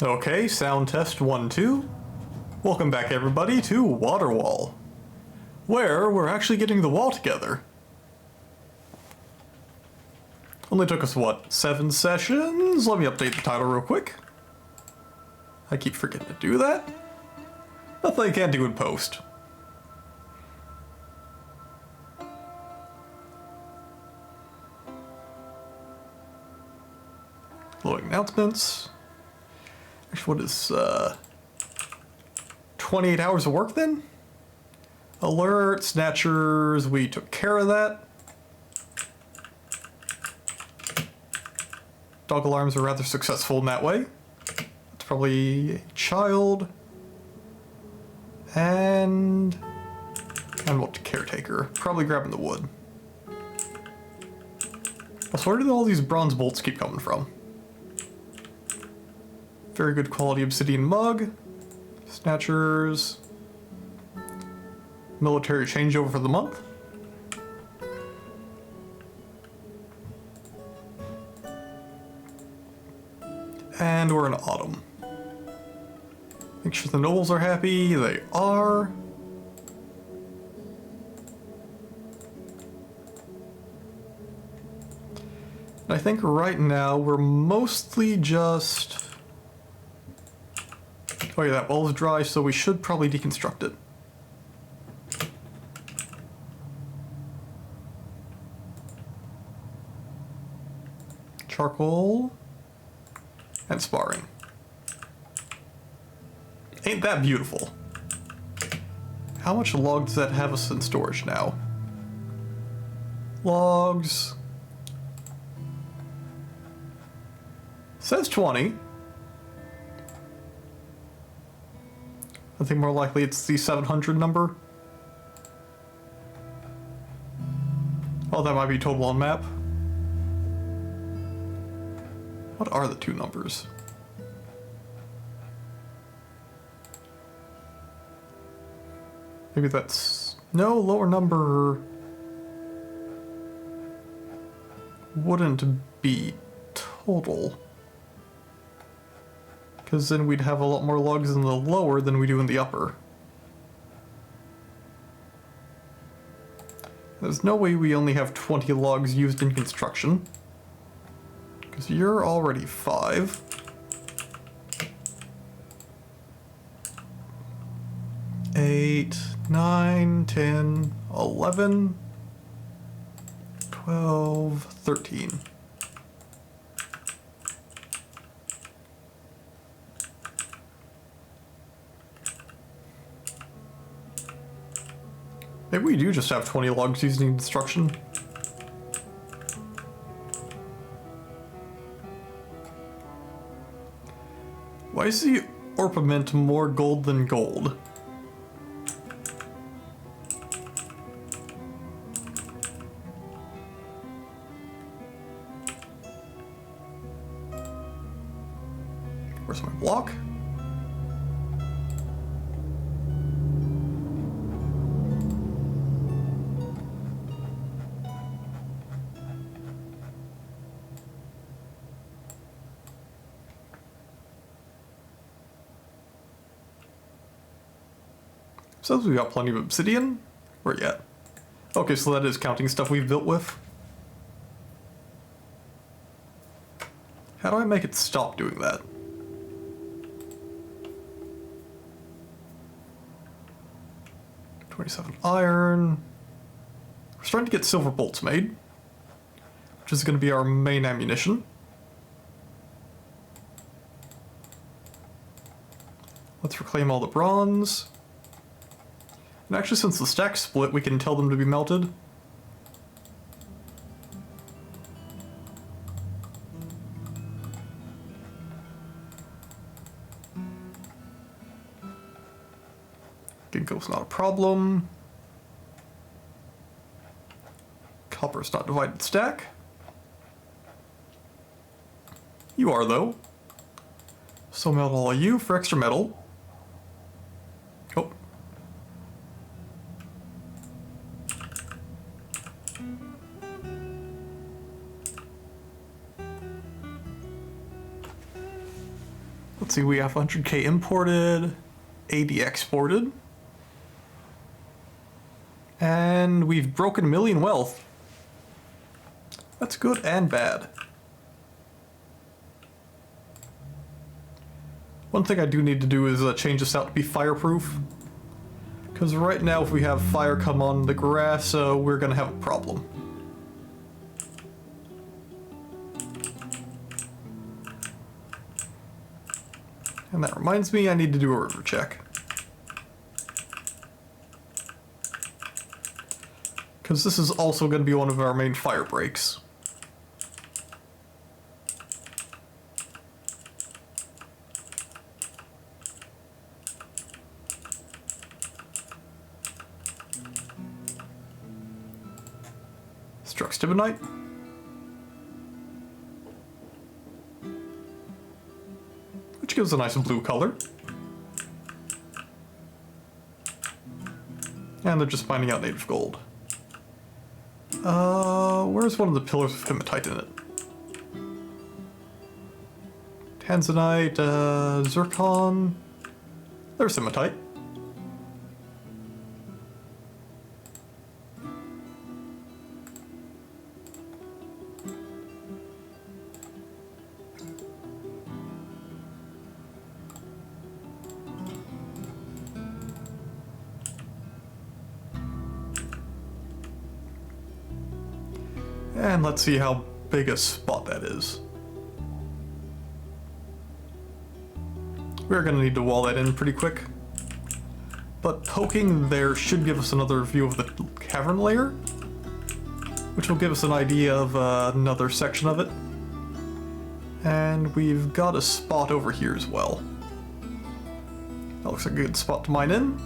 Okay, sound test 1, 2. Welcome back everybody to Waterwall, where we're actually getting the wall together. Only took us, what, 7 sessions? Let me update the title real quick. I keep forgetting to do that. Nothing I can't do in post. Loading announcements. Actually, what is, 28 hours of work then? Alert, snatchers, we took care of that. Dog alarms are rather successful in that way. It's probably a child. And what, caretaker. Probably grabbing the wood. Also, where do all these bronze bolts keep coming from? Very good quality obsidian mug. Snatchers. Military changeover for the month. And we're in autumn. Make sure the nobles are happy. They are. And I think right now we're mostly just... Oh yeah, that wall is dry, so we should probably deconstruct it. Charcoal and sparring. Ain't that beautiful? How much log does that have us in storage now? Logs. Says 20. I think more likely it's the 700 number. Oh, that might be total on map. What are the two numbers? Maybe that's... No, lower number wouldn't be total. Because then we'd have a lot more logs in the lower than we do in the upper. There's no way we only have 20 logs used in construction. Because you're already 5. Eight, 9, 10, 11, 12, 13. Maybe we do just have 20 logs used in construction. Why is the orpiment more gold than gold? Where's my block? Says we got plenty of obsidian. Where yet? Okay, so that is counting stuff we've built with. How do I make it stop doing that? $27 iron. We're starting to get silver bolts made, which is going to be our main ammunition. Let's reclaim all the bronze. And actually, since the stack split, we can tell them to be melted. Ginkgo's not a problem. Copper's not divided stack. You are, though. So melt all of you for extra metal. Oh. Let's see, we have 100k imported, 80 exported. And we've broken 1 million wealth. That's good and bad. One thing I do need to do is change this out to be fireproof. Because right now if we have fire come on the grass, we're going to have a problem. And that reminds me, I need to do a river check. Because this is also going to be one of our main fire breaks. Struck stibonite. Which gives a nice blue color. And they're just finding out native gold. Where's one of the pillars with hematite in it? Tanzanite, zircon. There's hematite. And let's see how big a spot that is. We're going to need to wall that in pretty quick. But poking there should give us another view of the cavern layer, which will give us an idea of another section of it. And we've got a spot over here as well. That looks like a good spot to mine in.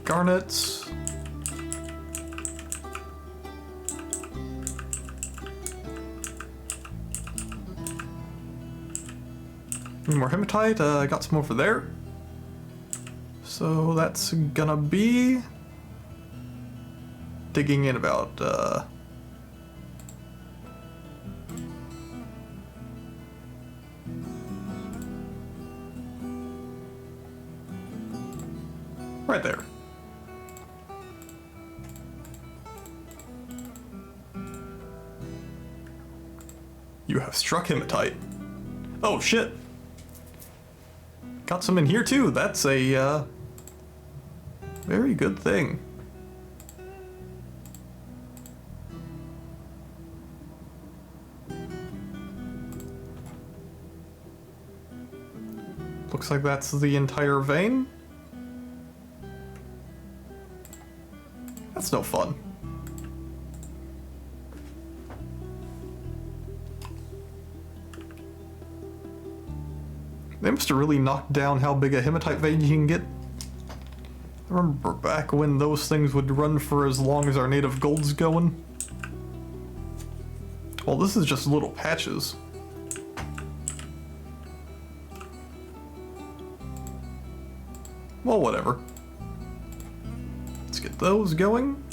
Garnets. Need more hematite. I got some over there. So that's gonna be digging in about right there. You have struck hematite. Oh shit. Got some in here too. That's a very good thing. Looks like that's the entire vein. That's no fun. They must have really knocked down how big a hematite vein you can get. I remember back when those things would run for as long as our native gold's going. Well, this is just little patches. Well, whatever. Let's get those going.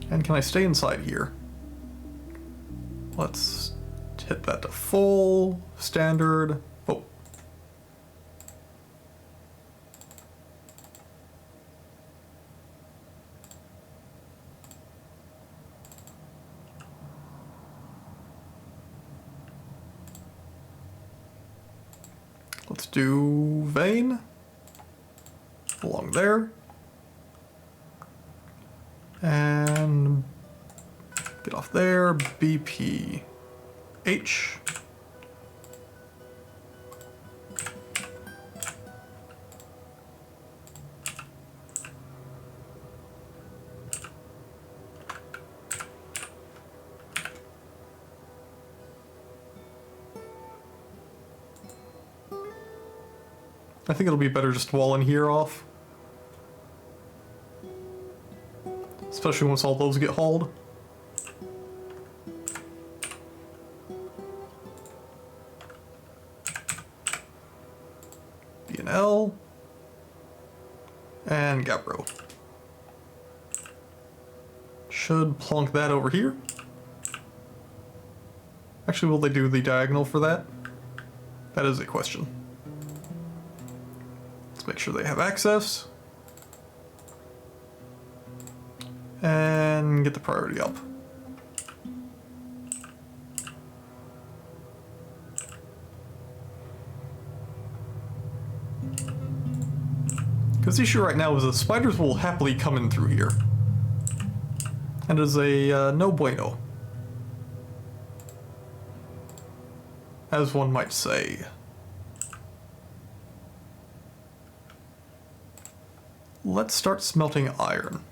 And can I stay inside here? Let's hit that to full, standard. Oh. Let's do vein along there. And get off there, BP, H. I think it'll be better just walling here off. Especially once all those get hauled. B&L. And Gabbro. Should plonk that over here. Actually, will they do the diagonal for that? That is a question. Let's make sure they have access. And get the priority up. Because the issue right now is the spiders will happily come in through here. And it is a no bueno. As one might say. Let's start smelting iron.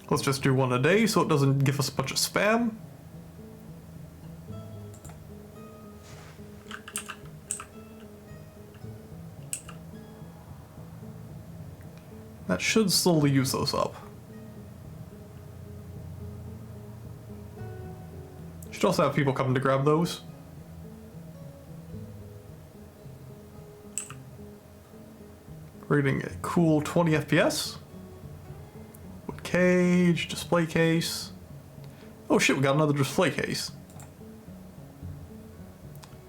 Let's just do one a day so it doesn't give us a bunch of spam. That should slowly use those up. Should also have people coming to grab those. We're getting a cool 20 FPS. Cage, display case. Oh shit, we got another display case.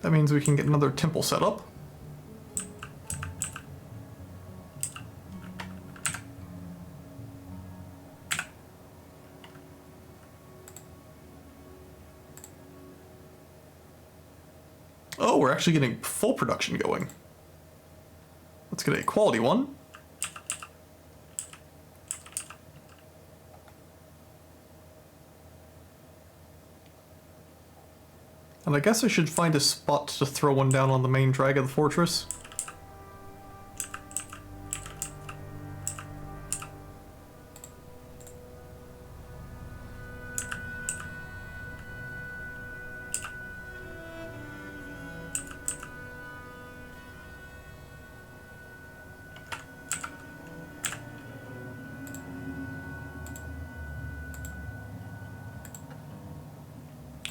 That means we can get another temple set up. Oh, we're actually getting full production going. Let's get a quality one. And I guess I should find a spot to throw one down on the main drag of the fortress.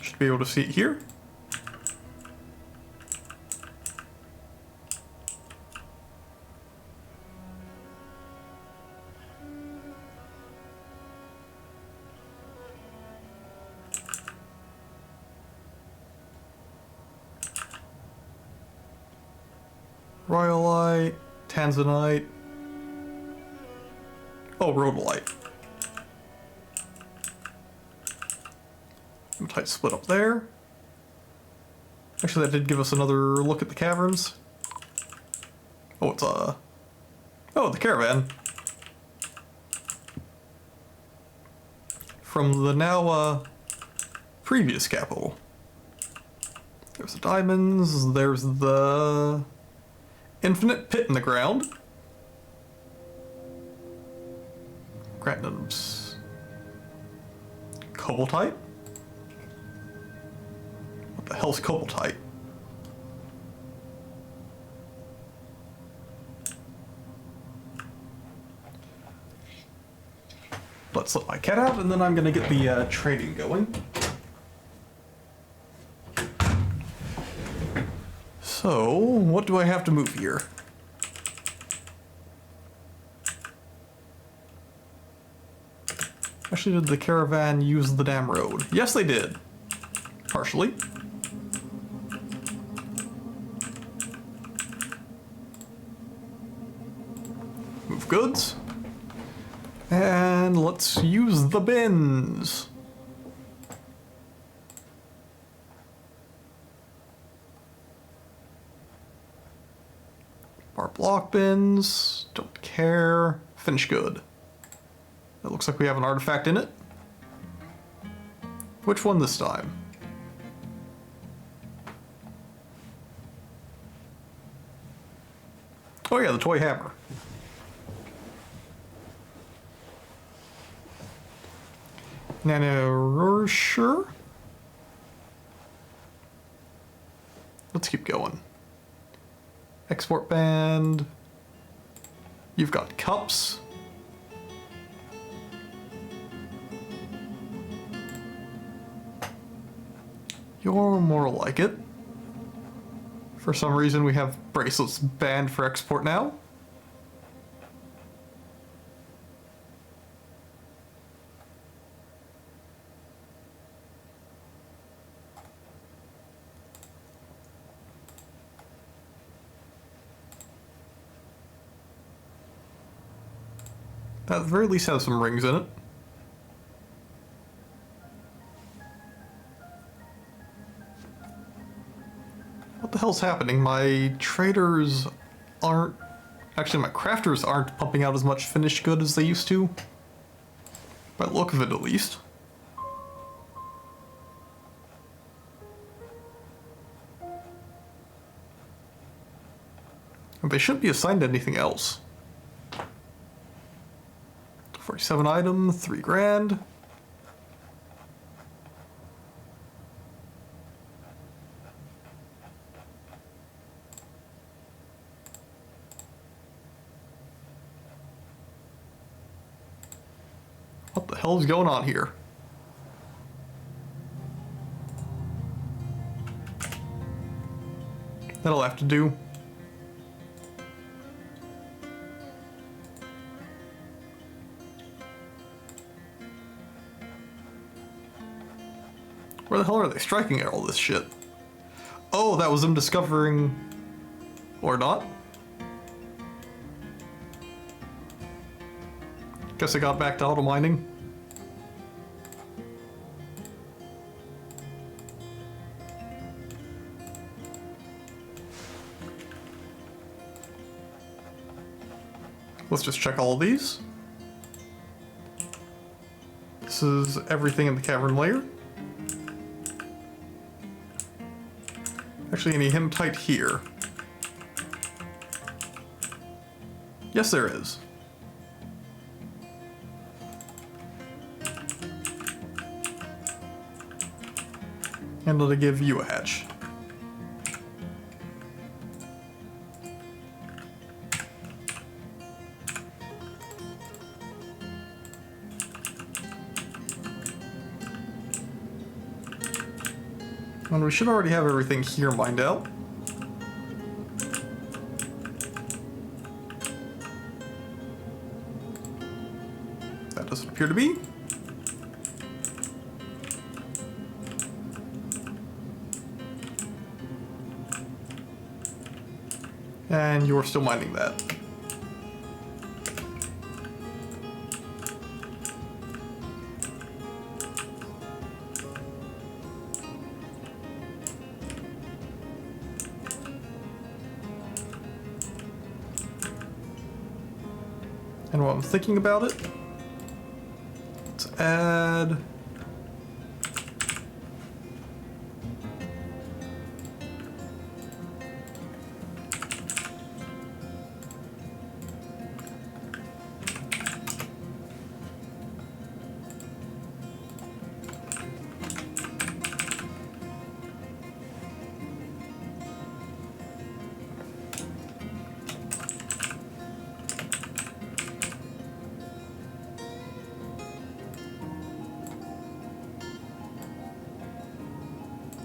Should be able to see it here. Rhyolite, Tanzanite. Oh, Rhodolite. Tight split up there. Actually, that did give us another look at the caverns. Oh, it's oh, the caravan. From the now previous capital. There's the diamonds, there's the infinite pit in the ground. Grantum's cobaltite? What the hell's cobaltite? Let's let my cat out and then I'm gonna get the trading going. So, what do I have to move here? Actually, did the caravan use the damn road? Yes, they did. Partially. Move goods. And let's use the bins. block bins. Don't care. Finish good. It looks like we have an artifact in it. Which one this time? Oh yeah, the toy hammer. Nano, sure. Let's keep going. Export band. You've got cups. You're more like it. For some reason, we have bracelets banned for export now. That at the very least has some rings in it. What the hell's happening? My traders aren't... Actually, my crafters aren't pumping out as much finished good as they used to. By the look of it, at least. And they shouldn't be assigned to anything else. 47 item, 3 grand. What the hell is going on here? That'll have to do. Where the hell are they striking at all this shit? Oh, that was them discovering... Or not? Guess I got back to auto mining. Let's just check all of these. This is everything in the cavern layer. Actually, any hematite here? Yes, there is. And it'll give you a hatch. And we should already have everything here mined out. That doesn't appear to be. And you're still mining that. And while I'm thinking about it, let's add...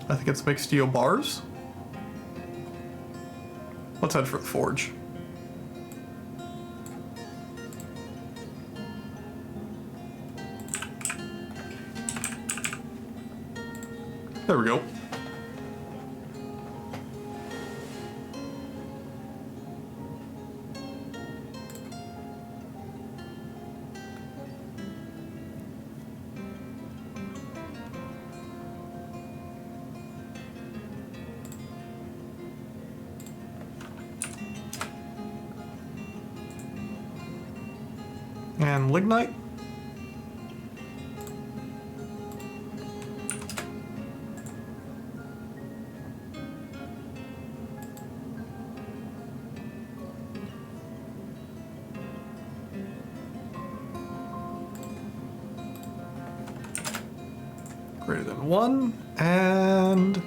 I think it's make steel bars. Let's head for the forge. There we go. And lignite. Greater than 1, and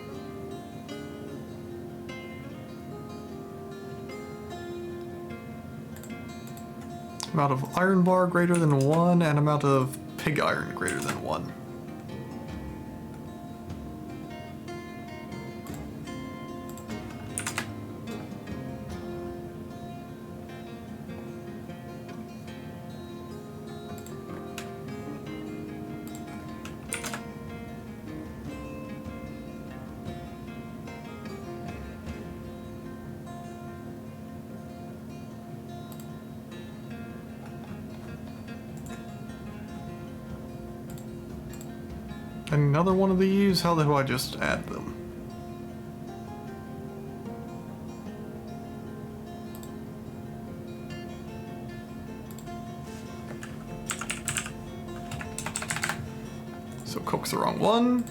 amount of iron bar greater than 1, and amount of pig iron greater than 1. Another one of these? How do I just add them? So coke's the wrong one.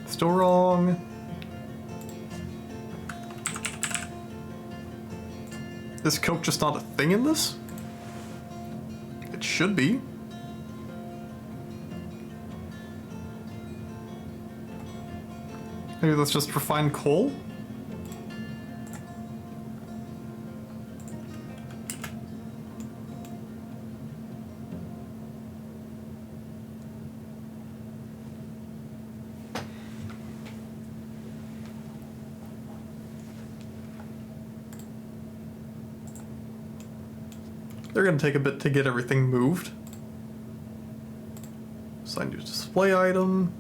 Still wrong. Is coke just not a thing in this? It should be. Maybe that's just refined coal? They're gonna take a bit to get everything moved. Assign new display item.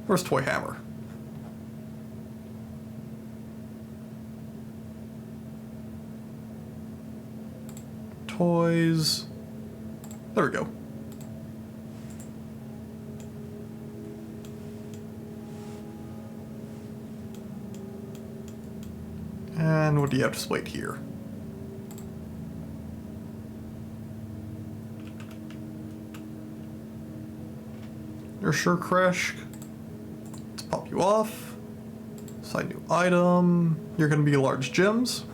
Where's toy hammer? Toys. There we go. And what do you have displayed here? You're sure, Crash. Let's pop you off. Assign new item. You're gonna be large gems.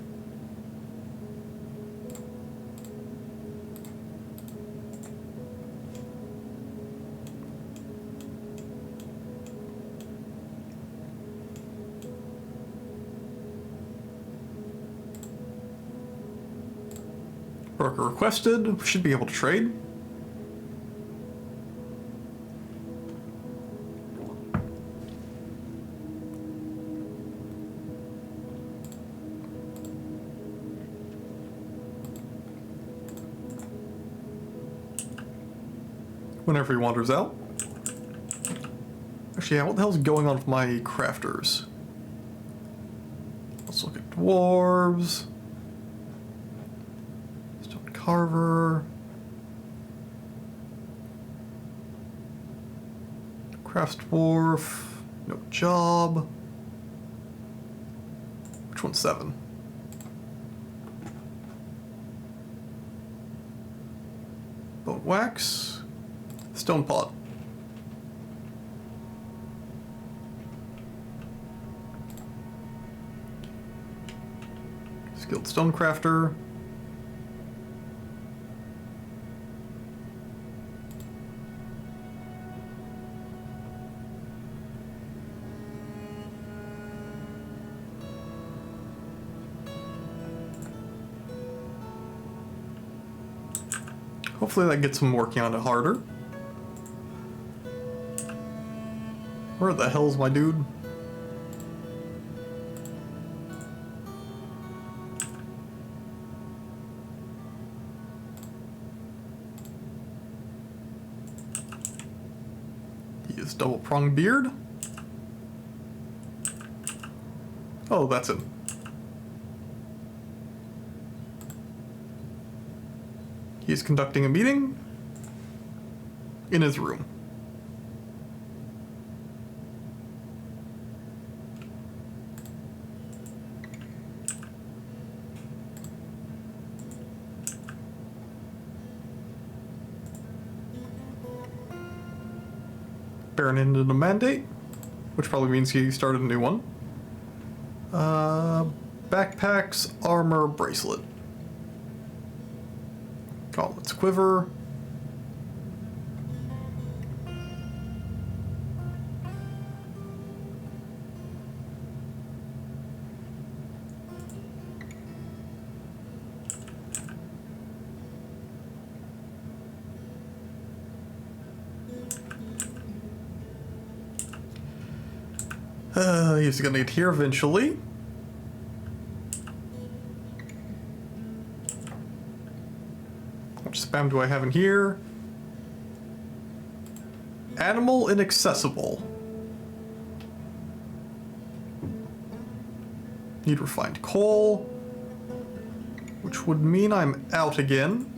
Broker requested. We should be able to trade. Whenever he wanders out. Actually, yeah, what the hell's going on with my crafters? Let's look at dwarves. Stone carver. Crafts dwarf. No job. Which one's 7? Bone wax. Stone pot. Skilled stonecrafter. Hopefully that gets him working on it harder. Where the hell's my dude? He is double-pronged beard. Oh, that's him. He's conducting a meeting in his room. Baron ended a mandate, which probably means he started a new one. Backpacks, armor, bracelet. Gauntlets, quiver. He's gonna get here eventually. How much spam do I have in here? Animal inaccessible. Need refined coal, which would mean I'm out again.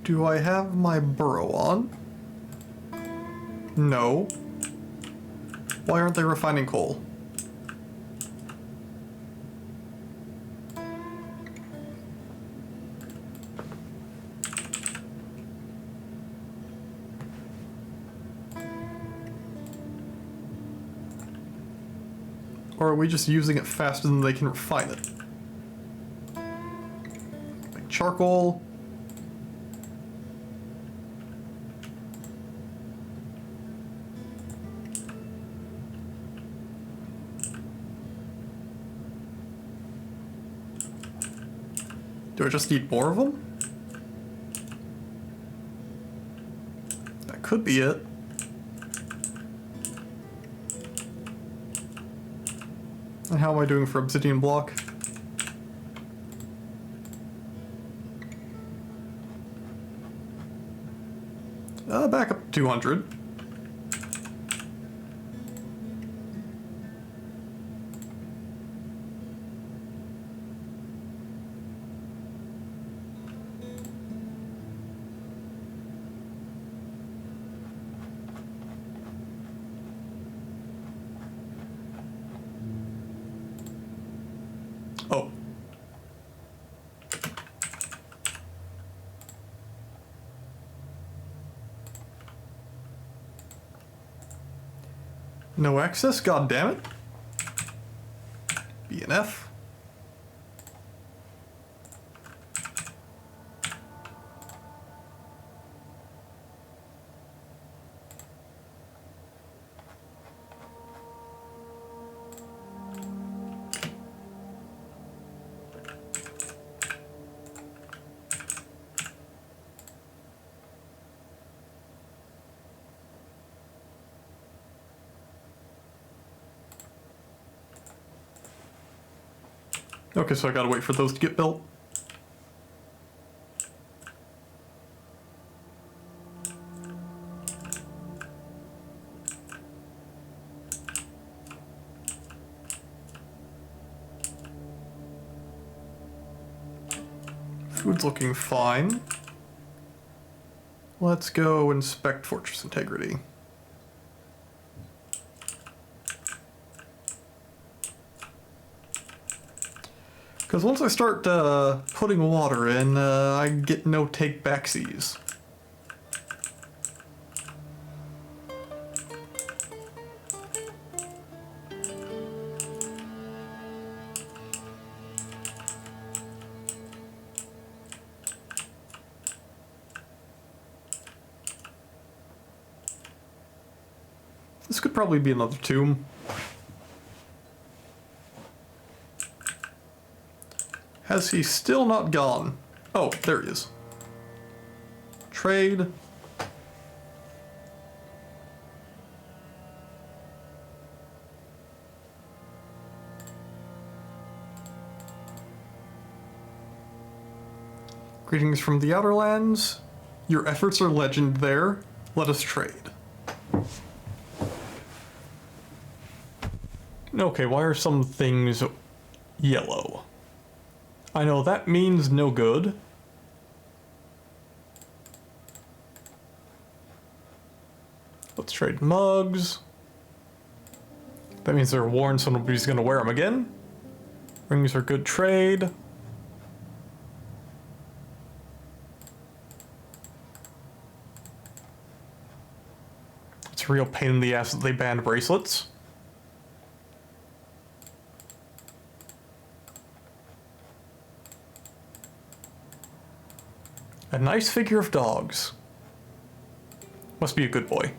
Do I have my burrow on? No. Why aren't they refining coal? Or are we just using it faster than they can refine it? Like charcoal. Do I just need more of them? That could be it. And how am I doing for obsidian block? Back up to 200. Oh. No access? God damn it. B and F. Okay, so I gotta wait for those to get built. Food's looking fine. Let's go inspect fortress integrity. Because once I start putting water in, I get no take backsies. This could probably be another tomb. Has he still not gone? Oh, there he is. Trade. Greetings from the Outer Lands. Your efforts are legend there. Let us trade. Okay, why are some things yellow? I know that means no good. Let's trade mugs. That means they're worn, so nobody's gonna wear them again. Rings are good trade. It's a real pain in the ass that they banned bracelets. A nice figure of dogs. Must be a good boy.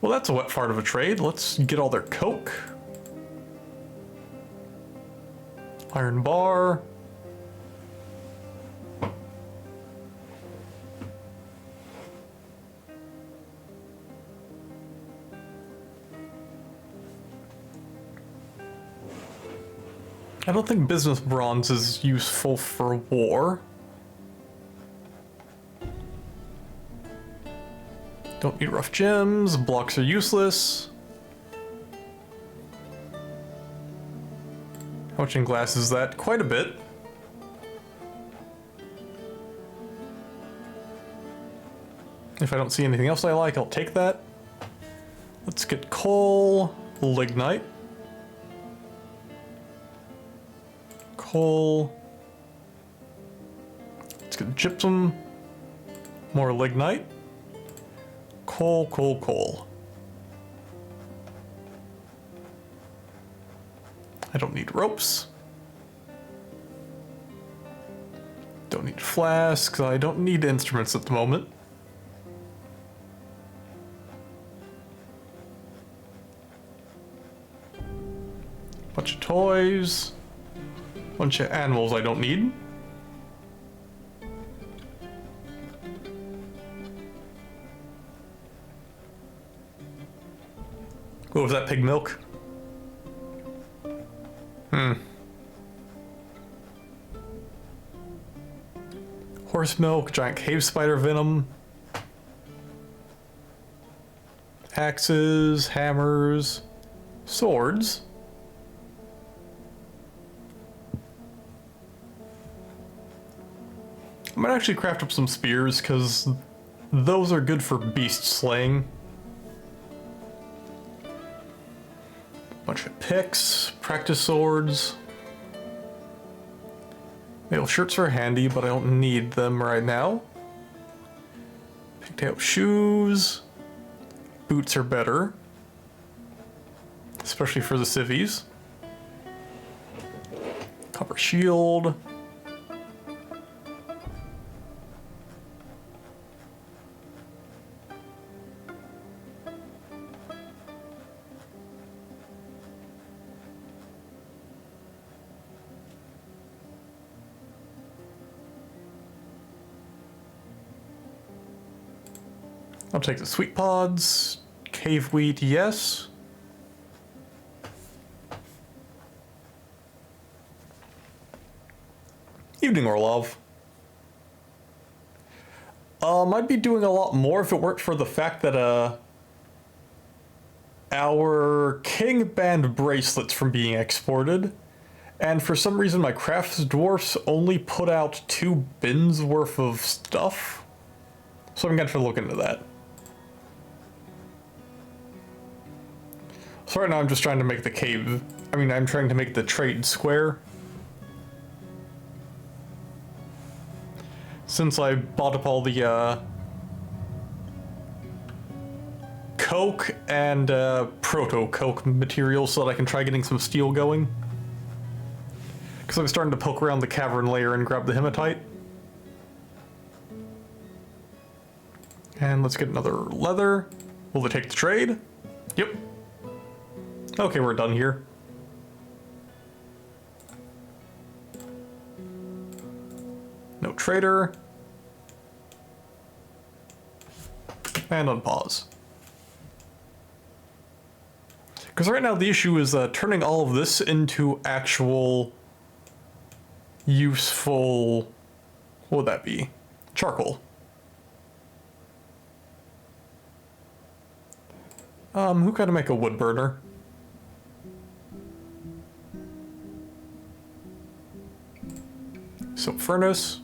Well, that's a wet fart of a trade. Let's get all their coke. Iron bar. I don't think business bronze is useful for war. Don't need rough gems, blocks are useless. How much in glass is that? Quite a bit. If I don't see anything else I like, I'll take that. Let's get coal, lignite. Coal. Let's get gypsum, more lignite. Coal, coal, coal. I don't need ropes. Don't need flasks. I don't need instruments at the moment. Bunch of toys. Bunch of animals I don't need. What was that, pig milk? Horse milk, giant cave spider venom. Axes, hammers, swords. I might actually craft up some spears, because those are good for beast slaying. Bunch of picks, practice swords. Mail shirts are handy, but I don't need them right now. Pigtail shoes. Boots are better. Especially for the civvies. Copper shield. I'll take the sweet pods. Cave wheat, yes. Evening, Orlov. I'd be doing a lot more if it weren't for the fact that, our king banned bracelets from being exported. And for some reason, my crafts dwarfs only put out 2 bins worth of stuff. So I'm gonna have to look into that. So right now I'm just trying to make the cave, I'm trying to make the trade square. Since I bought up all the, coke and, proto-coke materials so that I can try getting some steel going. Because I'm starting to poke around the cavern layer and grab the hematite. And let's get another leather. Will they take the trade? Yep. Okay, we're done here. No trader. And unpause. Because right now the issue is turning all of this into actual useful, what would that be? Charcoal. Who can make a wood burner? So furnace.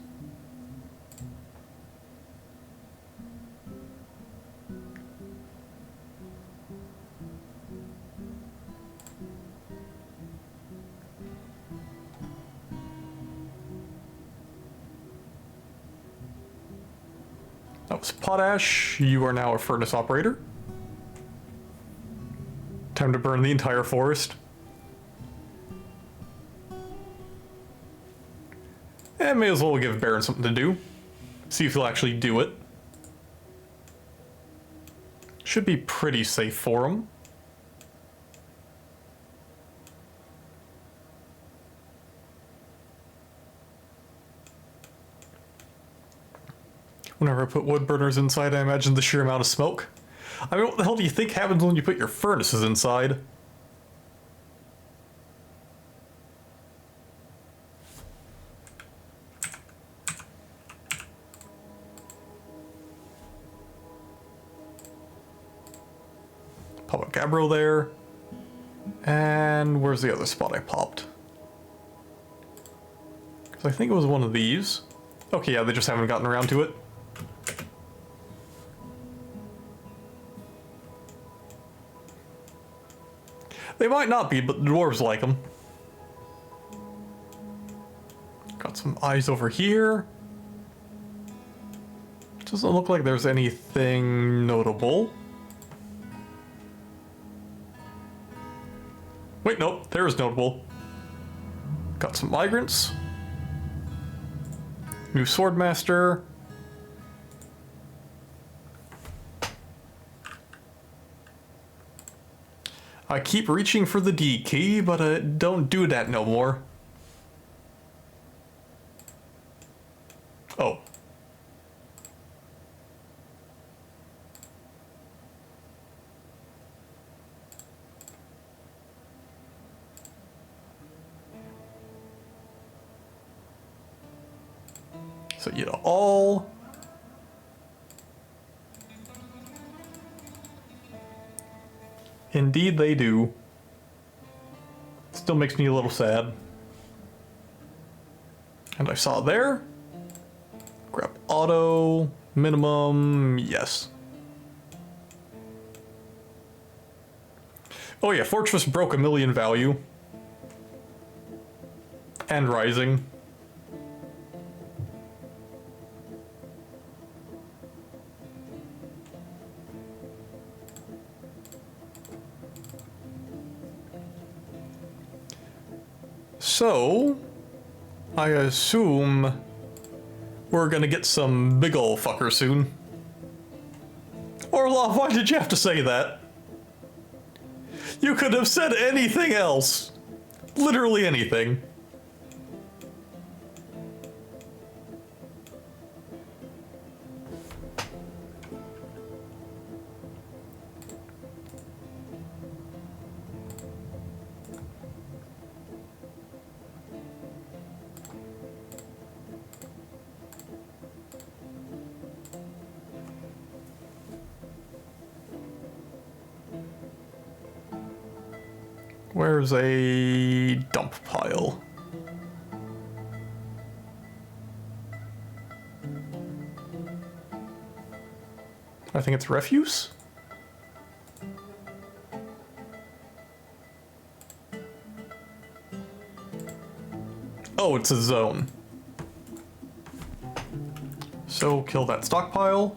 That was potash. You are now a furnace operator. Time to burn the entire forest. And may as well give Baron something to do. See if he'll actually do it. Should be pretty safe for him. Whenever I put wood burners inside, I imagine the sheer amount of smoke. I mean, what the hell do you think happens when you put your furnaces inside? Pop a Gabbro there. And where's the other spot I popped? Because I think it was one of these. Okay, yeah, they just haven't gotten around to it. They might not be, but the dwarves like them. Got some eyes over here. Doesn't look like there's anything notable. Wait, nope, there is notable. Got some migrants. New swordmaster. I keep reaching for the D key, but don't do that no more. Oh. So you know, all. Indeed they do. Still makes me a little sad. And I saw there. Grab auto, minimum, yes. Oh yeah, Fortress broke 1 million value. And rising. So, I assume we're gonna get some big ol' fucker soon. Orlov, why did you have to say that? You could have said anything else. Literally anything. Where's a dump pile? I think it's refuse? Oh, it's a zone. So kill that stockpile.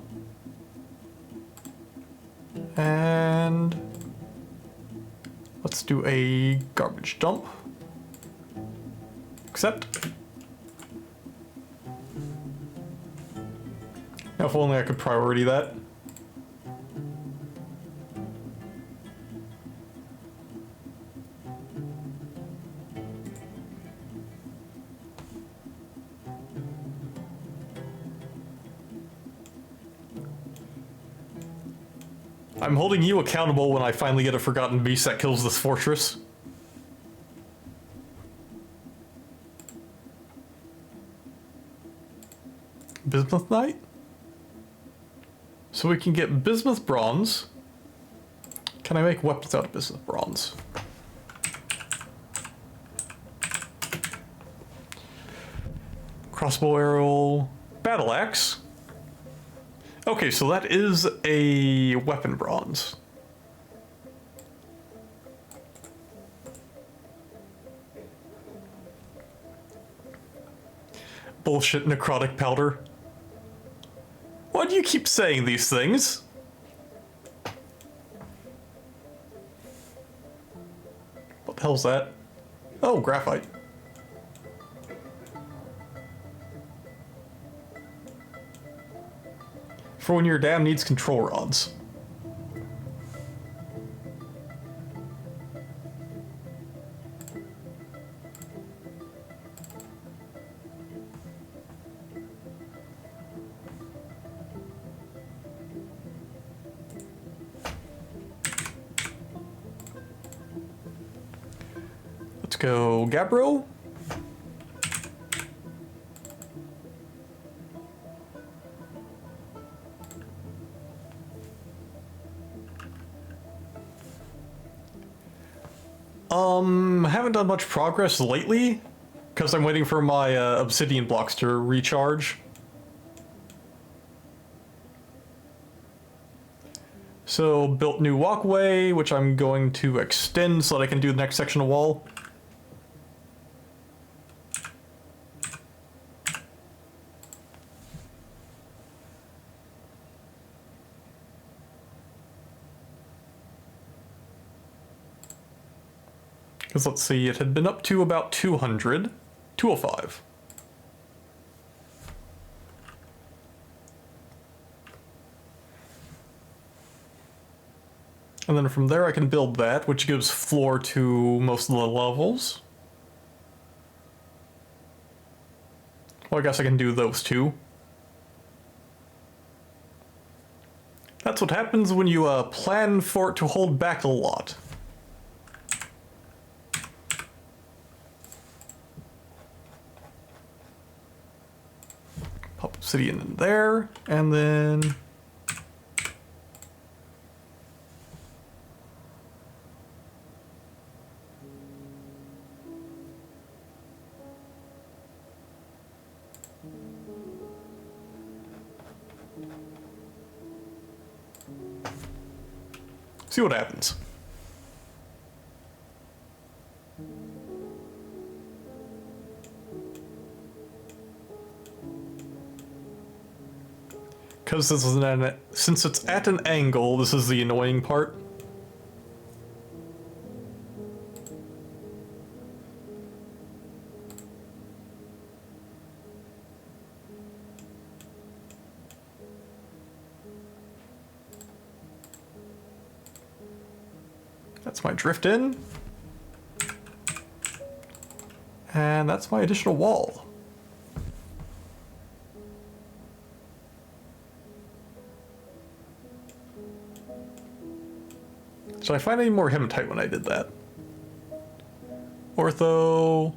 And let's do a garbage dump. Accept. Now, if only I could priority that. I'm holding you accountable when I finally get a forgotten beast that kills this fortress. Bismuth Knight? So we can get bismuth bronze. Can I make weapons out of bismuth bronze? Crossbow arrow, battle axe. Okay, so that is a weapon bronze. Bullshit necrotic powder. Why'd do you keep saying these things? What the hell's that? Oh, graphite. For when your dam needs control rods. Let's go Gabbro. Haven't done much progress lately, because I'm waiting for my obsidian blocks to recharge. So, built new walkway, which I'm going to extend so that I can do the next section of wall. Because let's see, it had been up to about 200, 205. And then from there I can build that, which gives floor to most of the levels. Well, I guess I can do those two. That's what happens when you plan for it to hold back a lot. Pop obsidian in there, and then... see what happens. Because this is since it's at an angle, this is the annoying part. That's my drift in. And that's my additional wall. Did I find any more hematite when I did that? Ortho,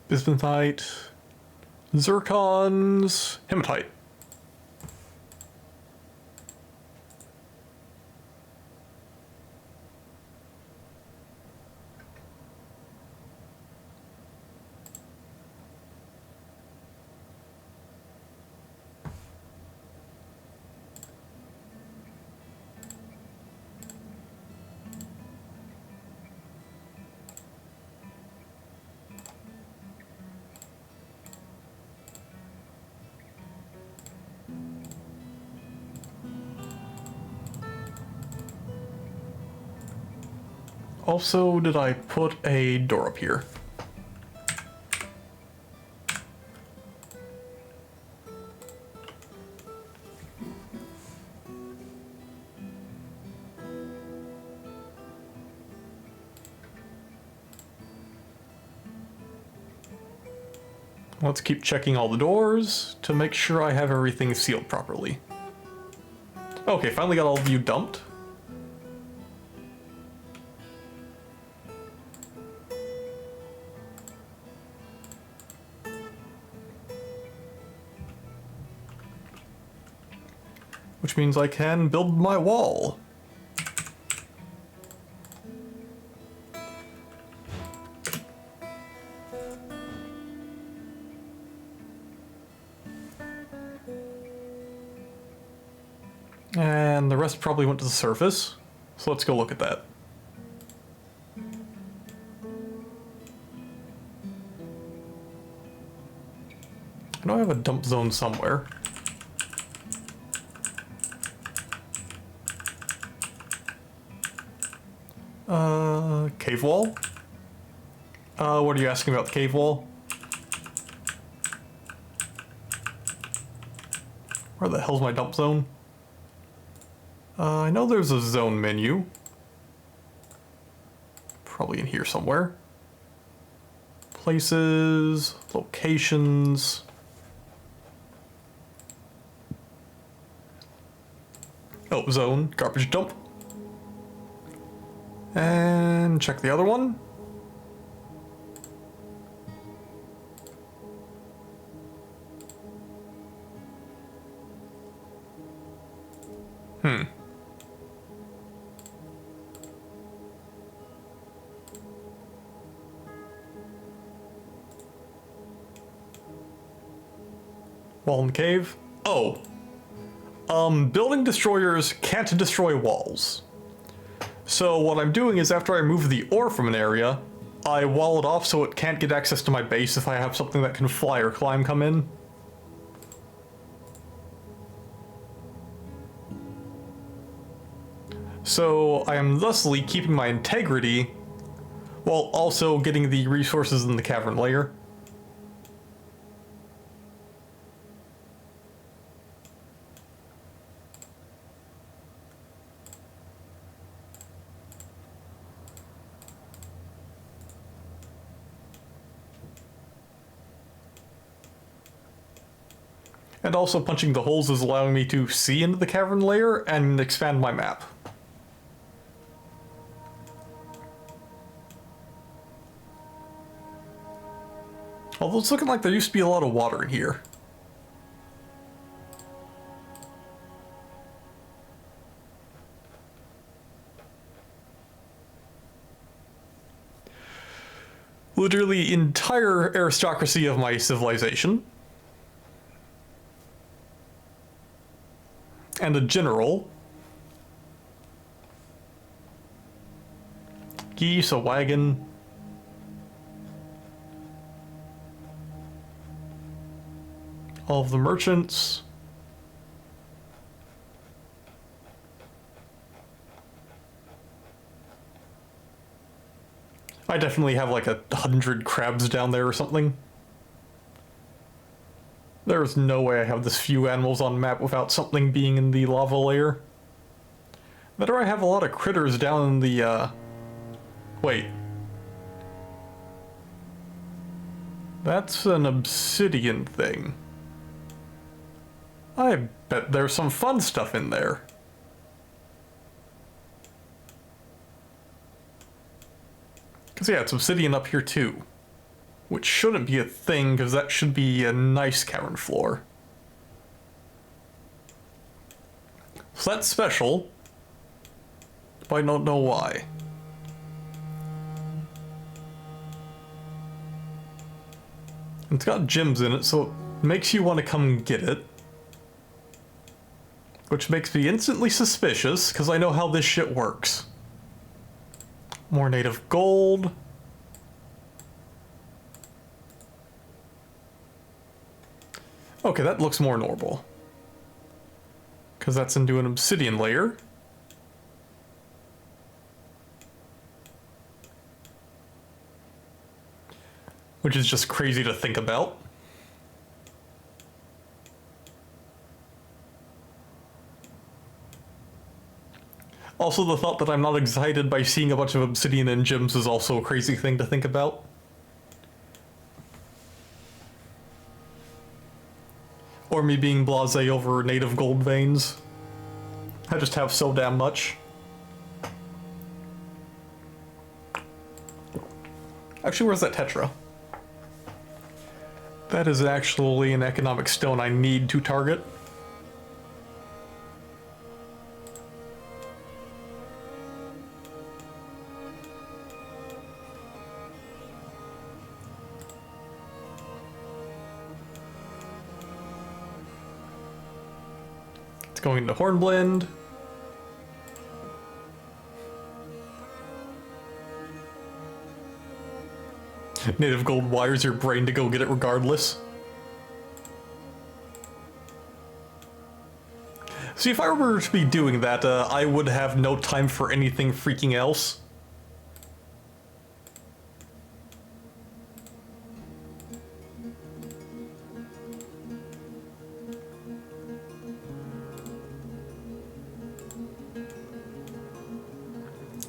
bismuthite, zircons, hematite. Also, did I put a door up here? Let's keep checking all the doors to make sure I have everything sealed properly. Okay, finally got all of you dumped. Which means I can build my wall. And the rest probably went to the surface, so let's go look at that. I know I have a dump zone somewhere. Cave wall? What are you asking about the cave wall? Where the hell's my dump zone? I know there's a zone menu. Probably in here somewhere. Places, locations. Oh, zone, garbage dump. And check the other one. Wall in the cave. Oh. Building destroyers can't destroy walls. So what I'm doing is after I move the ore from an area, I wall it off so it can't get access to my base if I have something that can fly or climb come in. So I am thusly keeping my integrity while also getting the resources in the cavern layer. And also punching the holes is allowing me to see into the cavern layer and expand my map. Although it's looking like there used to be a lot of water in here. Literally entire aristocracy of my civilization. And a general. Geese, a wagon. All of the merchants. I definitely have like 100 crabs down there or something. There's no way I have this few animals on the map without something being in the lava layer. Better I have a lot of critters down in the, Wait. That's an obsidian thing. I bet there's some fun stuff in there. Because yeah, it's obsidian up here too. Which shouldn't be a thing, because that should be a nice cavern floor. So that's special. But I don't know why. It's got gems in it, so it makes you want to come get it. Which makes me instantly suspicious, because I know how this shit works. More native gold. Okay, that looks more normal. Because that's into an obsidian layer. Which is just crazy to think about. Also, the thought that I'm not excited by seeing a bunch of obsidian and gems is also a crazy thing to think about. Or me being blasé over native gold veins. I just have so damn much. Actually, where's that tetra? That is actually an economic stone I need to target. It's going to Hornblende. Native gold wires your brain to go get it regardless. See, if I were to be doing that, I would have no time for anything freaking else.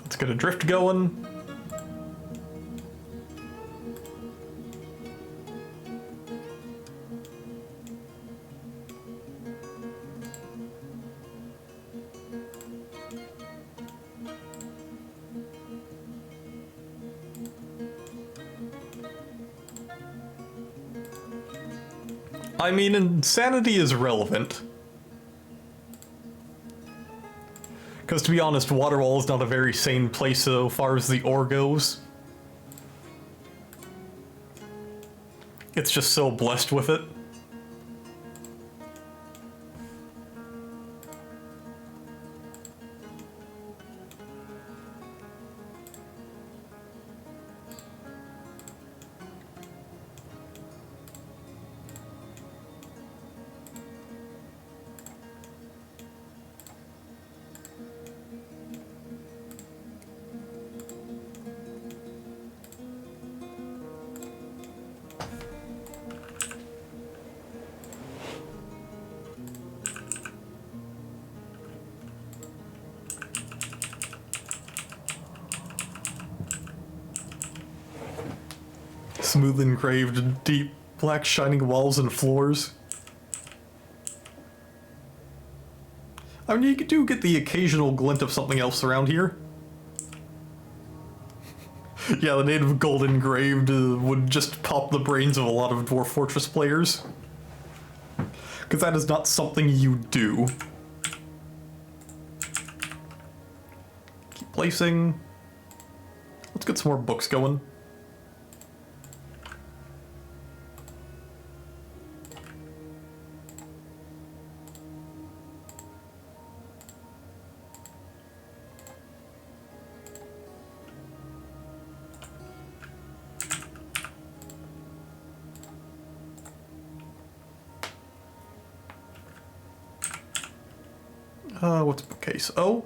Let's get a drift going. I mean, insanity is relevant. Because to be honest, Waterwall is not a very sane place so far as the ore goes. It's just so blessed with it. Smooth engraved, deep, black shining walls and floors. I mean, you do get the occasional glint of something else around here. Yeah, the native gold engraved would just pop the brains of a lot of Dwarf Fortress players. Because that is not something you do. Keep placing. Let's get some more books going. What's bookcase? Oh.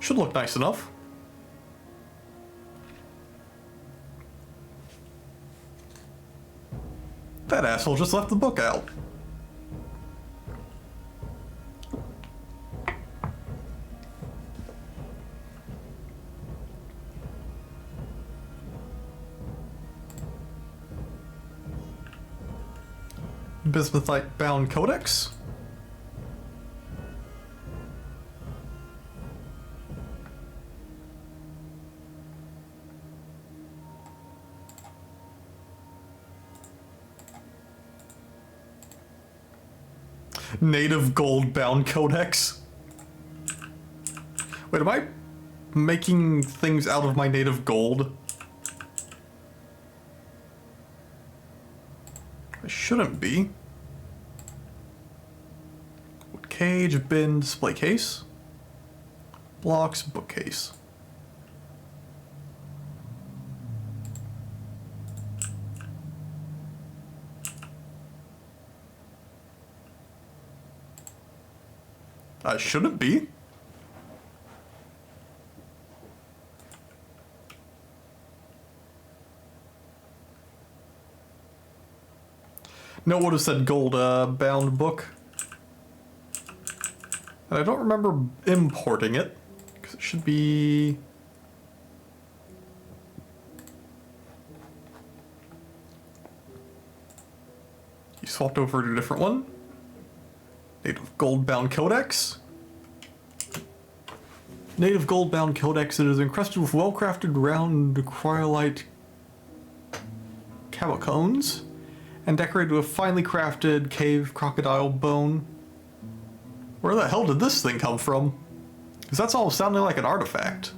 Should look nice enough. That asshole just left the book out. Bismuthite bound codex. Native gold bound codex. Wait, am I making things out of my native gold? I shouldn't be. Wood cage, bin, display case. Blocks, bookcase. I shouldn't be. No, would have said gold bound book. And I don't remember importing it, because it should be... You swapped over to a different one. Native gold bound codex. Native gold bound codex. It is encrusted with well-crafted round cryolite cabocones and decorated with finely crafted cave crocodile bone. Where the hell did this thing come from? Because that's all sounding like an artifact.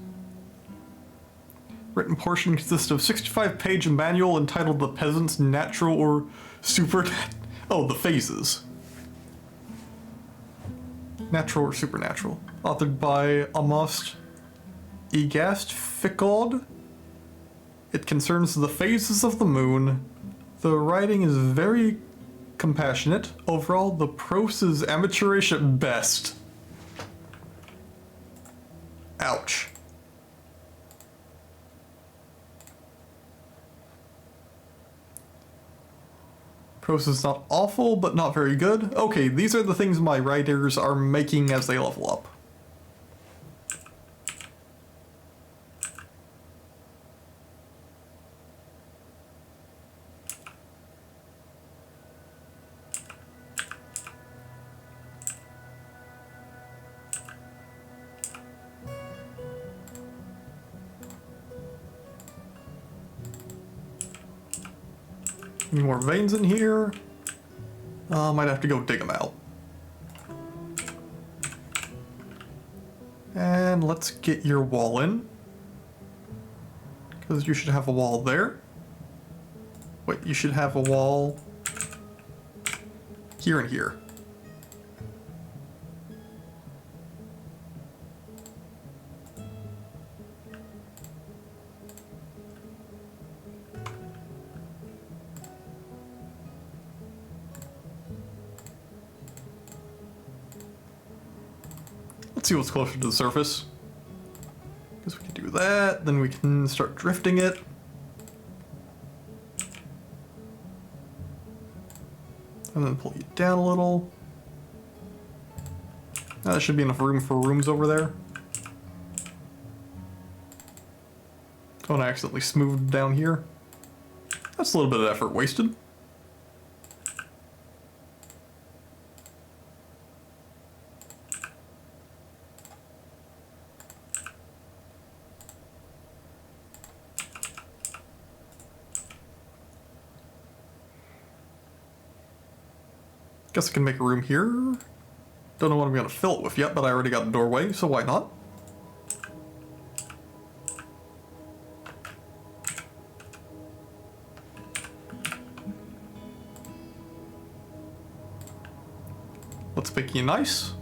Written portion consists of 65-page manual entitled The Peasant's Natural or Super... Oh, the phases. Natural or Supernatural. Authored by Amos Egast Fickald. It concerns the phases of the moon. The writing is very compassionate. Overall, the prose is amateurish at best. Ouch. Prose is not awful, but not very good. Okay, these are the things my writers are making as they level up. Any more veins in here? Might have to go dig them out. And let's get your wall in. Because you should have a wall there. Wait, you should have a wall here and here. Let's see what's closer to the surface. Guess we can do that, then we can start drifting it. And then pull you down a little. Now there should be enough room for rooms over there. Oh, and I accidentally smoothed down here. That's a little bit of effort wasted. Guess I can make a room here. Don't know what I'm going to fill it with yet, but I already got a doorway, so why not? Let's make you nice.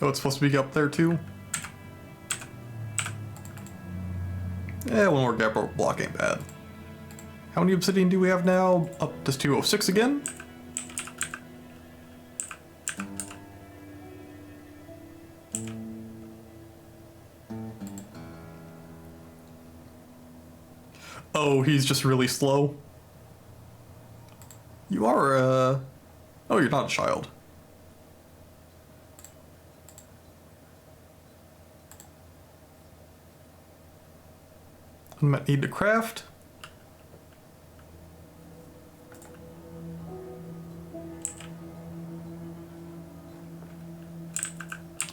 Oh, it's supposed to be up there too? Yeah, one more gap block ain't bad. How many obsidian do we have now? Up to 206 again? Oh, he's just really slow. You are, oh, you're not a child. Unmet need to craft.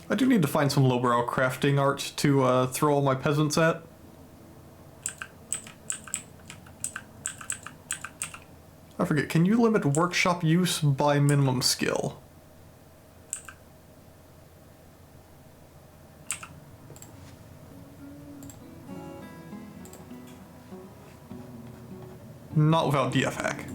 I do need to find some lowbrow crafting art to throw all my peasants at. I forget, can you limit workshop use by minimum skill? Not without DF hack.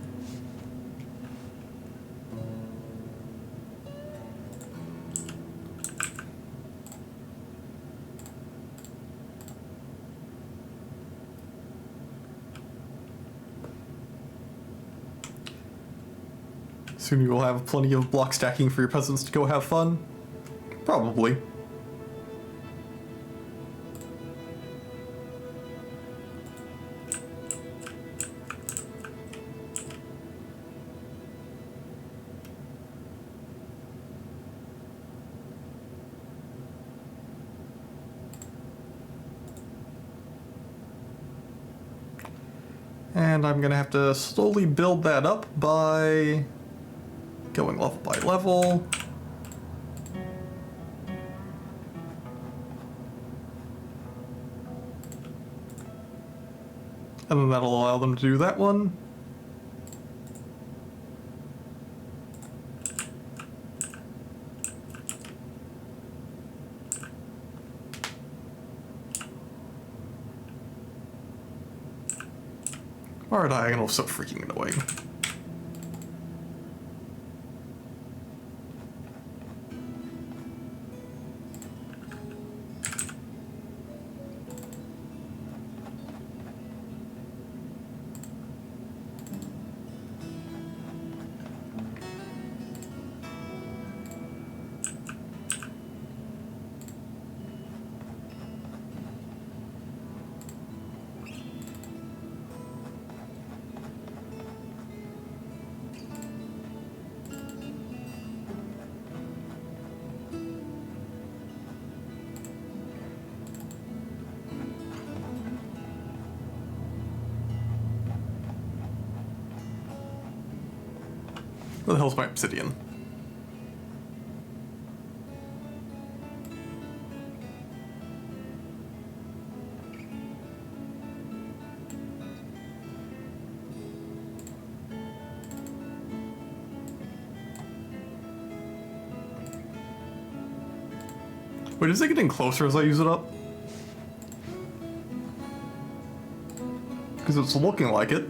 Soon you will have plenty of block stacking for your peasants to go have fun. Probably. And I'm gonna have to slowly build that up by going level by level. And then that'll allow them to do that one. Our diagonal is so freaking annoying. Where the hell's my obsidian? Wait, is it getting closer as I use it up? Because it's looking like it.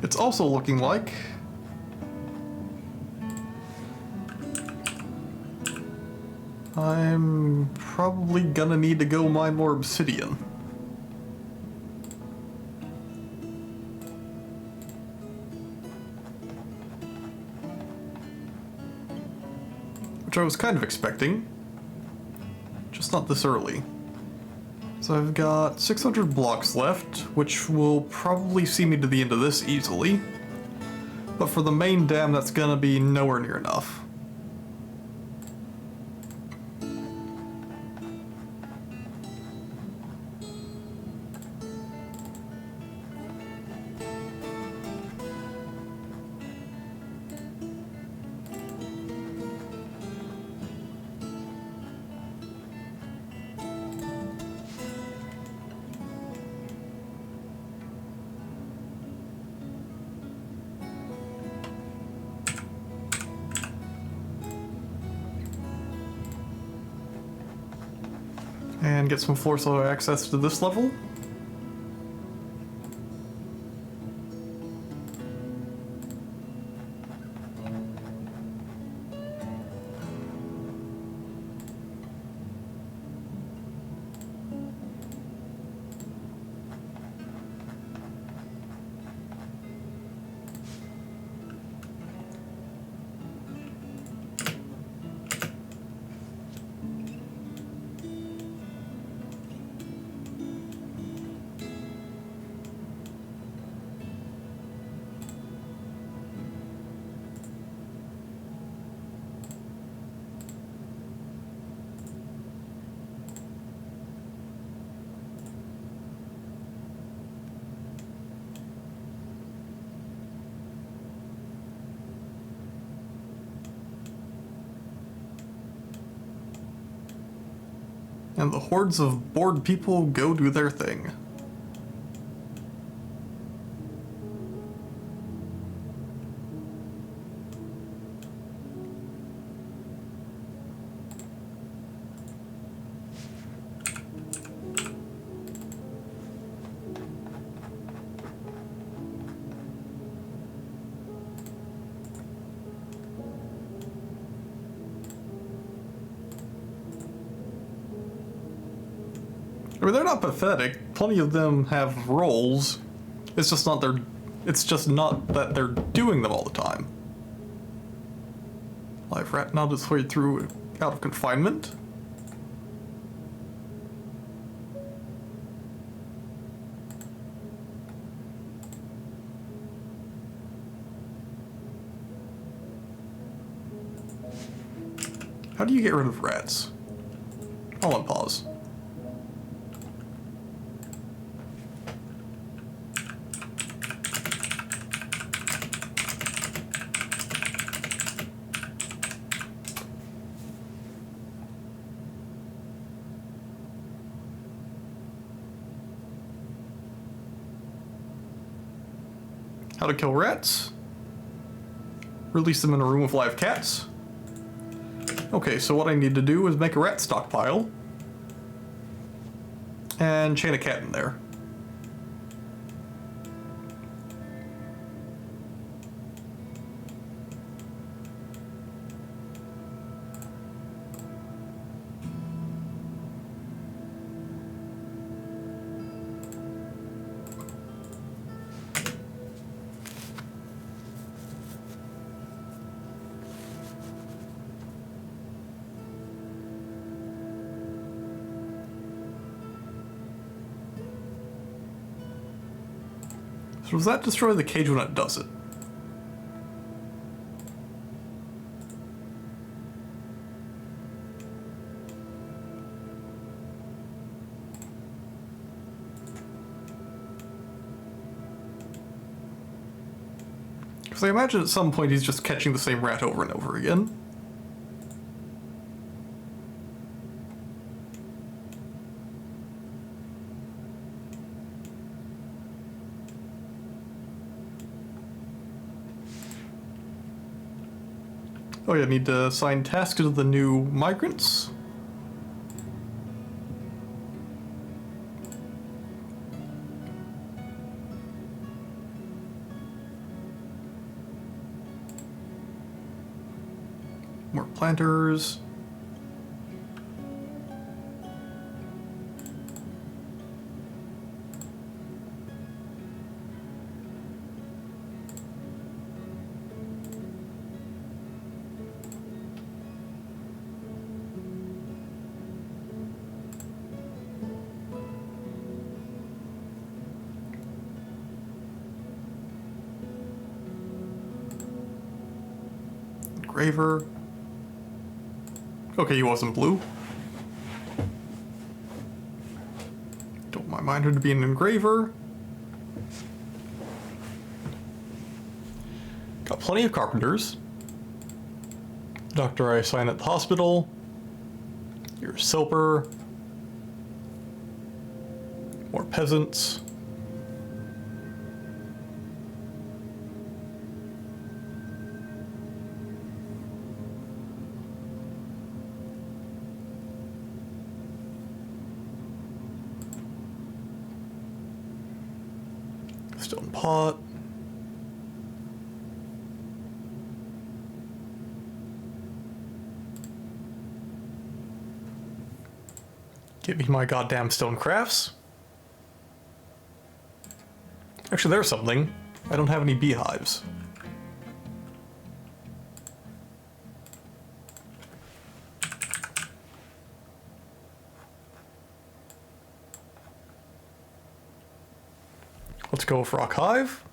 It's also looking like I'm probably gonna need to go mine more obsidian. Which I was kind of expecting, just not this early. So I've got 600 blocks left, which will probably see me to the end of this easily. But for the main dam, that's gonna be nowhere near enough. And get some floor solar access to this level. And the hordes of bored people go do their thing. I mean, they're not pathetic. Plenty of them have roles. It's just not their. It's just not that they're doing them all the time. Live rat nodded its way through out of confinement. How do you get rid of rats? I'll unpause. How to kill rats? Release them in a room with live cats. Okay, so what I need to do is make a rat stockpile and chain a cat in there. So does that destroy the cage when it does it? Because I imagine at some point he's just catching the same rat over and over again. Oh yeah, I need to assign tasks to the new migrants. More planters. Engraver. Okay, he wasn't blue. Don't mind her to be an engraver. Got plenty of carpenters. Doctor I assign at the hospital. Your silver. More peasants. Stone pot. Give me my goddamn stone crafts. Actually, there's something. I don't have any beehives. Let's go with rock hive.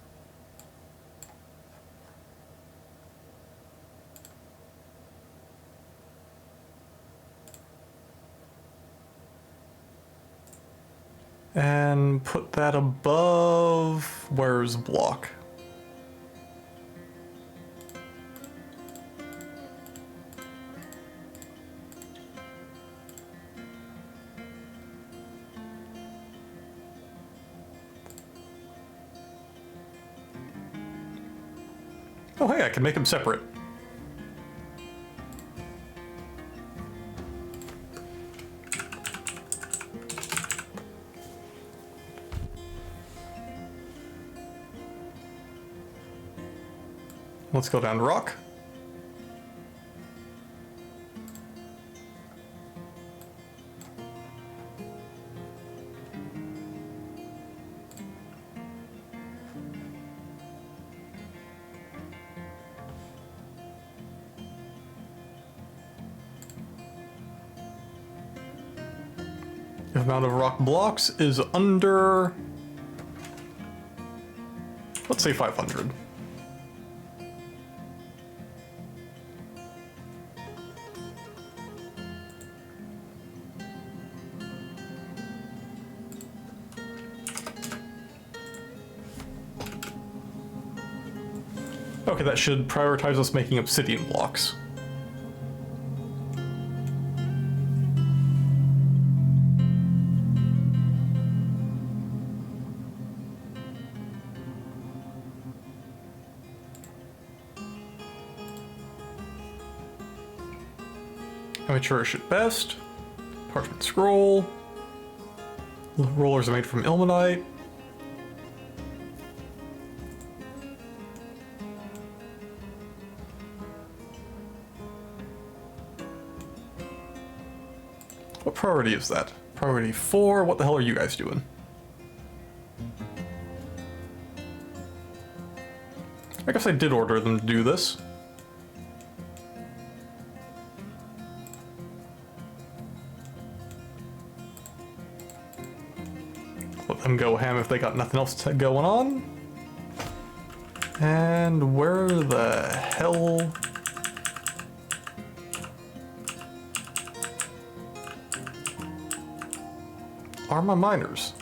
And put that above, where's block? Oh hey, I can make them separate. Let's go down to rock. The amount of rock blocks is under, let's say 500. Okay, that should prioritize us making obsidian blocks. Amateurish at best. Parchment scroll. Rollers are made from ilmenite. What priority is that? Priority 4? What the hell are you guys doing? I guess I did order them to do this. Let them go ham if they got nothing else going on. And where the hell... are my miners?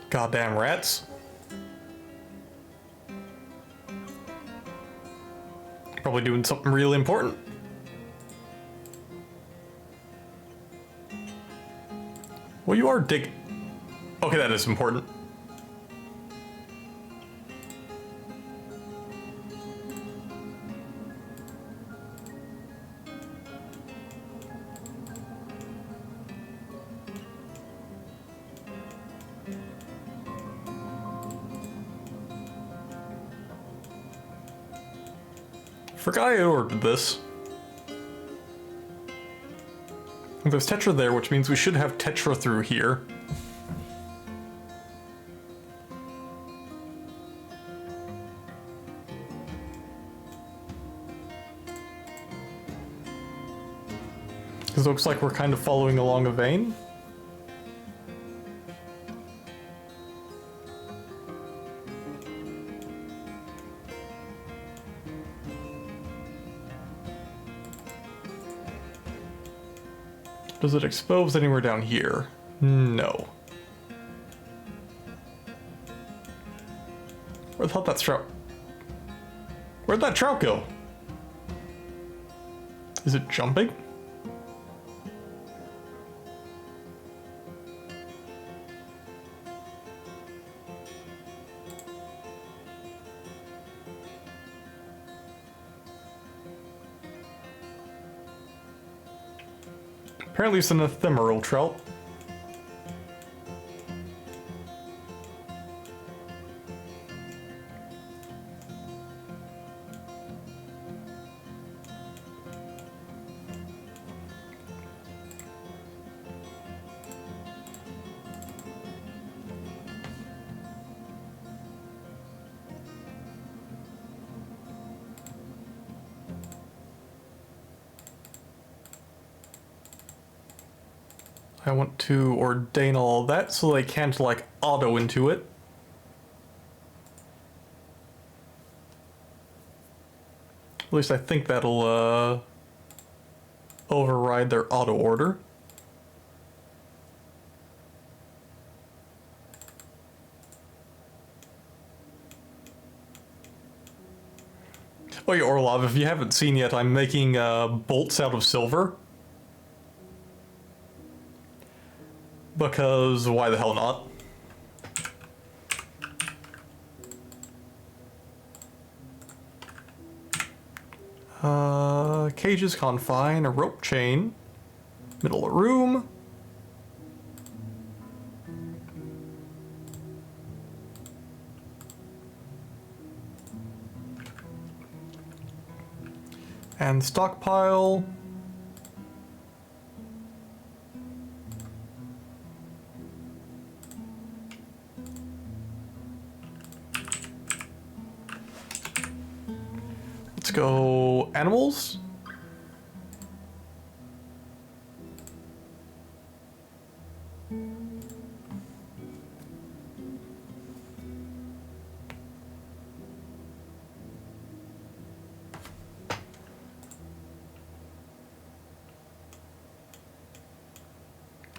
Goddamn rats. Probably doing something really important. Well, you are digging. Okay, that is important. Forgot I ordered this. There's Tetra there, which means we should have Tetra through here. Because it looks like we're kind of following along a vein. Does it expose anywhere down here? No. Where the hell did that trout? Where'd that trout go? Is it jumping? Apparently it's an ephemeral trout. I want to ordain all that so they can't, like, auto into it. At least I think that'll, override their auto order. Oh yeah, Orlov, if you haven't seen yet, I'm making, bolts out of silver. Because why the hell not? Cages, confine, a rope chain, middle of room. And stockpile. Let's go animals.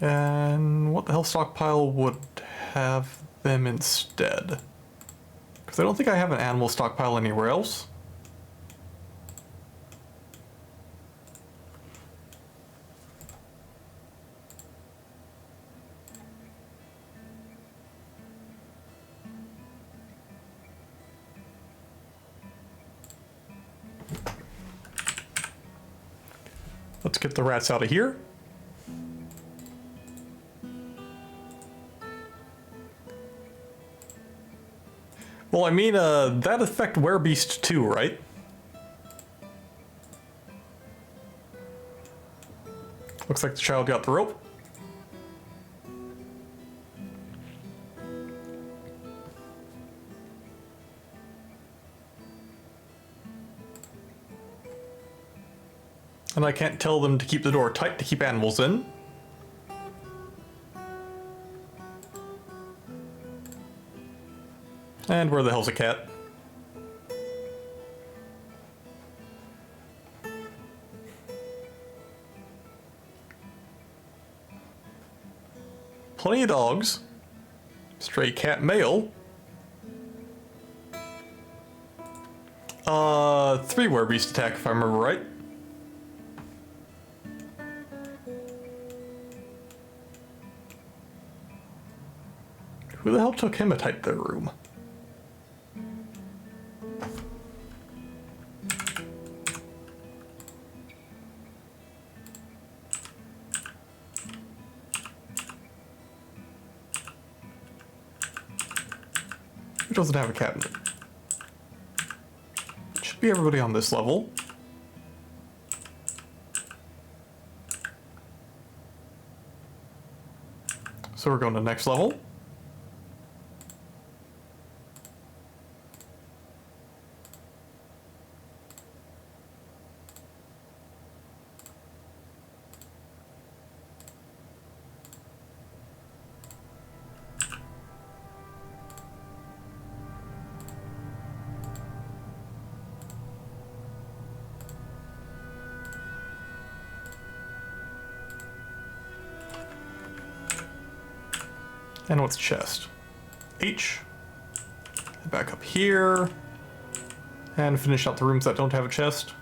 And what the hell stockpile would have them instead? Because I don't think I have an animal stockpile anywhere else. Let's get the rats out of here. Well, I mean, that affect werebeast too, right? Looks like the child got the rope. And I can't tell them to keep the door tight to keep animals in. And where the hell's a cat? Plenty of dogs. Stray cat male. 3 werebeast attack if I remember right. Who the hell took him a type their room? Who doesn't have a cabinet? Should be everybody on this level. So we're going to the next level. And what's chest? H. Back up here. And finish out the rooms that don't have a chest.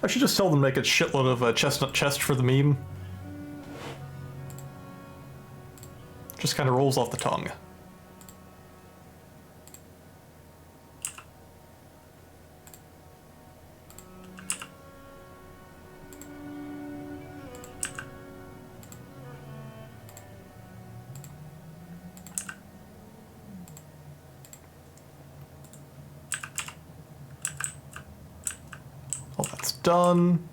I should just tell them to make a shitload of a chestnut chest for the meme. Just kind of rolls off the tongue. All that's done.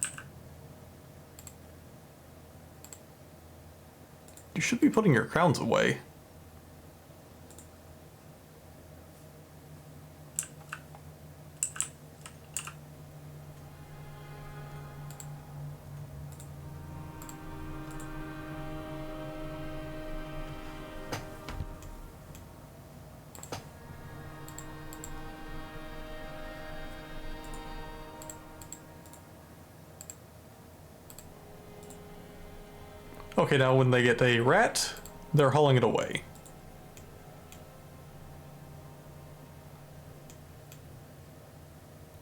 You should be putting your crowns away. Okay, now when they get a rat, they're hauling it away.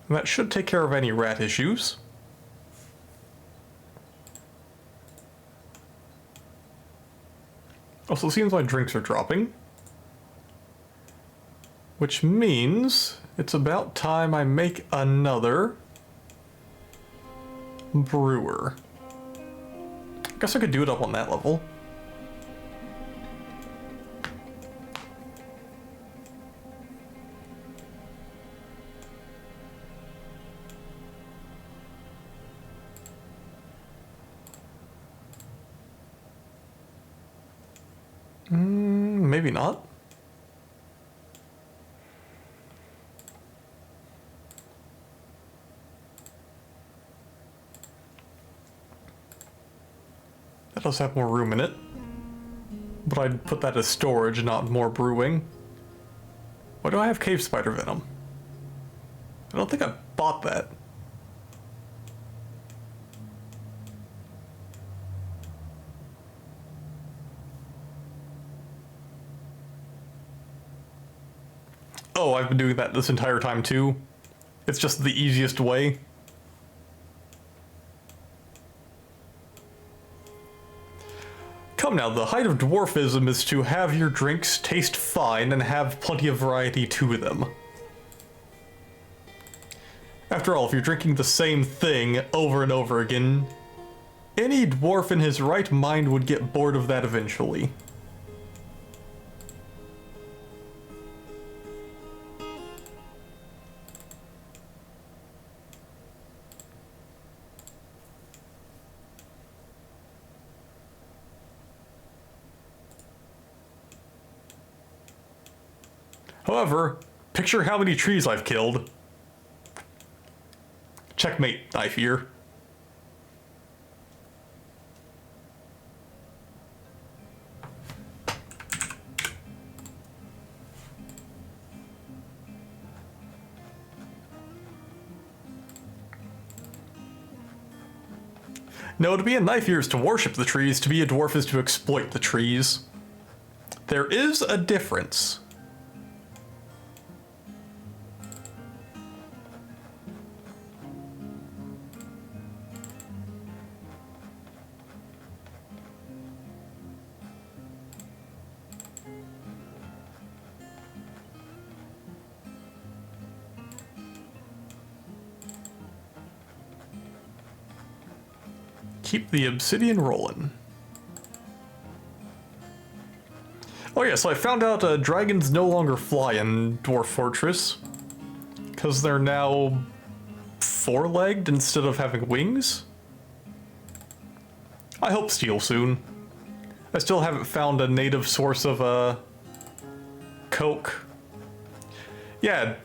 And that should take care of any rat issues. Also, it seems my drinks are dropping. Which means it's about time I make another brewer. Guess I could do it up on that level. Maybe not. That does have more room in it. But I'd put that as storage, not more brewing. Why do I have cave spider venom? I don't think I bought that. Oh, I've been doing that this entire time too. It's just the easiest way. Come now, the height of dwarfism is to have your drinks taste fine and have plenty of variety to them. After all, if you're drinking the same thing over and over again, any dwarf in his right mind would get bored of that eventually. However, picture how many trees I've killed. Checkmate, I fear. No, to be a knife ear is to worship the trees, to be a dwarf is to exploit the trees. There is a difference. Keep the obsidian rolling. Oh yeah, so I found out dragons no longer fly in Dwarf Fortress. Because they're now four-legged instead of having wings. I hope steel soon. I still haven't found a native source of coke. Yeah,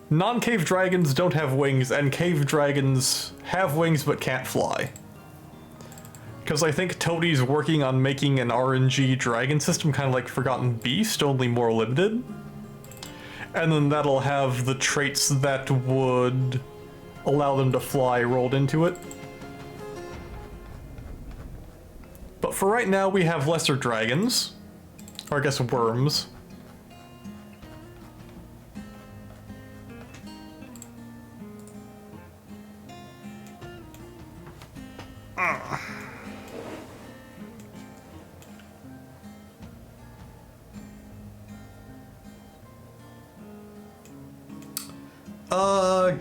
non-cave dragons don't have wings, and cave dragons have wings but can't fly. Because I think Toadie's working on making an RNG dragon system, kind of like Forgotten Beast, only more limited. And then that'll have the traits that would allow them to fly rolled into it. But for right now, we have lesser dragons. Or I guess worms.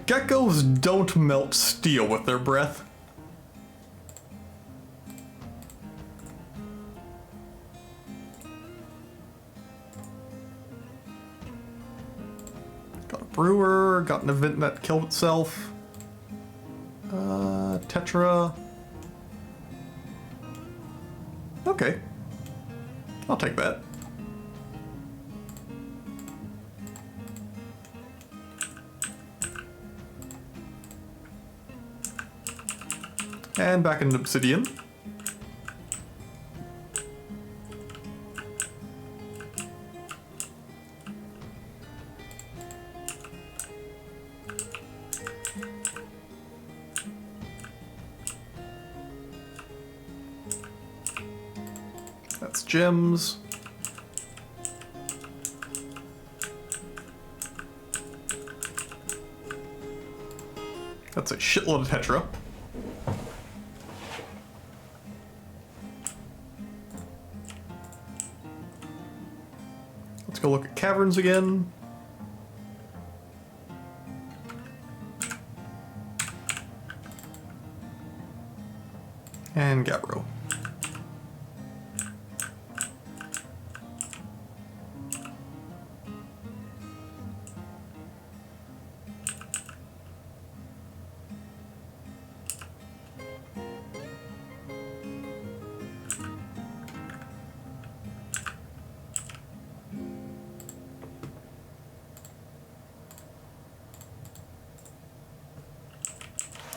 Geckos don't melt steel with their breath. Got a brewer, got an event that killed itself. Tetra. Okay. I'll take that. And back in obsidian. That's gems. That's a shitload of tetra. Let's go look at caverns again. And Gabbro.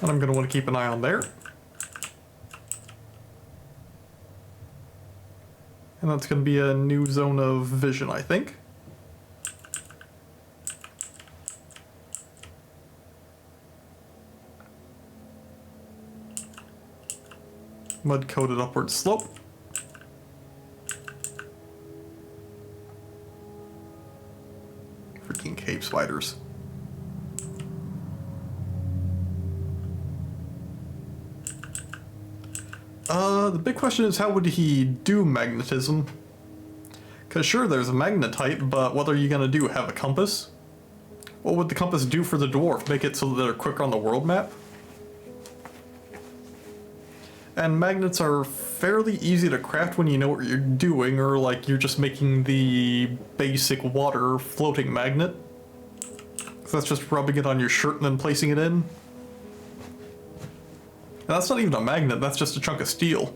And I'm going to want to keep an eye on there. And that's going to be a new zone of vision, I think. Mud-coated upward slope. Freaking cave spiders. The big question is, how would he do magnetism? Because sure, there's a magnetite, but what are you going to do? Have a compass? What would the compass do for the dwarf? Make it so that they're quicker on the world map? And magnets are fairly easy to craft when you know what you're doing, or like you're just making the basic water floating magnet. So that's just rubbing it on your shirt and then placing it in. And that's not even a magnet, that's just a chunk of steel.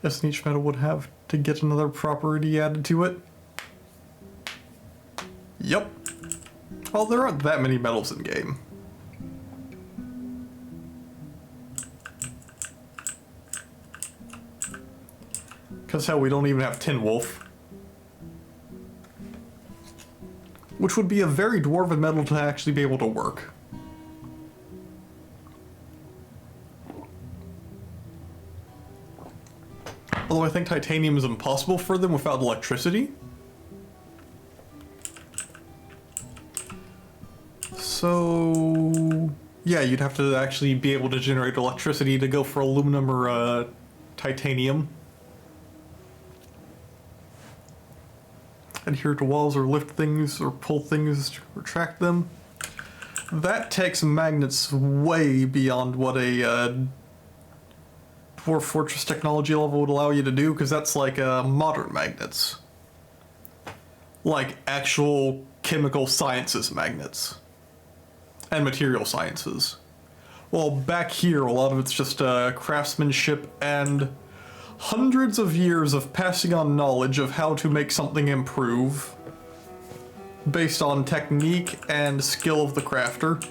Yes, and each metal would have to get another property added to it. Yep. Well, there aren't that many metals in game. Because hell, we don't even have Tin Wolf. Which would be a very dwarven metal to actually be able to work. Although I think titanium is impossible for them without electricity. So yeah, you'd have to actually be able to generate electricity to go for aluminum or titanium. Adhere to walls or lift things or pull things to retract them. That takes magnets way beyond what a Dwarf Fortress technology level would allow you to do, because that's like modern magnets. Like actual chemical sciences magnets. And material sciences. Well, back here, a lot of it's just craftsmanship and hundreds of years of passing on knowledge of how to make something improve based on technique and skill of the crafter.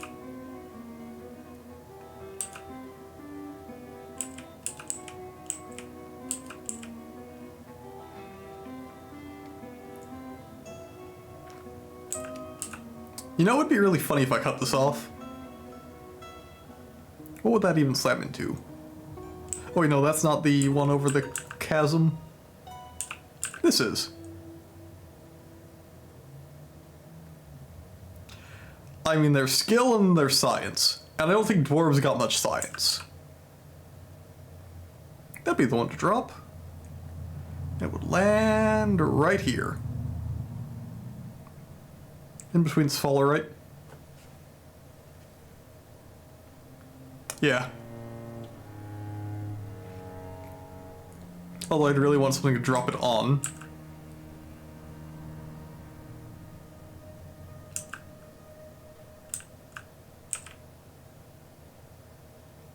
You know, it would be really funny if I cut this off. What would that even slam into? Oh wait, no, that's not the one over the chasm. This is. I mean, there's skill and there's science. And I don't think dwarves got much science. That'd be the one to drop. It would land right here. In between sphalerite. Yeah. Although I'd really want something to drop it on.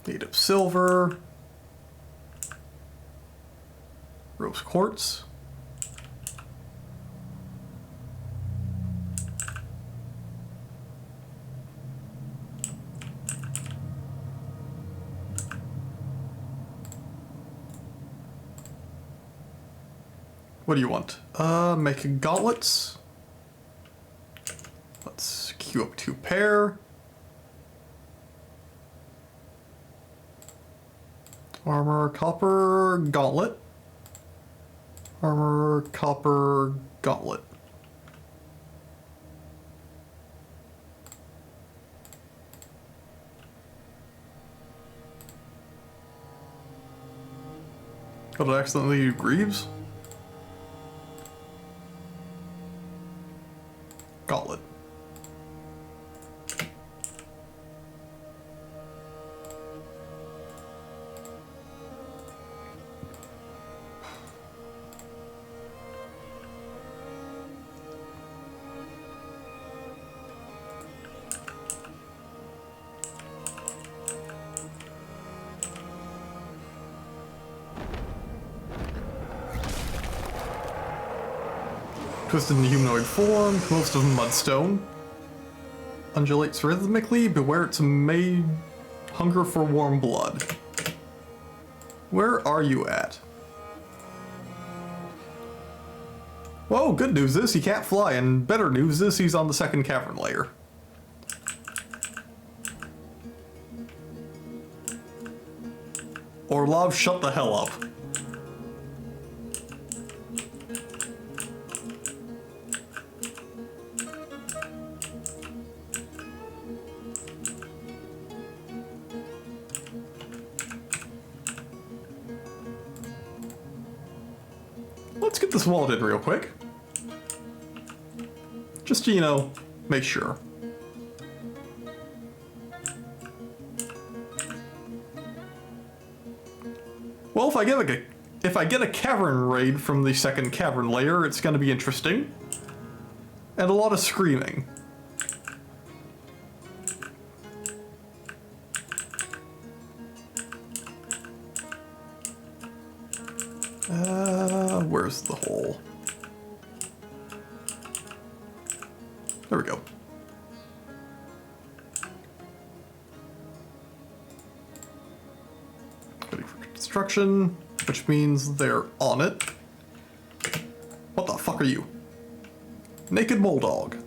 Native silver. Rose quartz. What do you want? Make gauntlets. Let's queue up 2 pair. Armor, copper, gauntlet. Armor, copper, gauntlet. Got it accidentally Greaves? Gauntlet. Twisted in humanoid form, most of mudstone. Undulates rhythmically, beware its may hunger for warm blood. Where are you at? Whoa, good news is he can't fly, and better news is he's on the second cavern layer. Orlov, shut the hell up. Let's get this walled in real quick. Just to, you know, make sure. Well, if I get a cavern raid from the second cavern layer, it's gonna be interesting. And a lot of screaming. Where's the hole? There we go. Ready for construction, which means they're on it. What the fuck are you? Naked mole dog.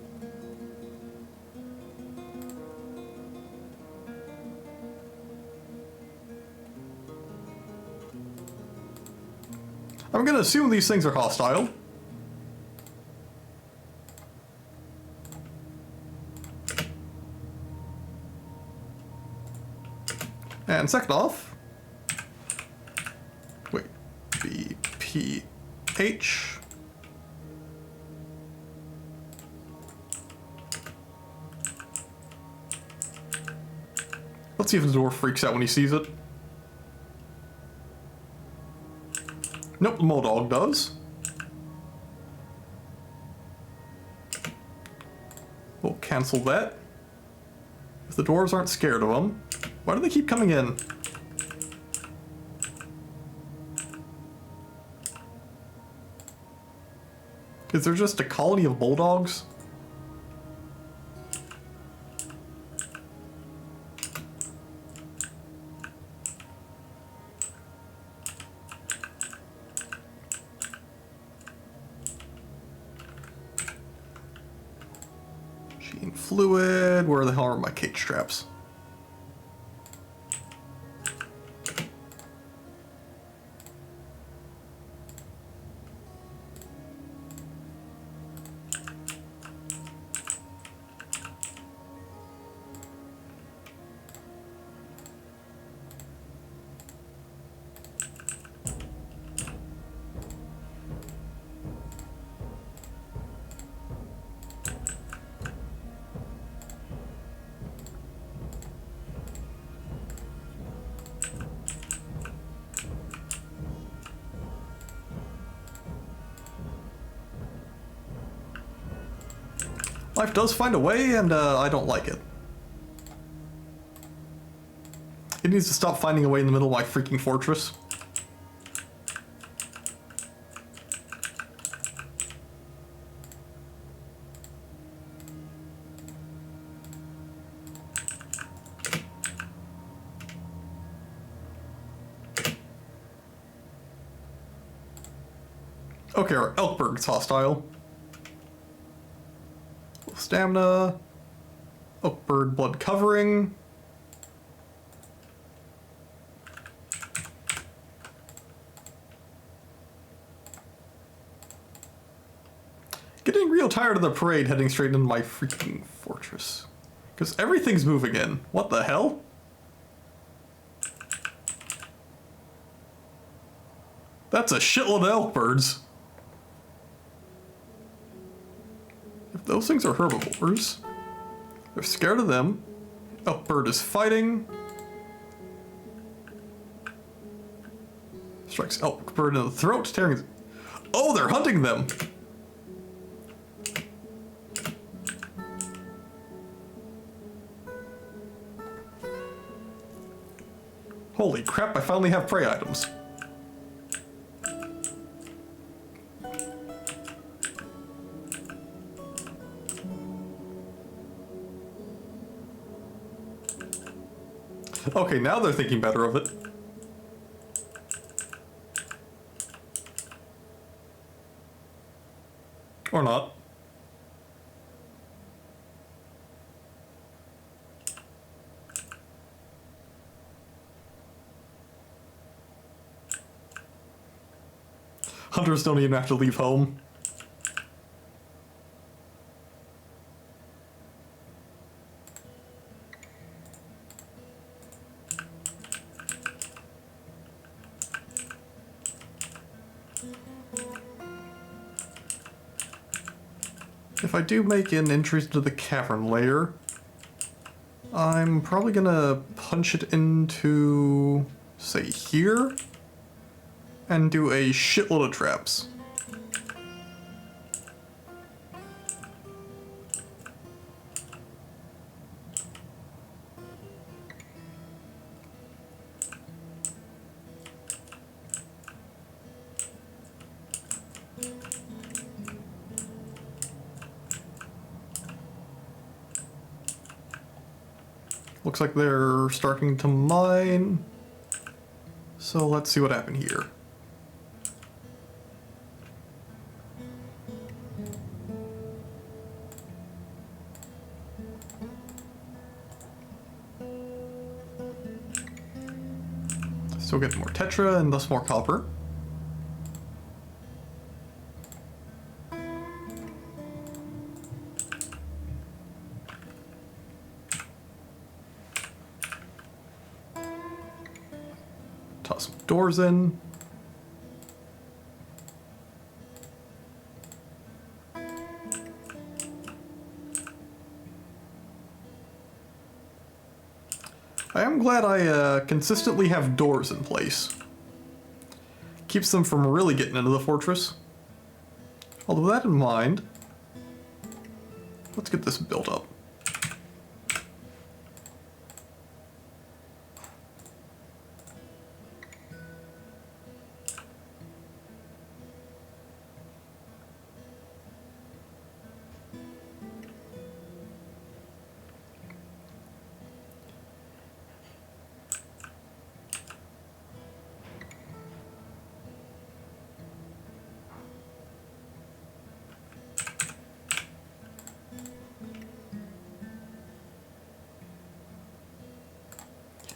I'm gonna assume these things are hostile. And second off, wait, pt.7. Let's see if the dwarf freaks out when he sees it. Nope, the mole dog does. We'll cancel that. If the dwarves aren't scared of them, why do they keep coming in? Is there just a colony of bulldogs? Gene fluid, where the hell are my cage straps? Life does find a way, and I don't like it. It needs to stop finding a way in the middle of my freaking fortress. Okay, our Elkberg's hostile. Stamina. Oakbird blood covering. Getting real tired of the parade heading straight into my freaking fortress. Because everything's moving in. What the hell? That's a shitload of elk birds. If those things are herbivores, they're scared of them. Elk bird is fighting. Strikes elk bird in the throat, tearing. Oh, they're hunting them! Holy crap, I finally have prey items. Okay, now they're thinking better of it. Or not. Hunters don't even have to leave home. If I do make an entry to the cavern layer, I'm probably gonna punch it into, say, here, and do a shitload of traps. Looks like they're starting to mine. So let's see what happened here. Still getting more tetra and thus more copper. Toss some doors in. I am glad I consistently have doors in place. Keeps them from really getting into the fortress. Although with that in mind, let's get this built up.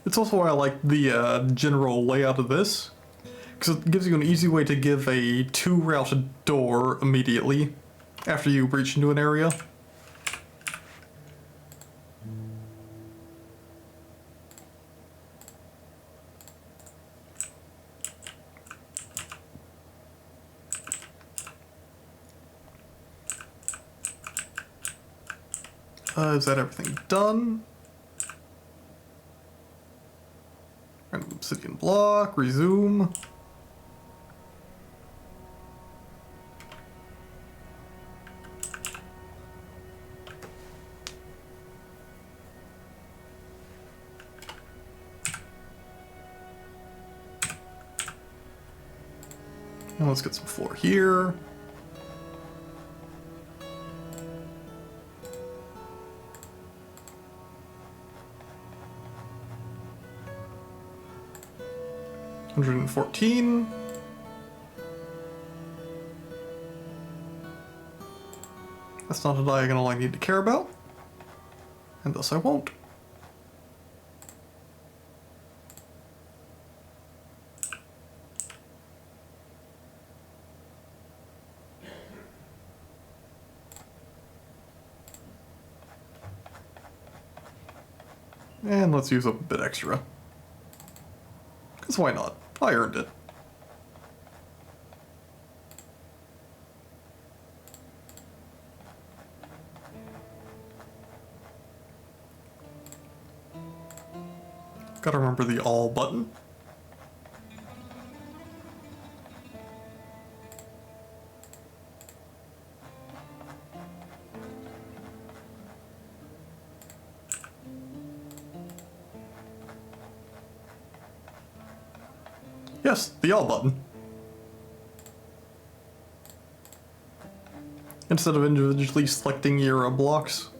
It's also why I like the general layout of this, because it gives you an easy way to give a 2-route door immediately after you breach into an area. Is that everything done? Random obsidian block, resume. Now let's get some floor here. $114. That's not a diagonal I need to care about, and thus I won't. And let's use up a bit extra. Because why not? I earned it. Gotta remember the all button. Yes, the all button. Instead of individually selecting your blocks.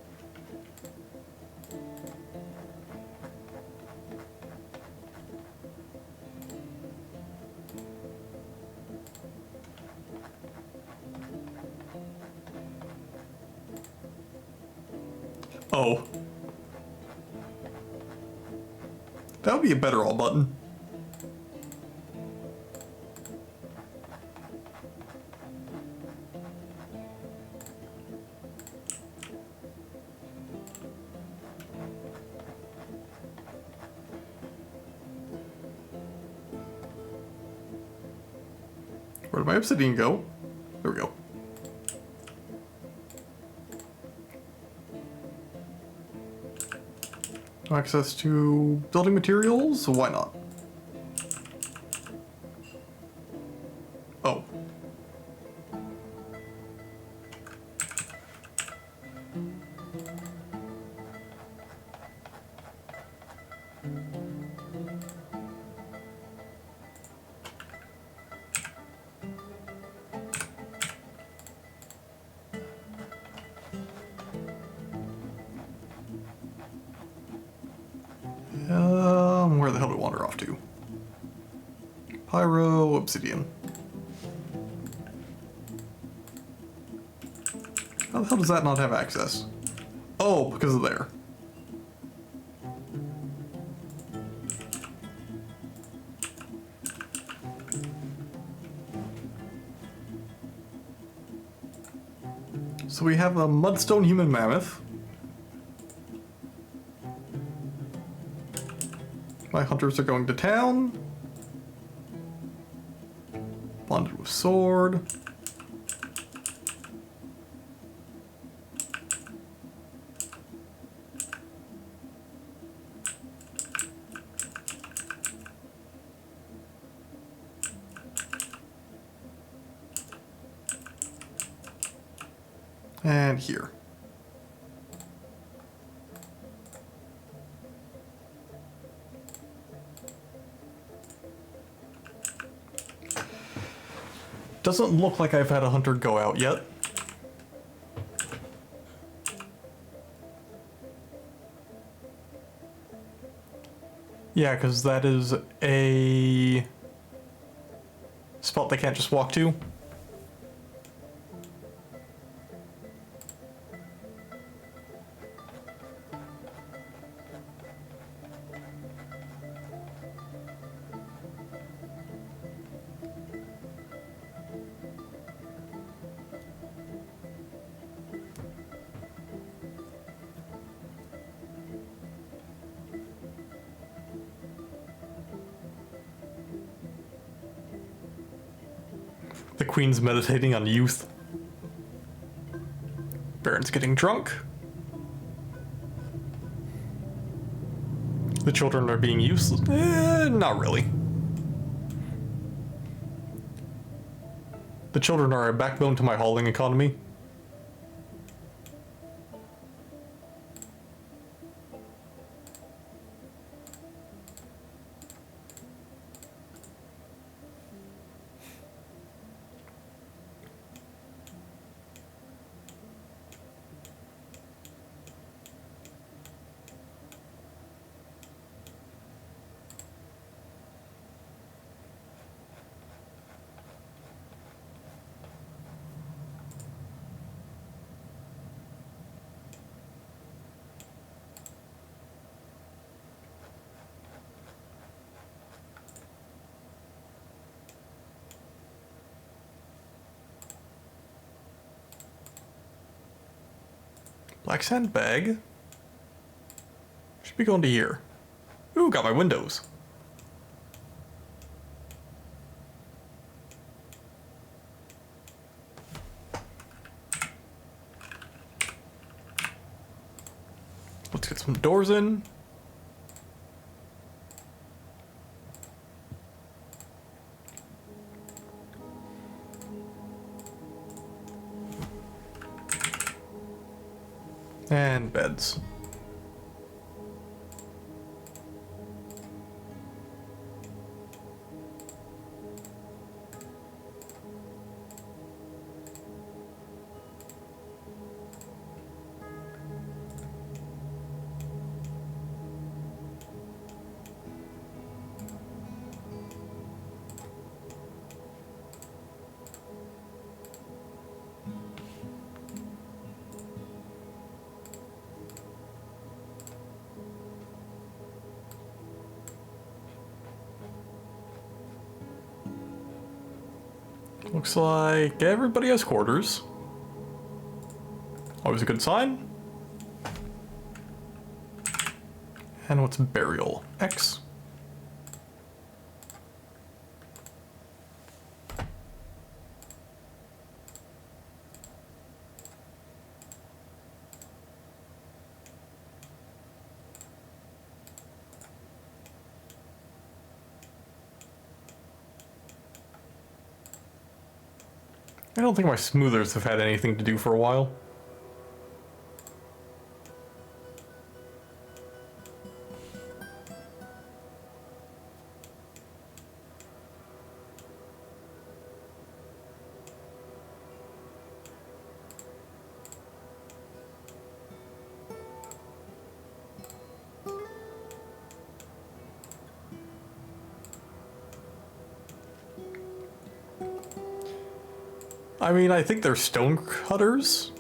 Oh. That would be a better all button. Where did my obsidian go? There we go. Access to building materials? Why not? Oh. Where the hell did it wander off to? Pyro, obsidian. How the hell does that not have access? Oh, because of there. So we have a mudstone human mammoth. My hunters are going to town. Bonded with sword. And here. Doesn't look like I've had a hunter go out yet. Yeah, because that is a spot they can't just walk to. The queen's meditating on youth. Baron's getting drunk. The children are being useless. Not really. The children are a backbone to my hauling economy. Black sand bag. Should be going to here. Ooh, got my windows. Let's get some doors in. And beds. Looks like everybody has quarters. Always a good sign. And what's burial? X. I don't think my smoothers have had anything to do for a while. I mean, I think they're stone cutters.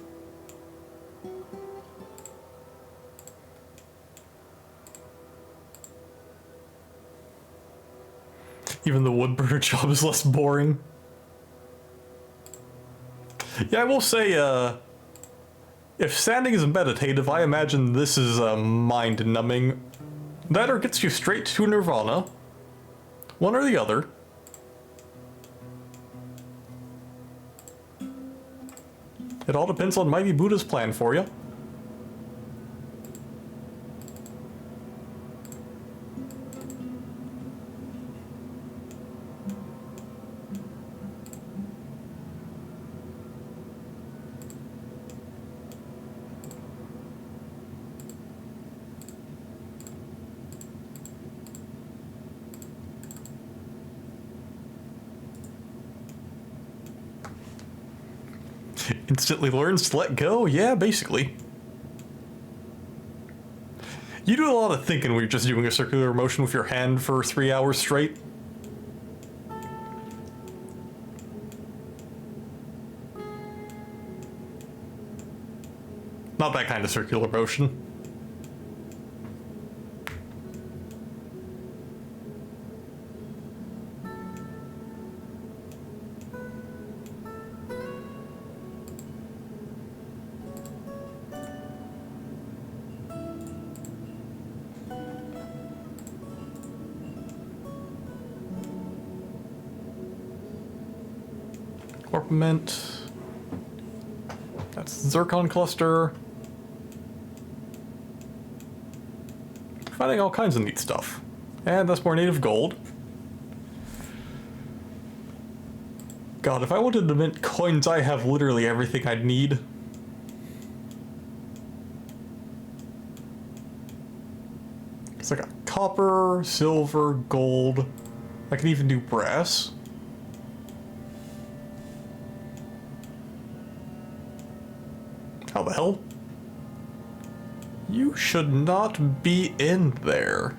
Even the woodburner job is less boring. Yeah, I will say, if sanding is meditative, I imagine this is mind-numbing. That or gets you straight to nirvana. One or the other. It all depends on Mighty Buddha's plan for you. Instantly learns to let go? Yeah, basically. You do a lot of thinking when you're just doing a circular motion with your hand for 3 hours straight. Not that kind of circular motion. Orpiment. That's zircon cluster. Finding all kinds of neat stuff. And that's more native gold. God, if I wanted to mint coins, I have literally everything I'd need. It's like a copper, silver, gold. I can even do brass. How the hell? You should not be in there.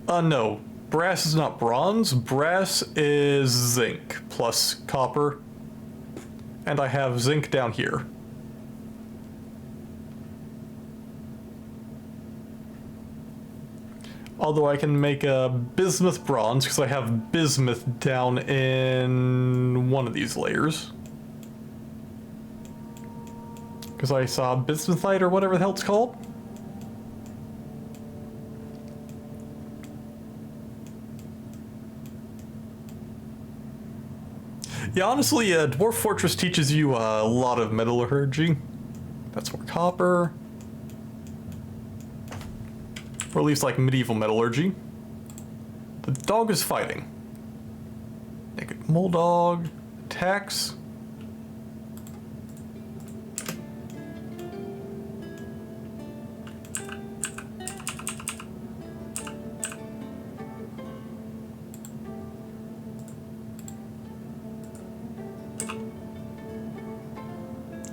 No. Brass is not bronze. Brass is zinc plus copper. And I have zinc down here. Although I can make a bismuth bronze, because I have bismuth down in one of these layers. Because I saw bismuthite or whatever the hell it's called. Yeah, honestly, Dwarf Fortress teaches you a lot of metallurgy. That's more copper. Or at least like medieval metallurgy. The dog is fighting. Naked mole dog attacks.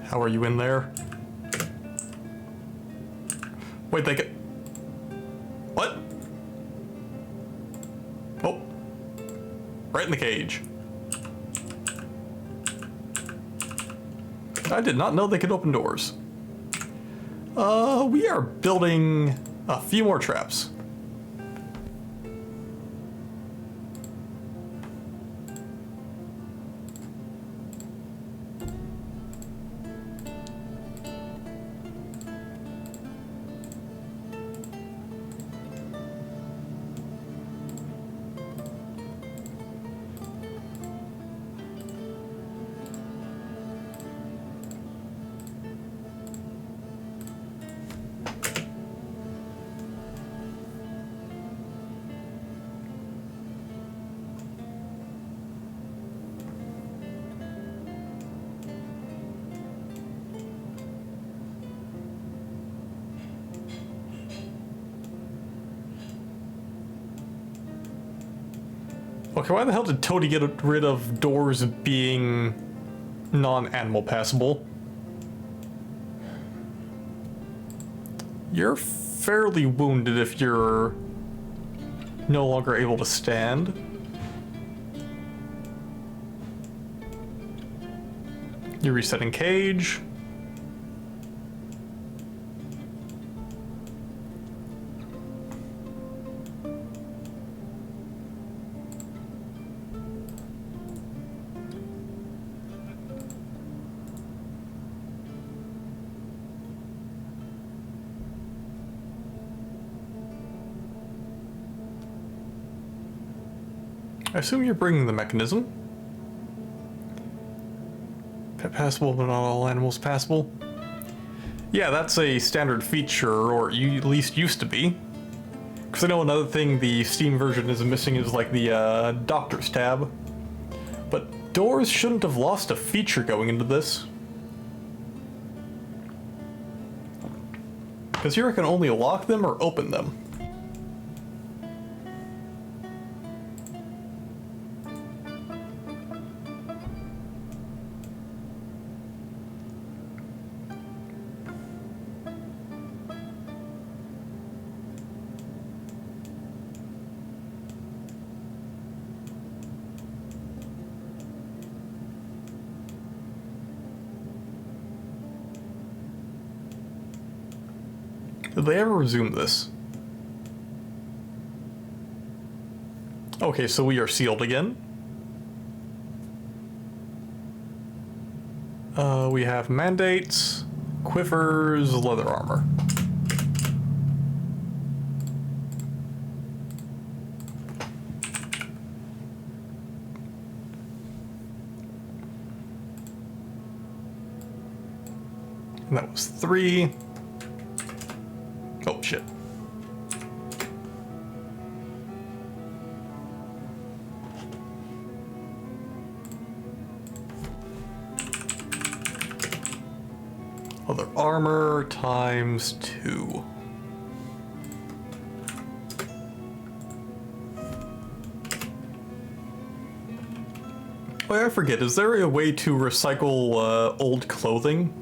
How are you in there? Wait, they get... What? Oh. Right in the cage. I did not know they could open doors. We are building a few more traps. Okay, why the hell did Toady get rid of doors being non-animal passable? You're fairly wounded if you're no longer able to stand. You're resetting cage. I assume you're bringing the mechanism. Pet passable, but not all animals passable. Yeah, that's a standard feature, or you at least used to be. Because I know another thing the Steam version is missing is like the Doctor's tab. But doors shouldn't have lost a feature going into this. Because here I can only lock them or open them. Did they ever resume this? Okay, so we are sealed again. We have mandates, quivers, leather armor. And that was 3. Oh, shit. Other armor times 2. Oh, I forget, is there a way to recycle old clothing?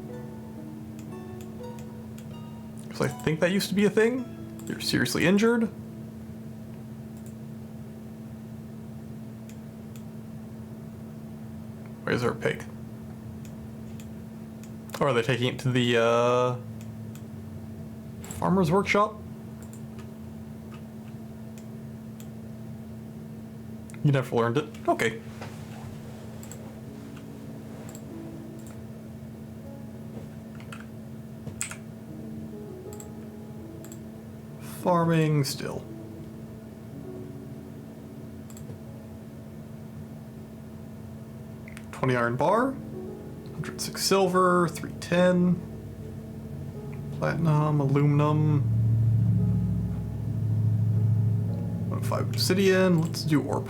Because I think that used to be a thing. You're seriously injured. Where's there a pig? Or are they taking it to the farmer's workshop? You never learned it. Okay. Farming still. $20 iron bar, 106 silver, 310, platinum, aluminum, 2.5 obsidian. Let's do orb.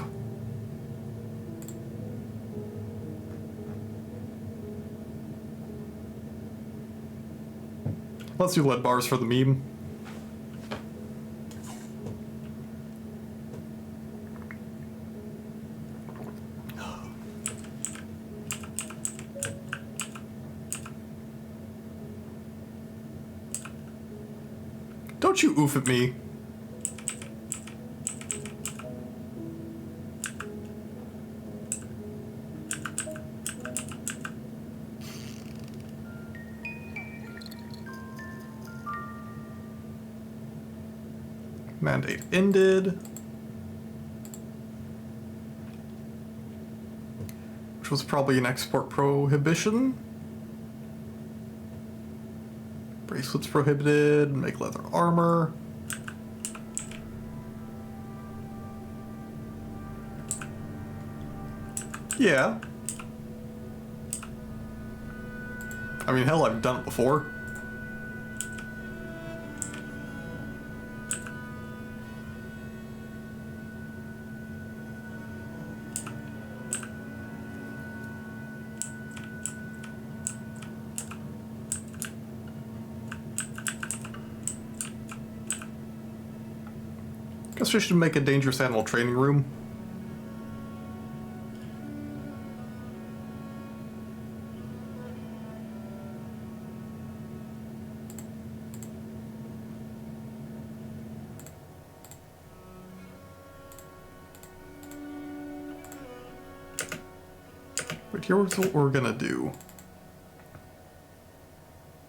Let's do lead bars for the meme. Don't you oof at me. Mandate ended. Which was probably an export prohibition. Bracelets prohibited, make leather armor. Yeah. I mean, hell, I've done it before. Guess we should make a dangerous animal training room. But here's what we're gonna do.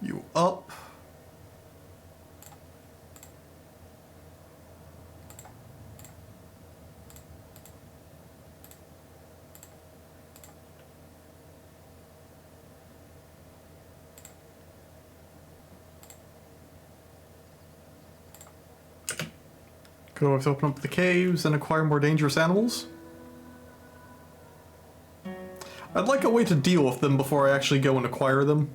You up. Could always open up the caves and acquire more dangerous animals. I'd like a way to deal with them before I actually go and acquire them.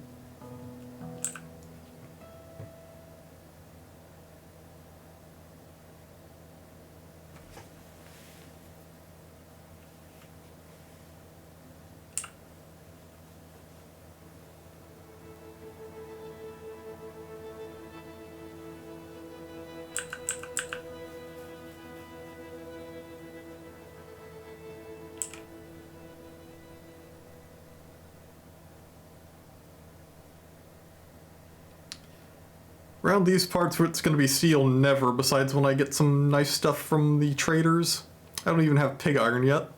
Around these parts where it's going to be steel, never, besides when I get some nice stuff from the traders. I don't even have pig iron yet.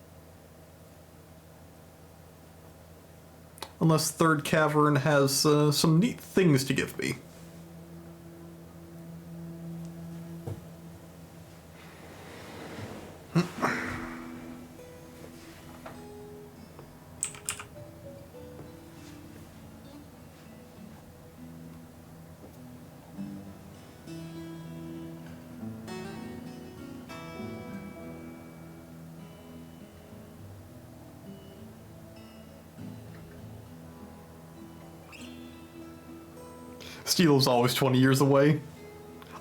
Unless Third Cavern has some neat things to give me. Steel is always 20 years away.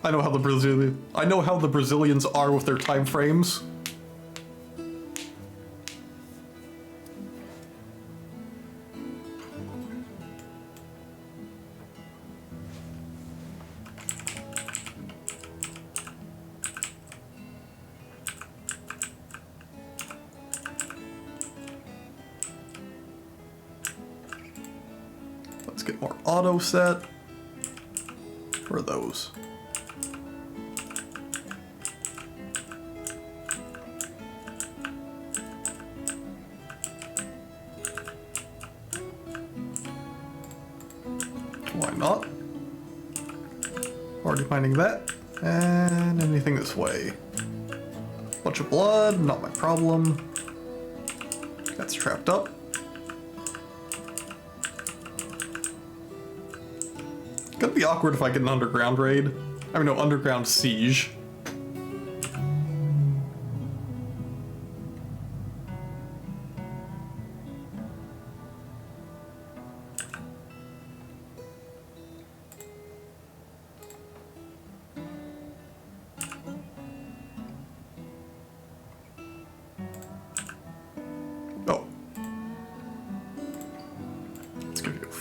I know how the Brazilians are with their time frames. Let's get more auto set. Where are those? Why not? Already finding that. And anything this way. Bunch of blood, not my problem. That's trapped up. Gonna be awkward if I get an underground raid. I mean, no, underground siege.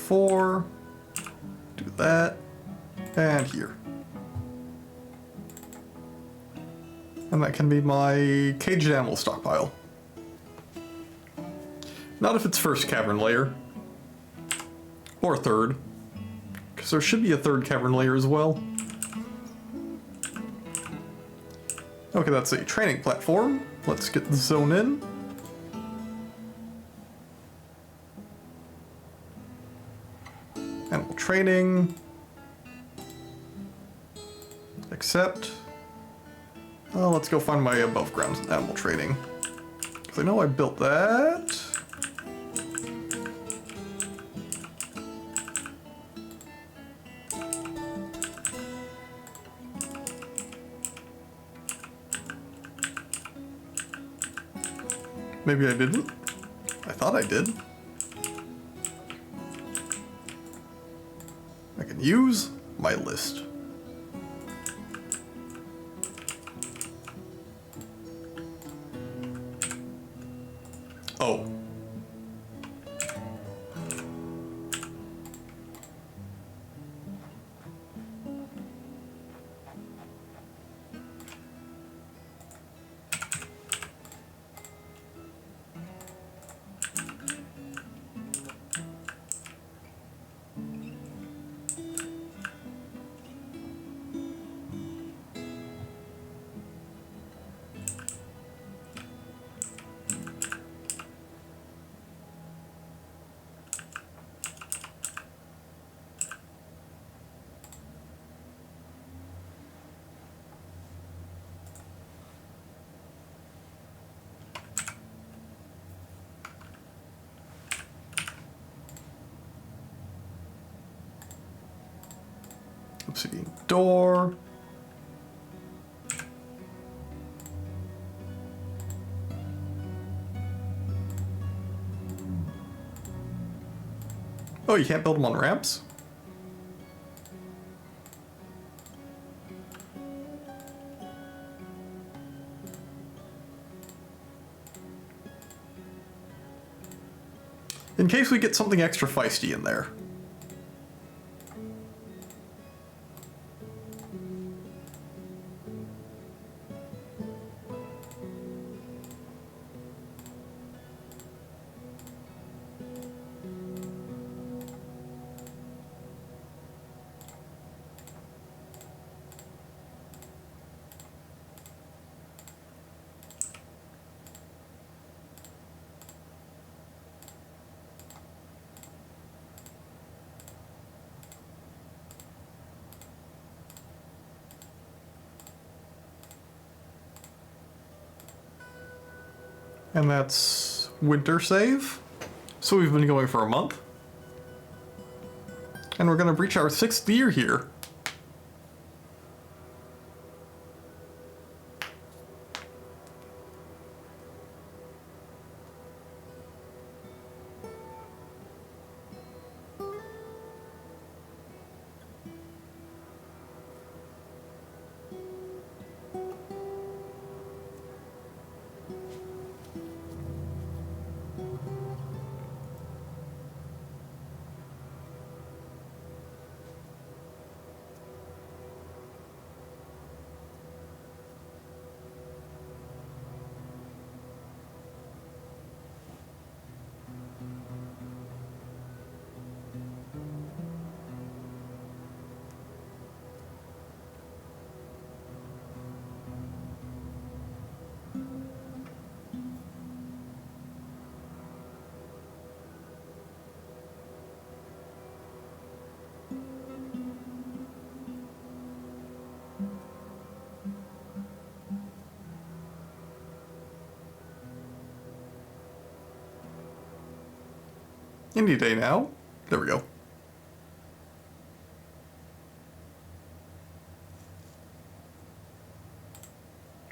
4. Do that. And here. And that can be my caged animal stockpile. Not if it's first cavern layer. Or third. Because there should be a third cavern layer as well. Okay, that's a training platform. Let's get the zone in. Animal training. Accept. Oh, let's go find my above ground animal training. Because I know I built that. Maybe I didn't. I thought I did. I can use my list. Oh. Obsidian door. Oh, you can't build them on ramps? In case we get something extra feisty in there. And that's winter save. So we've been going for a month. And we're gonna reach our 6th year here. Any day now. There we go.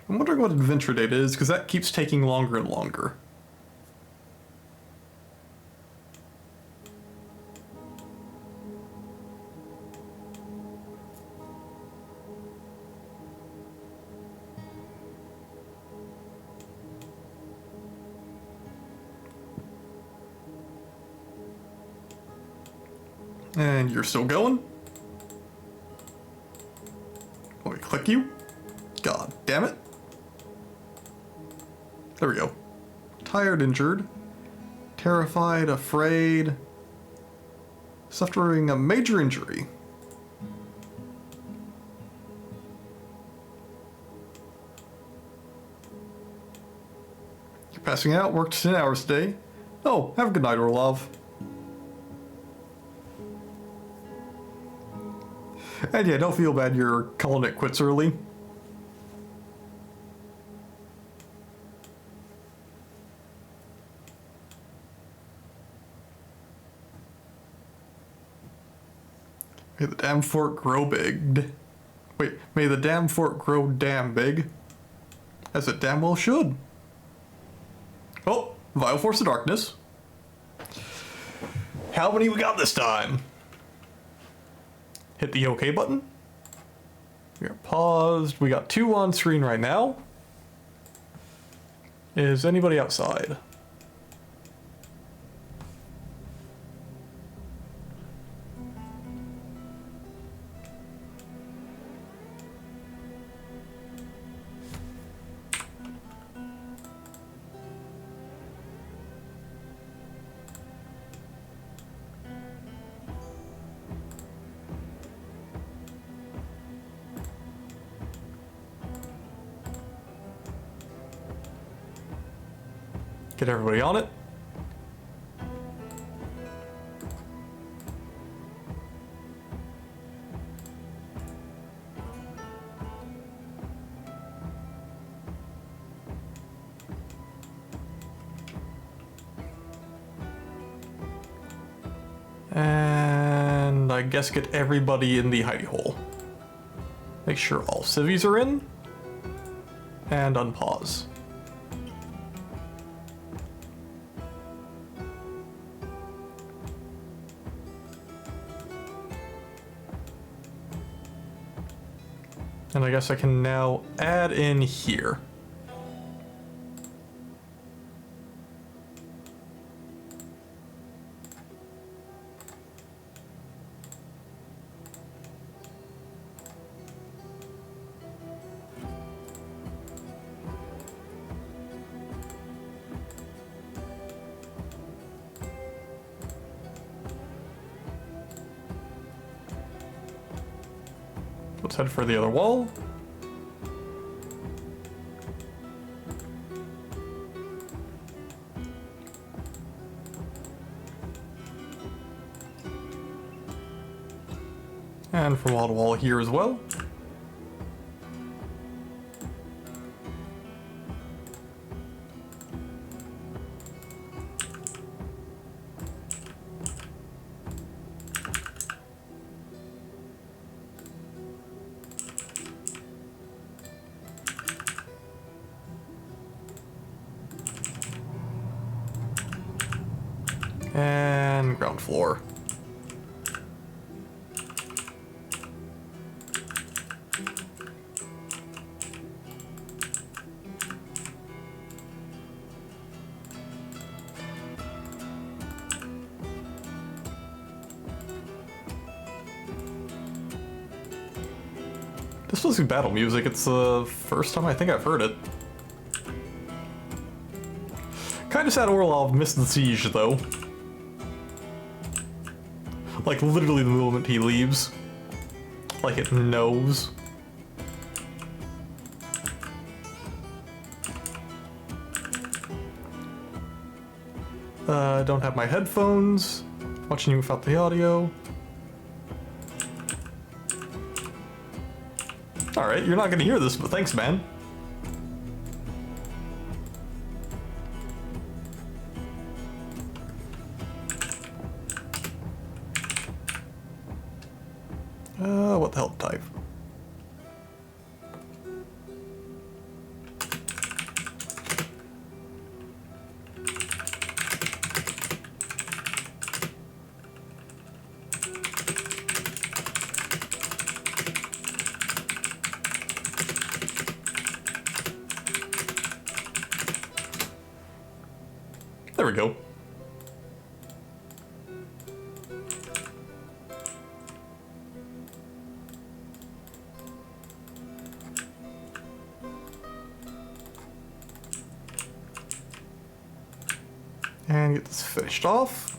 I'm wondering what adventure date is, because that keeps taking longer and longer. And you're still going? Let me click you. God damn it. There we go. Tired, injured. Terrified, afraid. Suffering a major injury. You're passing out, worked 10 hours today. Oh, have a good night, Orlov. And yeah, don't feel bad you're calling it quits early. May the damn fort grow big. Wait, may the damn fort grow damn big. As it damn well should. Oh, Vile Force of Darkness. How many we got this time? Hit the OK button. We are paused. We got 2 on screen right now. Is anybody outside? Get everybody on it. And I guess get everybody in the hidey hole. Make sure all civvies are in. And unpause. And I guess I can now add in here. Let's head for the other wall. And from wall to wall here as well. And ground floor. This was battle music. It's the first time I think I've heard it. Kinda sad Orlov missed the siege, though. Like, literally the moment he leaves. Like, it knows. I don't have my headphones. Watching you without the audio. Alright, you're not gonna hear this, but thanks, man. What the hell type? There we go. And get this finished off.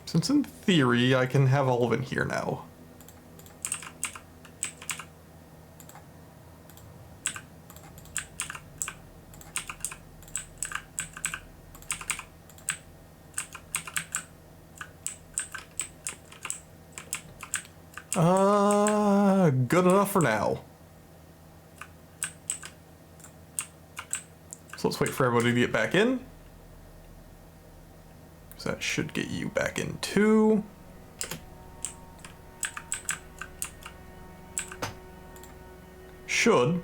Since in theory, I can have all of it here now. Good enough for now. So let's wait for everybody to get back in. So that should get you back in too. Should.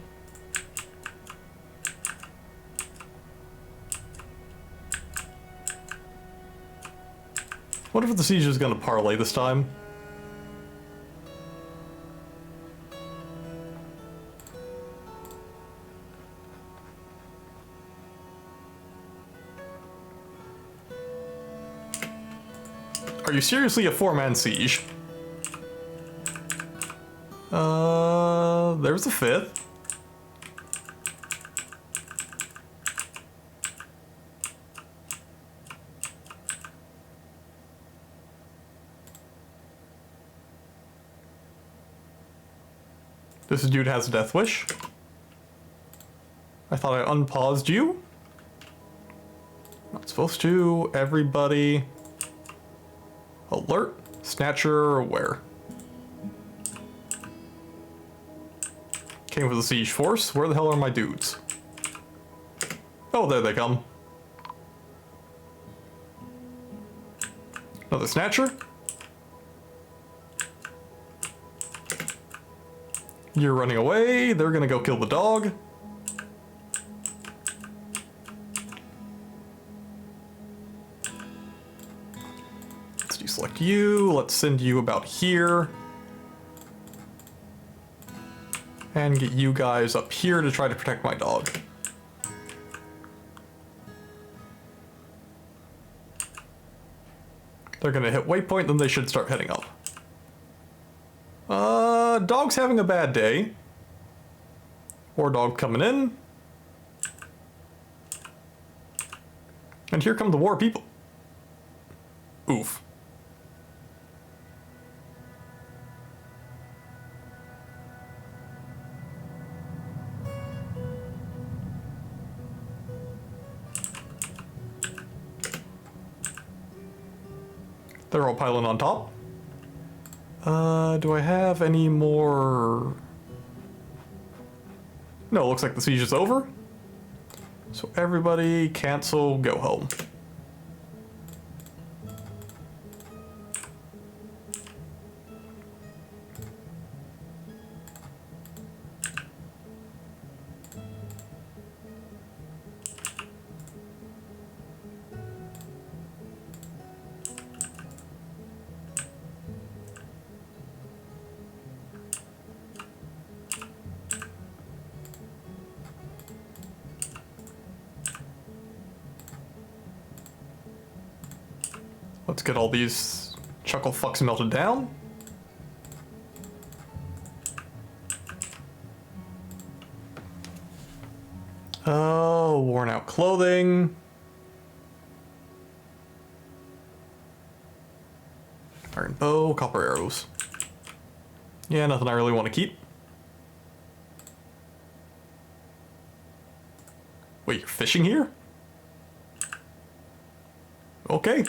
What if the siege is going to parlay this time? Are you seriously a 4-man siege? There's a 5th. This dude has a death wish. I thought I unpaused you. Not supposed to. Everybody. Alert. Snatcher aware. Came for the siege force. Where the hell are my dudes? Oh, there they come. Another snatcher. You're running away. They're gonna go kill the dog. Let's deselect you. Let's send you about here. And get you guys up here to try to protect my dog. They're gonna hit waypoint, then they should start heading up. Dog's having a bad day. War dog coming in. And here come the war people. Oof. They're all piling on top. Do I have any more? No, looks like the siege is over. So everybody cancel, go home. Let's get all these chuckle fucks melted down. Oh, worn out clothing. Iron bow, copper arrows. Yeah, nothing I really want to keep. Wait, you're fishing here? Okay.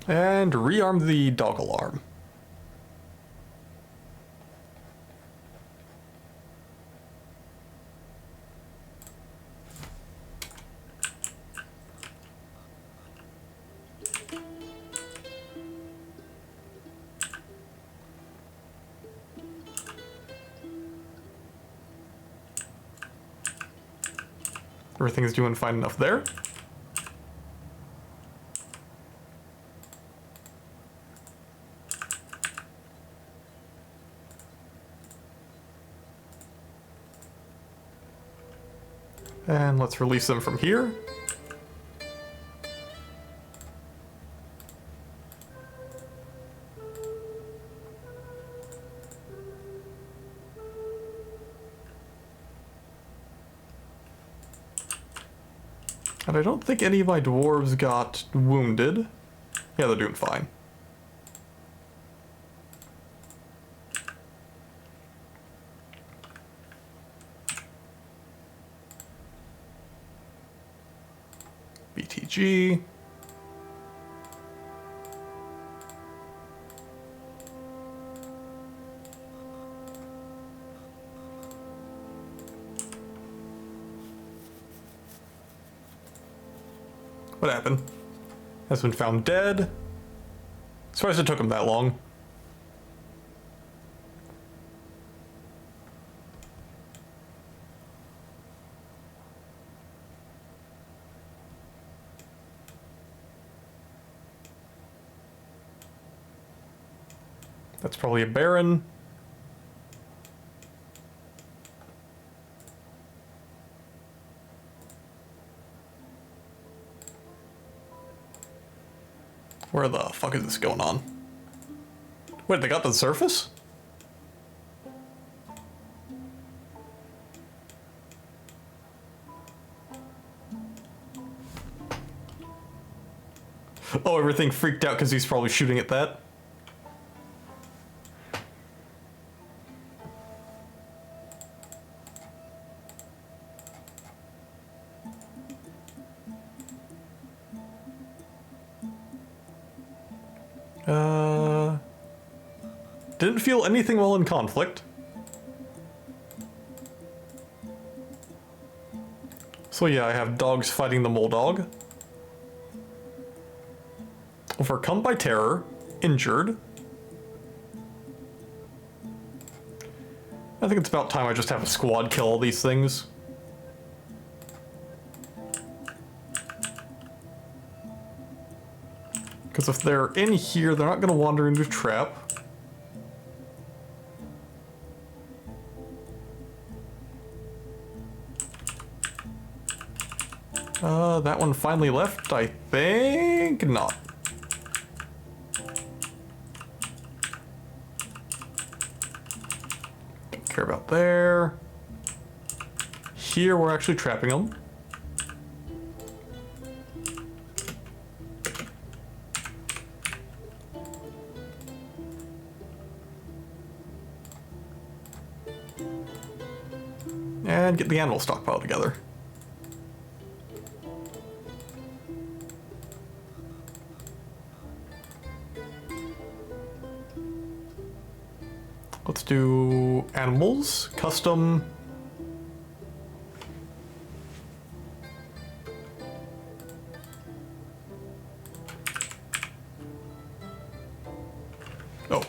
And rearm the dog alarm. Everything's doing fine enough there. And let's release them from here. And I don't think any of my dwarves got wounded. Yeah, they're doing fine. BTG. What happened? Has been found dead. Surprised it took him that long. That's probably a Baron. Where the fuck is this going on? Wait, they got to the surface? Oh, everything freaked out because he's probably shooting at that. Didn't feel anything while in conflict. So yeah, I have dogs fighting the mole dog. Overcome by terror. Injured. I think it's about time I just have a squad kill all these things. Because if they're in here, they're not going to wander into a trap. That one finally left, I think not. Don't care about there. Here we're actually trapping them. And get the animal stockpile together. Let's do animals, custom. Oh.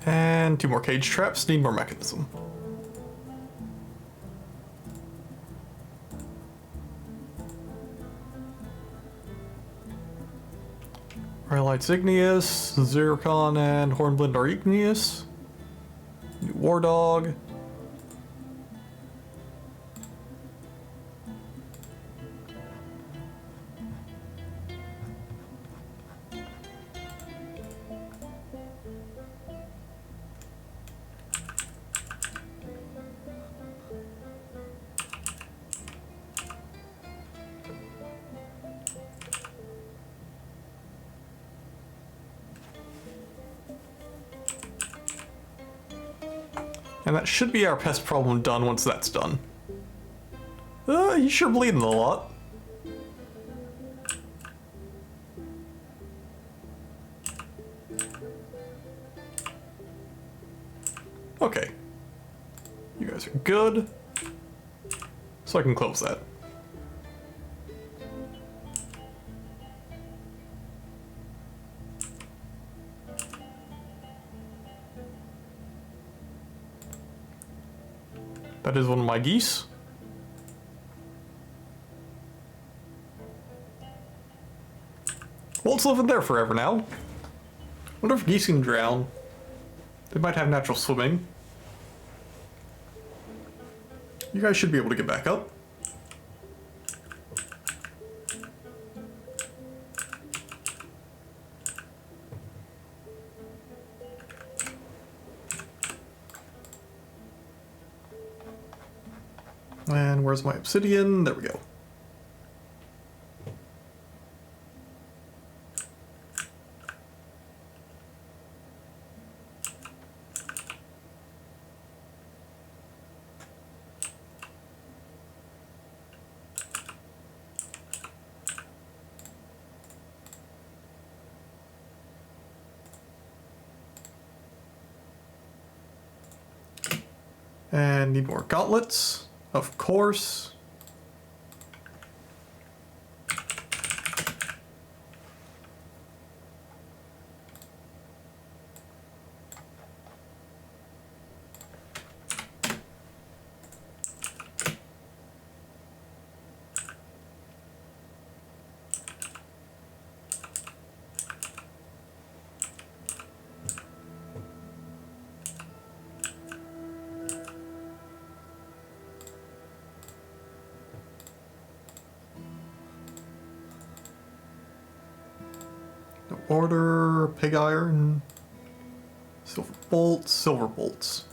And 2 more cage traps, need more mechanism. Rhyolites igneous, Zircon and Hornblende are igneous. New War Dog. And that should be our pest problem done once that's done. He's sure bleeding a lot. Okay. You guys are good. So I can close that. That is one of my geese. Well, it's living there forever now. Wonder if geese can drown. They might have natural swimming. You guys should be able to get back up. And where's my obsidian? There we go. And need more gauntlets, of course. No order, pig iron, silver bolts, silver bolts.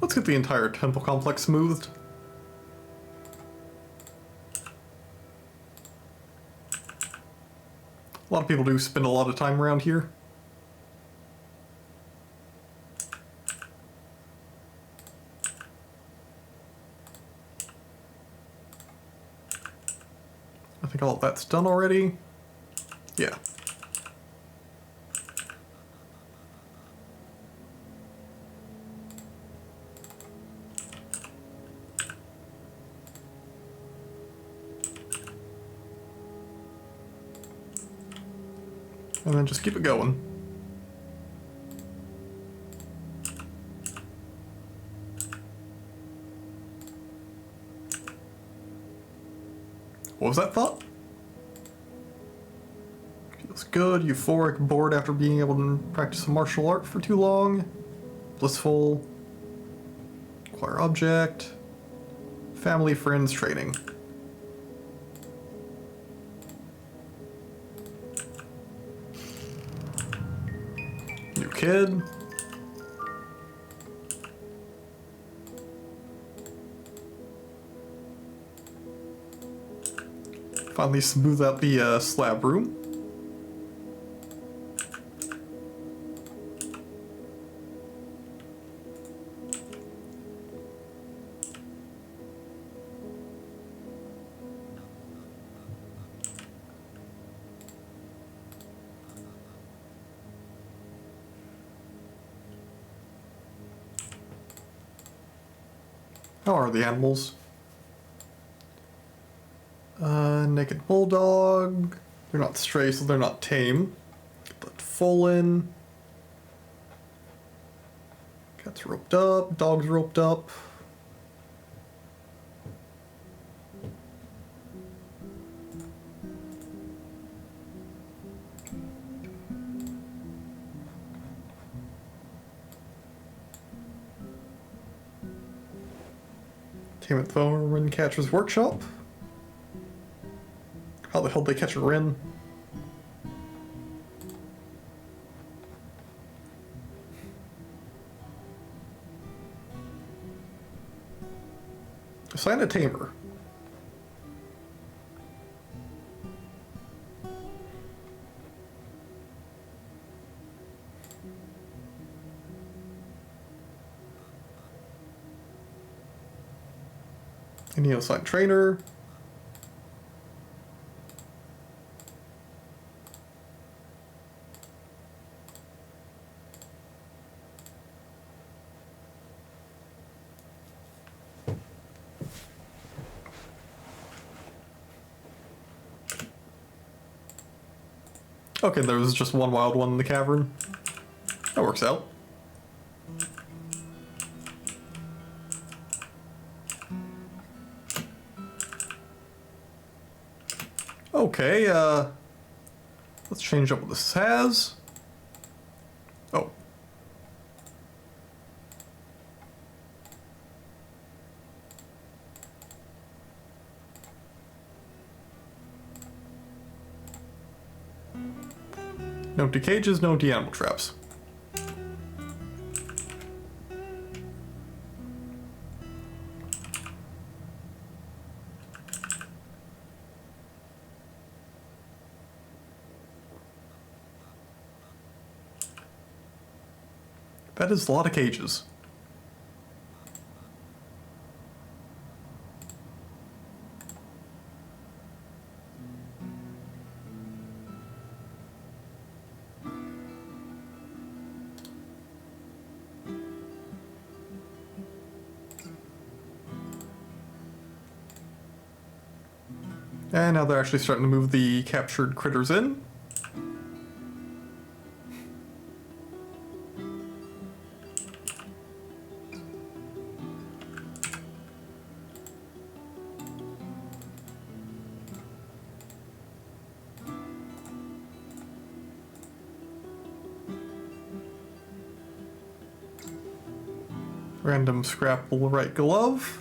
Let's get the entire temple complex smoothed. A lot of people do spend a lot of time around here. I think all of that's done already. Yeah. And then just keep it going. What was that thought? Feels good, euphoric, bored after being able to practice a martial art for too long. Blissful. Acquire object. Family, friends, training. New kid. Finally smooth out the slab room. How are the animals? Naked bulldog. They're not stray, so they're not tame. But Folan. Cat's roped up. Dog's roped up. Tame at the Wren Catcher's Workshop. How the hell did they catch a wren? Assign a tamer. And he'll assign trainer. Okay, there was just one wild one in the cavern. That works out. Okay, let's change up what this has. Oh. No empty cages, no empty animal traps. That is a lot of cages. And now they're actually starting to move the captured critters in. Random scrapple right glove.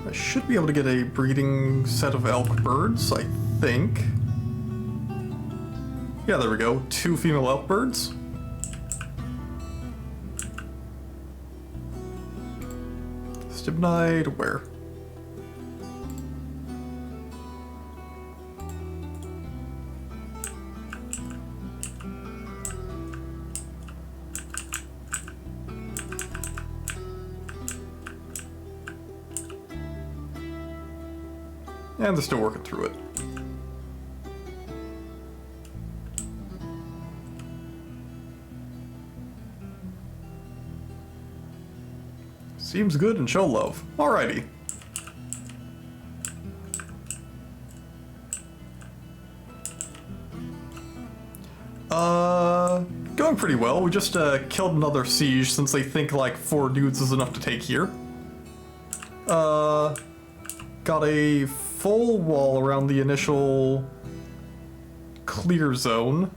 I should be able to get a breeding set of elk birds, I think. Yeah, there we go. 2 female elk birds. Stibnite, where? And they're still working through it. Seems good and show love. Alrighty. Going pretty well. We just killed another siege since they think like 4 dudes is enough to take here. Got a full wall around the initial clear zone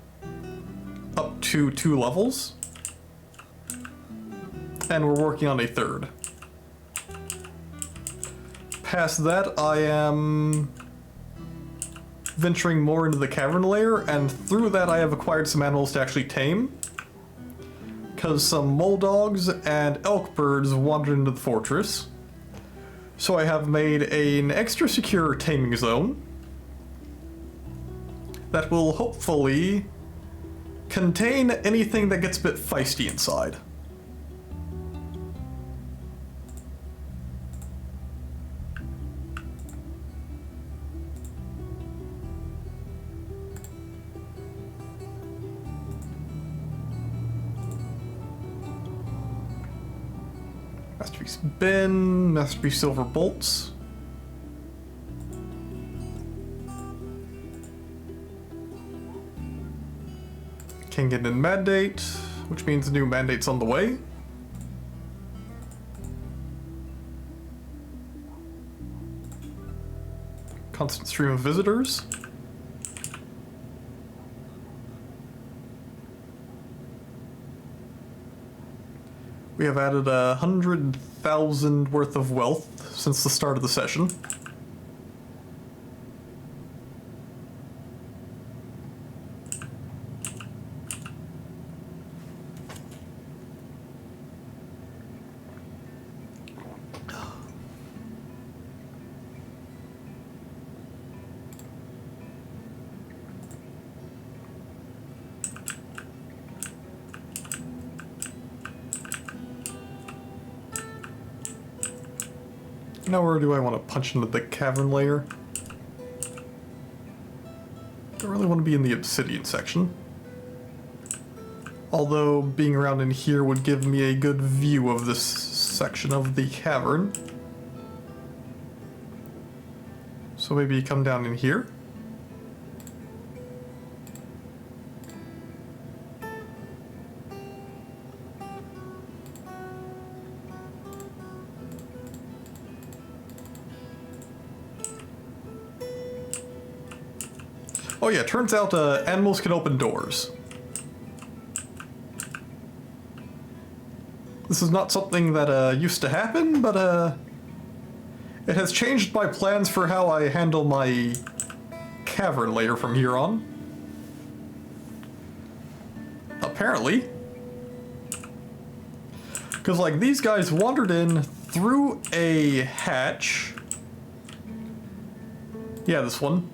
up to 2 levels. And we're working on a 3rd. Past that, I am venturing more into the cavern layer, and through that I have acquired some animals to actually tame. Because some mole dogs and elk birds wandered into the fortress. So I have made an extra secure taming zone that will hopefully contain anything that gets a bit feisty inside. Masterpiece bin, masterpiece silver bolts. Can get in mandate, which means a new mandate's on the way. Constant stream of visitors. We have added 100,000 worth of wealth since the start of the session. Now where do I want to punch into the cavern layer? Don't really want to be in the obsidian section. Although being around in here would give me a good view of this section of the cavern. So maybe come down in here. Oh yeah, turns out animals can open doors. This is not something that used to happen, but it has changed my plans for how I handle my cavern layer from here on. Apparently. Because, like, these guys wandered in through a hatch. Yeah, this one.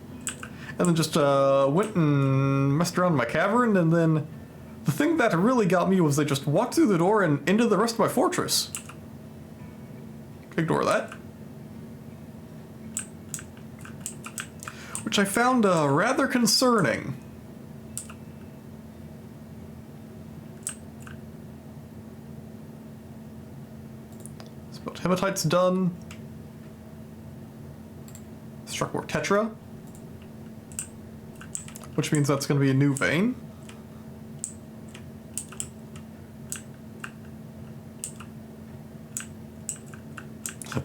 And then just went and messed around in my cavern, and then the thing that really got me was they just walked through the door and into the rest of my fortress. Ignore that. Which I found rather concerning. So hematite's done. Struck more tetra. Which means that's going to be a new vein.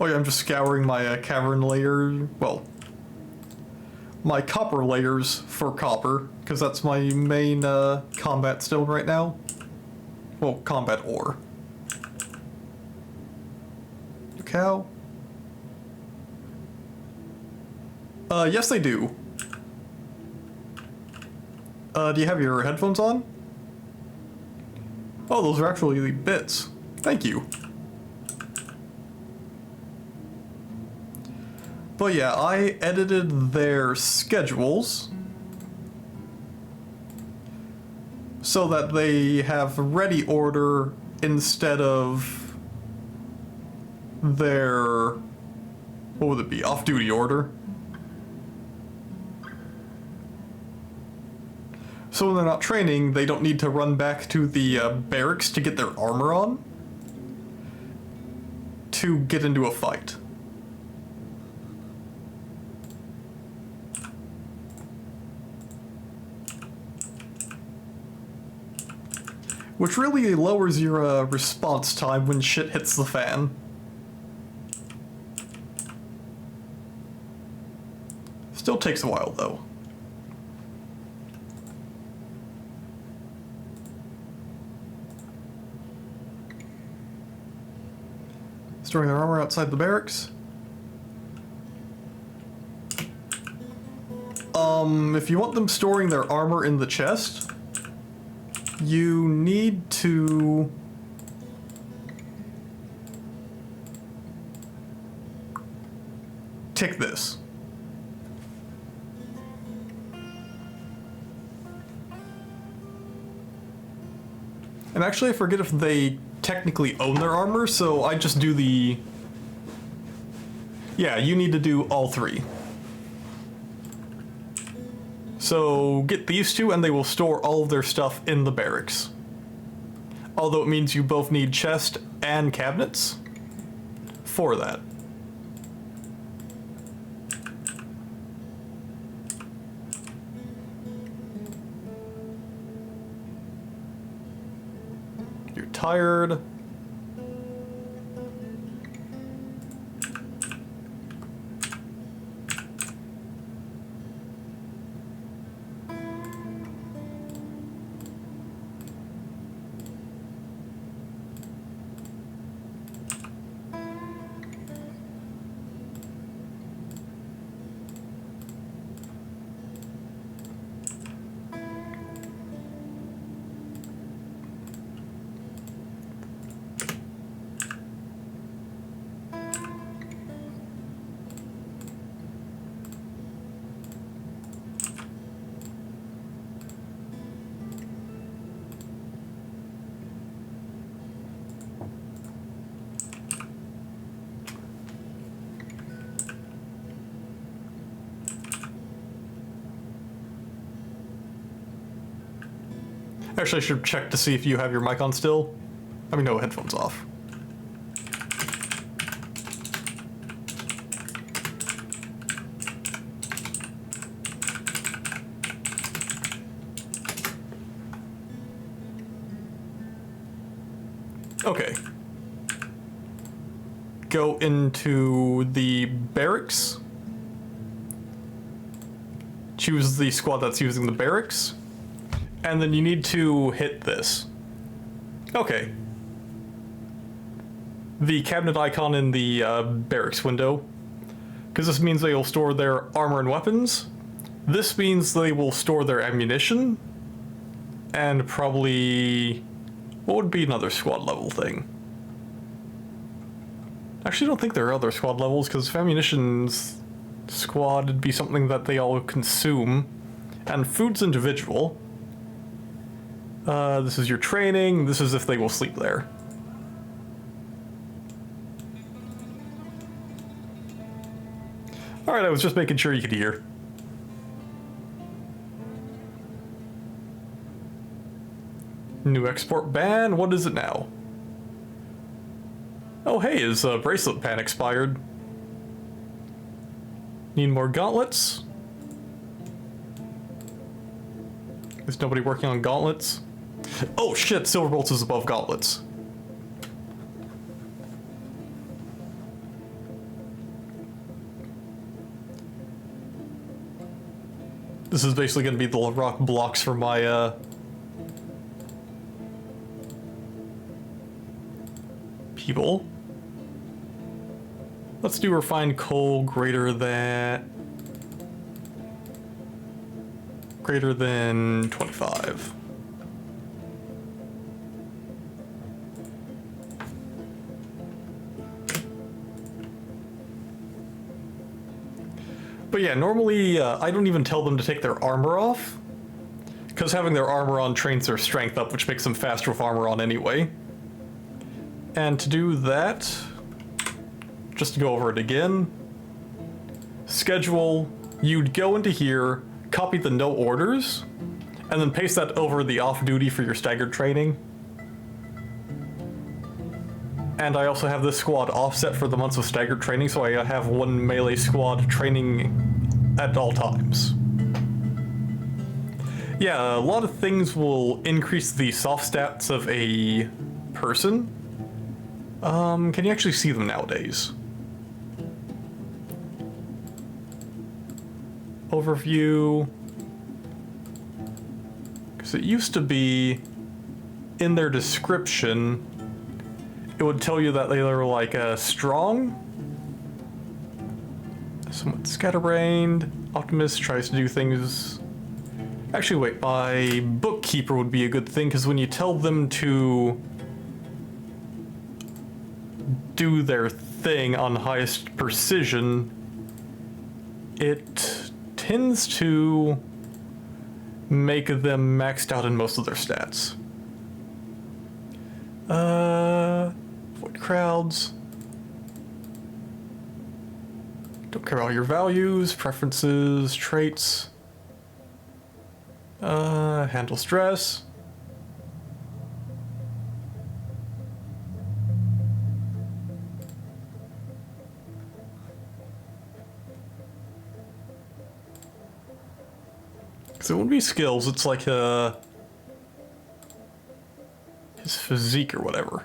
Oh yeah, I'm just scouring my cavern layer, well, my copper layers for copper, because that's my main combat stone right now. Well, combat ore. Cow? Yes they do. Do you have your headphones on? Oh, those are actually the bits. Thank you. But yeah, I edited their schedules so that they have ready order instead of their, what would it be, off-duty order. So when they're not training, they don't need to run back to the barracks to get their armor on to get into a fight. Which really lowers your response time when shit hits the fan. Still takes a while though. Storing their armor outside the barracks. If you want them storing their armor in the chest, you need to tick this. And actually, I forget if they technically own their armor, so I just do the... Yeah, you need to do all three. So get these two and they will store all of their stuff in the barracks. Although it means you both need chest and cabinets for that. You're tired. Actually, I should check to see if you have your mic on still. I mean, no, headphones off. Okay. Go into the barracks. Choose the squad that's using the barracks. And then you need to hit this. Okay. The cabinet icon in the barracks window. Because this means they will store their armor and weapons. This means they will store their ammunition. And probably... what would be another squad level thing? Actually, I don't think there are other squad levels, because if ammunition's squad would be something that they all consume. And food's individual. This is your training. This is if they will sleep there. Alright, I was just making sure you could hear. New export ban? What is it now? Oh hey, his bracelet ban expired. Need more gauntlets? Is nobody working on gauntlets? Oh shit, Silver Bolts is above gauntlets. This is basically going to be the rock blocks for my people. Let's do refined coal greater than 25. But yeah, normally I don't even tell them to take their armor off, because having their armor on trains their strength up, which makes them faster with armor on anyway. And to do that, just to go over it again, schedule, you'd go into here, copy the no orders, and then paste that over the off duty for your staggered training. And I also have this squad offset for the months of staggered training, so I have one melee squad training at all times. Yeah, a lot of things will increase the soft stats of a person. Can you actually see them nowadays? Overview. Because it used to be in their description, it would tell you that they were like strong, somewhat scatterbrained. Optimist tries to do things. Actually, wait, my bookkeeper would be a good thing, because when you tell them to do their thing on highest precision, it tends to make them maxed out in most of their stats. Avoid crowds. Don't care about your values, preferences, traits. Handle stress. Because it wouldn't be skills, it's like his physique or whatever.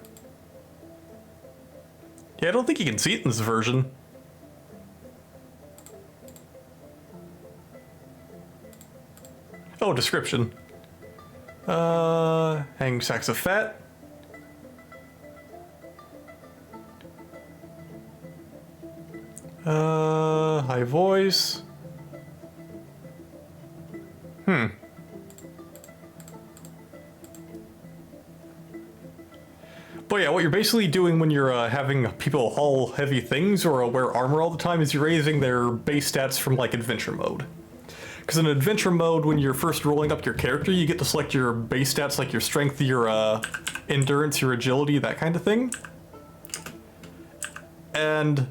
Yeah, I don't think you can see it in this version. Oh, description. Hanging sacks of fat. High voice. But yeah, what you're basically doing when you're having people haul heavy things or wear armor all the time is you're raising their base stats from like adventure mode. Because in adventure mode, when you're first rolling up your character, you get to select your base stats like your strength, your endurance, your agility, that kind of thing. And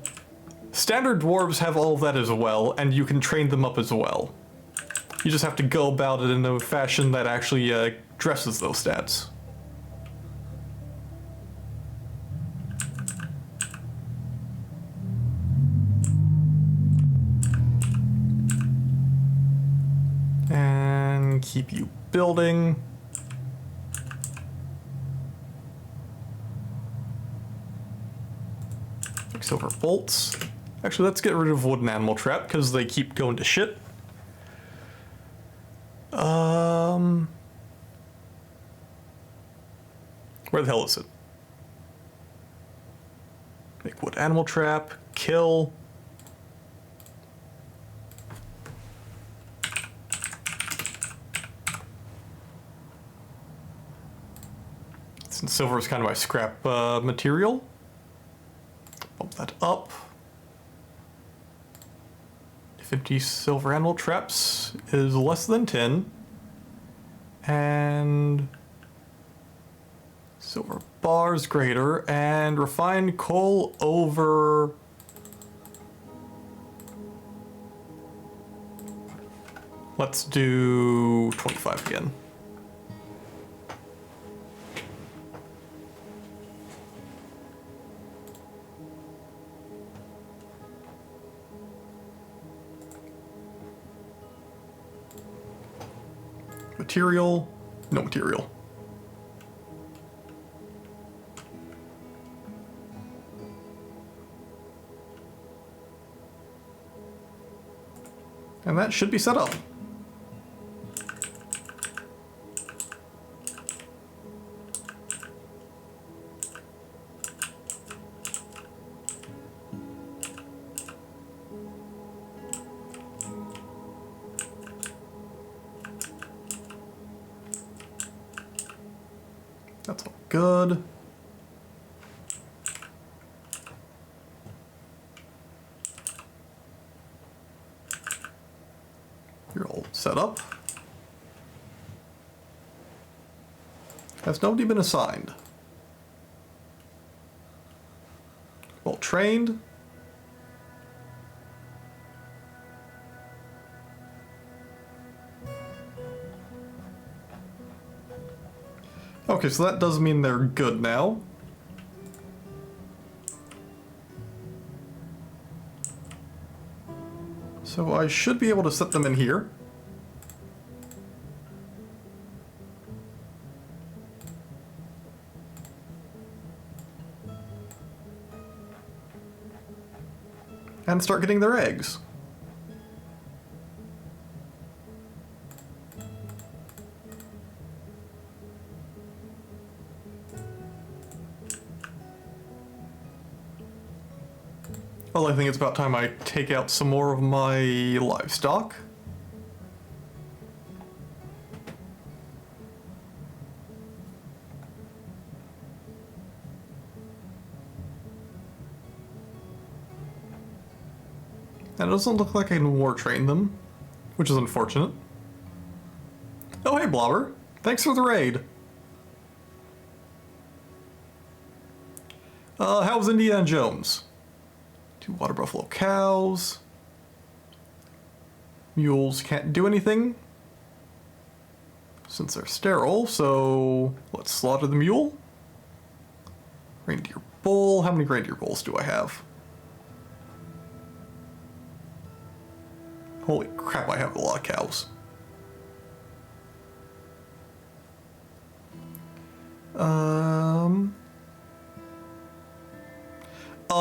standard dwarves have all of that as well, and you can train them up as well. You just have to go about it in a fashion that actually addresses those stats. And keep you building. Silver bolts. Actually, let's get rid of wooden animal trap because they keep going to shit. Where the hell is it? Make wood animal trap, kill. Since silver is kind of my scrap material, bump that up. 50 silver animal traps is less than 10. And silver bars greater, and refined coal over. Let's do 25 again. Material, no material. And that should be set up. That's all good. You're all set up. Has nobody been assigned? Well trained. Okay, so that does mean they're good now. So I should be able to set them in here. And start getting their eggs. Well, I think it's about time I take out some more of my livestock. And it doesn't look like I can war train them, which is unfortunate. Oh, hey, Blobber. Thanks for the raid. How's Indiana Jones? 2 water buffalo cows. Mules can't do anything since they're sterile, so let's slaughter the mule. Reindeer bull. How many reindeer bulls do I have? Holy crap, I have a lot of cows.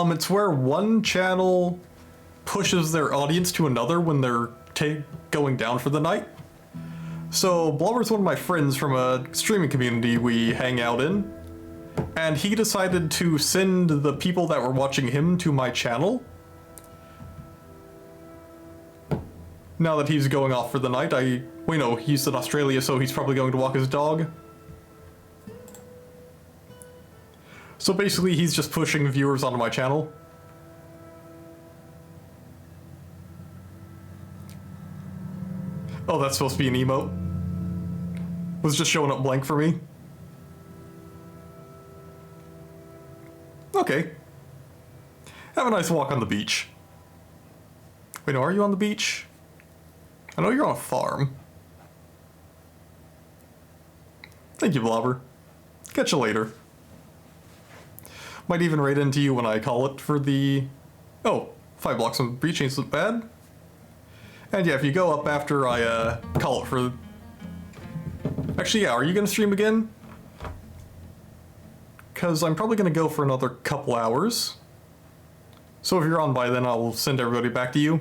It's where one channel pushes their audience to another when they're going down for the night. So Blubber's one of my friends from a streaming community we hang out in, and he decided to send the people that were watching him to my channel. Now that he's going off for the night, we know he's in Australia, so he's probably going to walk his dog. So basically, he's just pushing viewers onto my channel. Oh, that's supposed to be an emote? Was just showing up blank for me? Okay. Have a nice walk on the beach. Wait, no, are you on the beach? I know you're on a farm. Thank you, Blobber. Catch you later. Might even raid into you when I call it for the... Oh, 5 blocks of breach ain't bad. And yeah, if you go up after I call it for... Actually, yeah, are you gonna stream again? Because I'm probably gonna go for another couple hours. So if you're on by then, I'll send everybody back to you.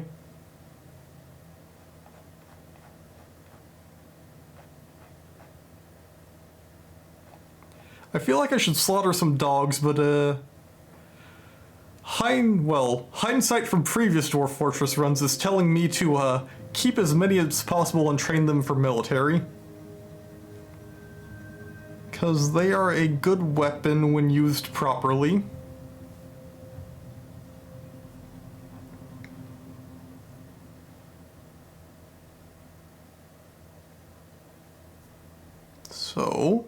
I feel like I should slaughter some dogs, but hindsight from previous Dwarf Fortress runs is telling me to keep as many as possible and train them for military. Because they are a good weapon when used properly. So...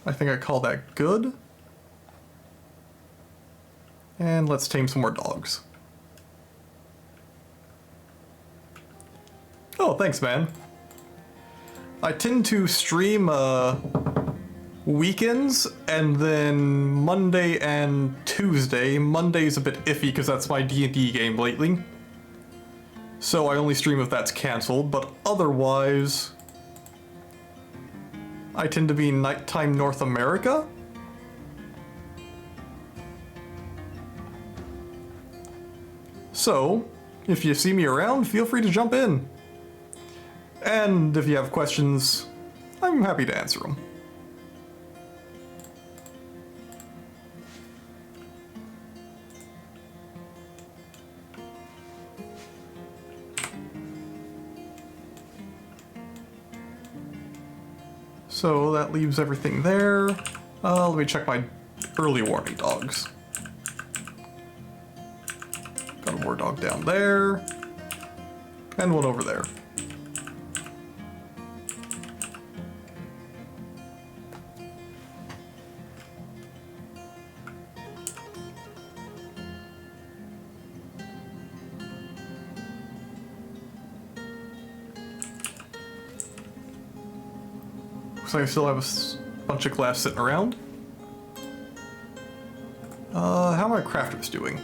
I think I call that good. And let's tame some more dogs. Oh, thanks, man. I tend to stream weekends and then Monday and Tuesday. Monday's a bit iffy because that's my D&D game lately. So I only stream if that's canceled, but otherwise... I tend to be nighttime North America. So, if you see me around, feel free to jump in. And if you have questions, I'm happy to answer them. So that leaves everything there. Let me check my early warning dogs. Got a war dog down there. And one over there. Looks like I still have a bunch of glass sitting around. How are my crafters doing?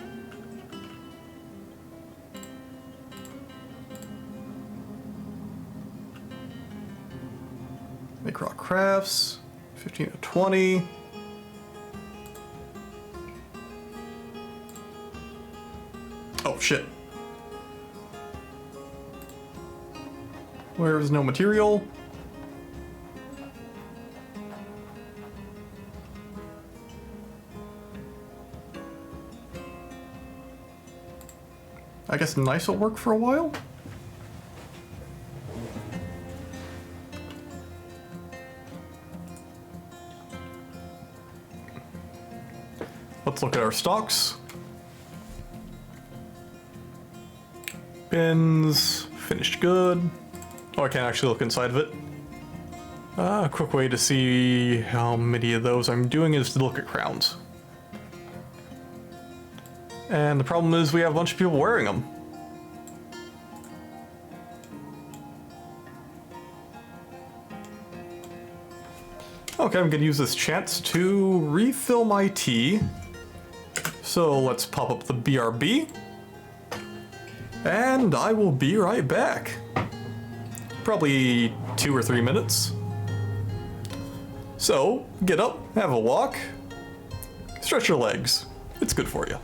Make rock crafts, 15 to 20. Oh shit. Where's no material? I guess nice will work for a while. Let's look at our stocks. Bins, finished good. Oh, I can't actually look inside of it. A quick way to see how many of those I'm doing is to look at crowns. And the problem is we have a bunch of people wearing them. Okay, I'm gonna use this chance to refill my tea. So let's pop up the BRB. And I will be right back. Probably 2 or 3 minutes. So, get up, have a walk, stretch your legs. It's good for you.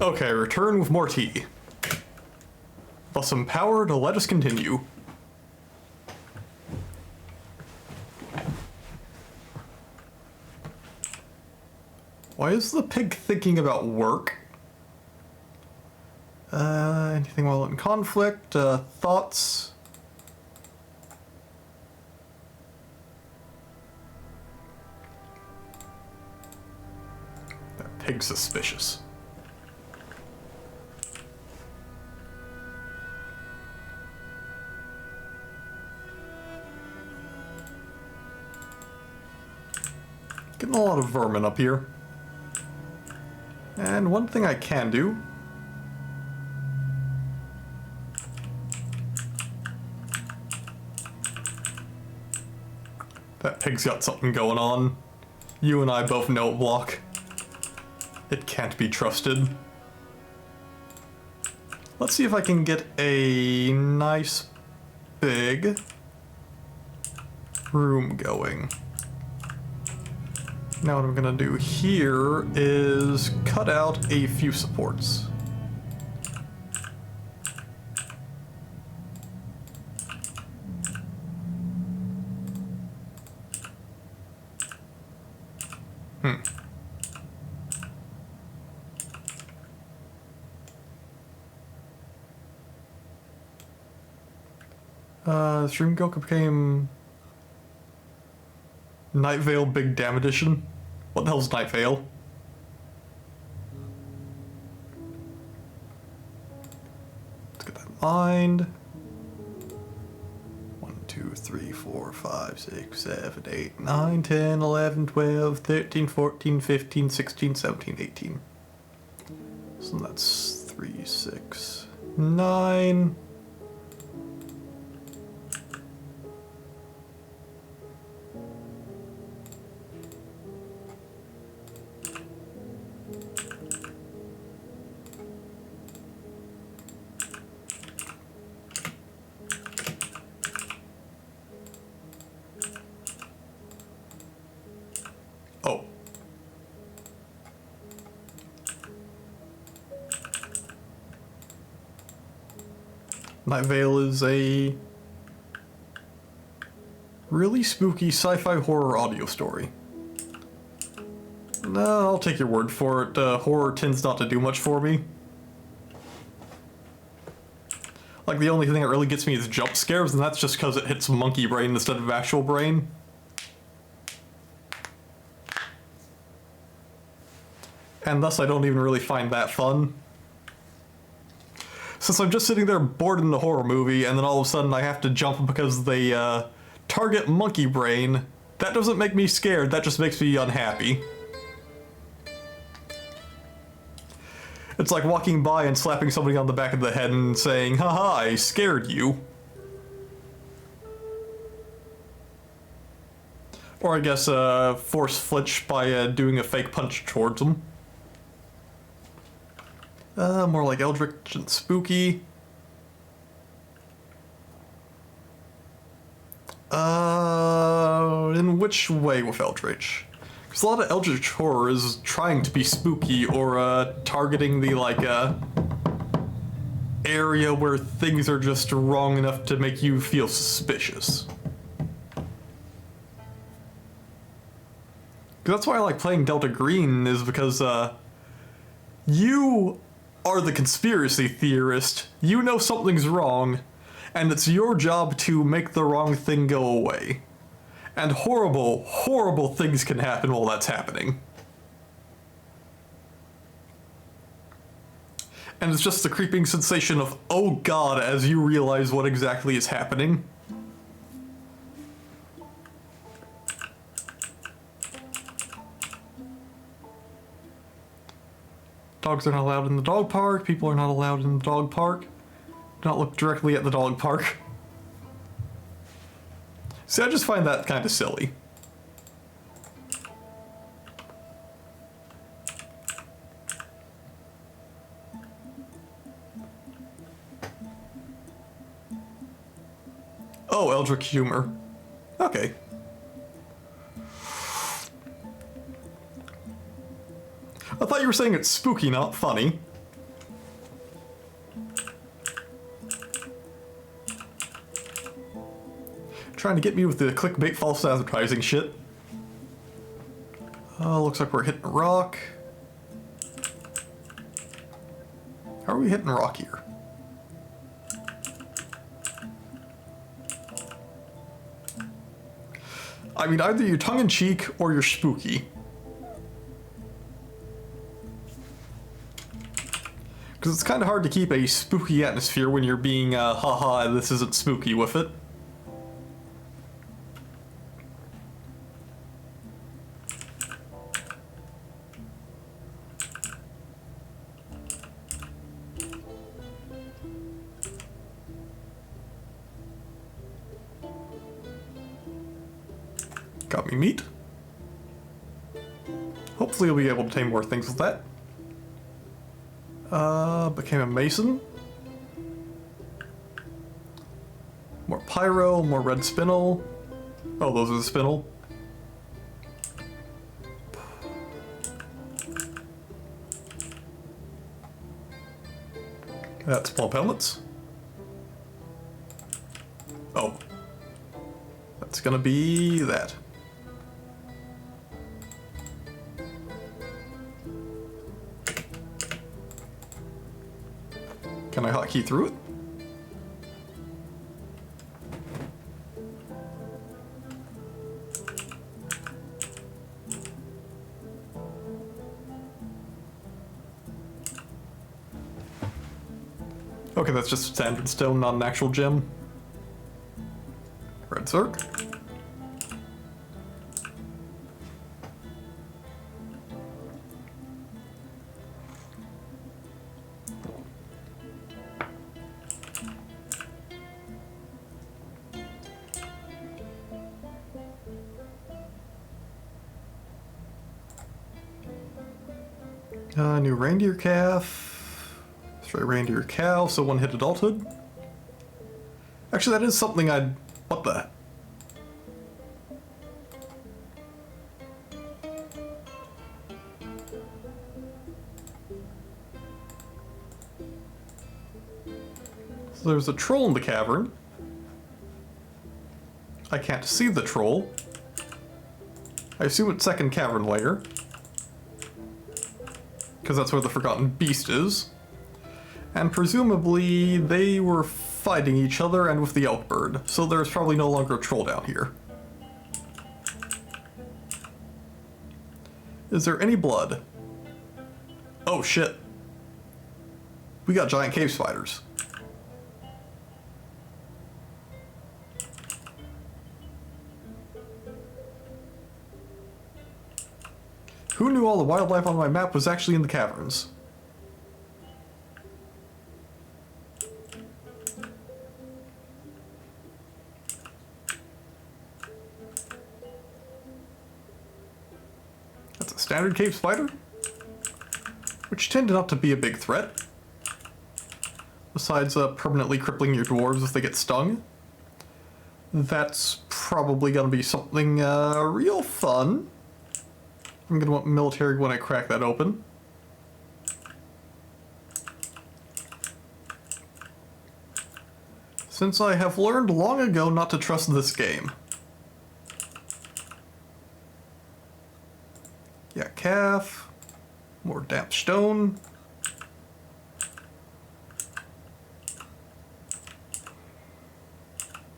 Okay, return with more tea. Thus empowered, let us continue. Why is the pig thinking about work? Anything while in conflict? Thoughts? That pig's suspicious. Getting a lot of vermin up here. And one thing I can do. That pig's got something going on. You and I both know it, Block. It can't be trusted. Let's see if I can get a nice big room going. Now what I'm gonna do here is cut out a few supports. Stream Goku became Night Veil Big Damn Edition. What the hell's Night Veil? Let's get that in mind. 1, 2, 3, 4, 5, 6, 7, 8, 9, 10, 11, 12, 13, 14, 15, 16, 17, 18. So that's 3, 6, 9. Oh. Night Veil is a really spooky sci-fi horror audio story. No, I'll take your word for it. Horror tends not to do much for me. Like, the only thing that really gets me is jump scares, and that's just because it hits monkey brain instead of actual brain. And thus I don't even really find that fun. Since I'm just sitting there bored in the horror movie, and then all of a sudden I have to jump because they target monkey brain, that doesn't make me scared, that just makes me unhappy. It's like walking by and slapping somebody on the back of the head and saying, haha, I scared you. Or I guess force flinch by doing a fake punch towards them. More like Eldritch and spooky. In which way with Eldritch? Because a lot of Eldritch horror is trying to be spooky or targeting the area where things are just wrong enough to make you feel suspicious. That's why I like playing Delta Green, is because you are the conspiracy theorist, you know something's wrong, and it's your job to make the wrong thing go away. And horrible, horrible things can happen while that's happening. And it's just the creeping sensation of, oh god, as you realize what exactly is happening. Dogs are not allowed in the dog park. People are not allowed in the dog park. Do not look directly at the dog park. See, I just find that kind of silly. Oh, Eldritch humor. Okay. I thought you were saying it's spooky, not funny. Trying to get me with the clickbait false advertising shit. Looks like we're hitting a rock. How are we hitting rock here? I mean, either you're tongue-in-cheek or you're spooky. Because it's kind of hard to keep a spooky atmosphere when you're being, haha, this isn't spooky with it. Got me meat. Hopefully you'll be able to tame more things with that. Became a mason. More pyro, more red spinel. Oh, those are the spinel. That's plump helmets. Oh. That's gonna be that. Can I hotkey through it? Okay, that's just standard stone, not an actual gem. Red circ. New reindeer calf. Stray reindeer cow, so one hit adulthood. Actually, that is something I'd... What the? So there's a troll in the cavern. I can't see the troll. I assume it's second cavern layer. Because that's where the Forgotten Beast is. And presumably they were fighting each other and with the elk bird, so there's probably no longer a troll down here. Is there any blood? Oh shit. We got giant cave spiders. Who knew all the wildlife on my map was actually in the caverns? That's a standard cave spider, which tend not to be a big threat. Besides permanently crippling your dwarves if they get stung. That's probably going to be something real fun. I'm going to want military when I crack that open. Since I have learned long ago not to trust this game. Yeah, calf. More damp stone.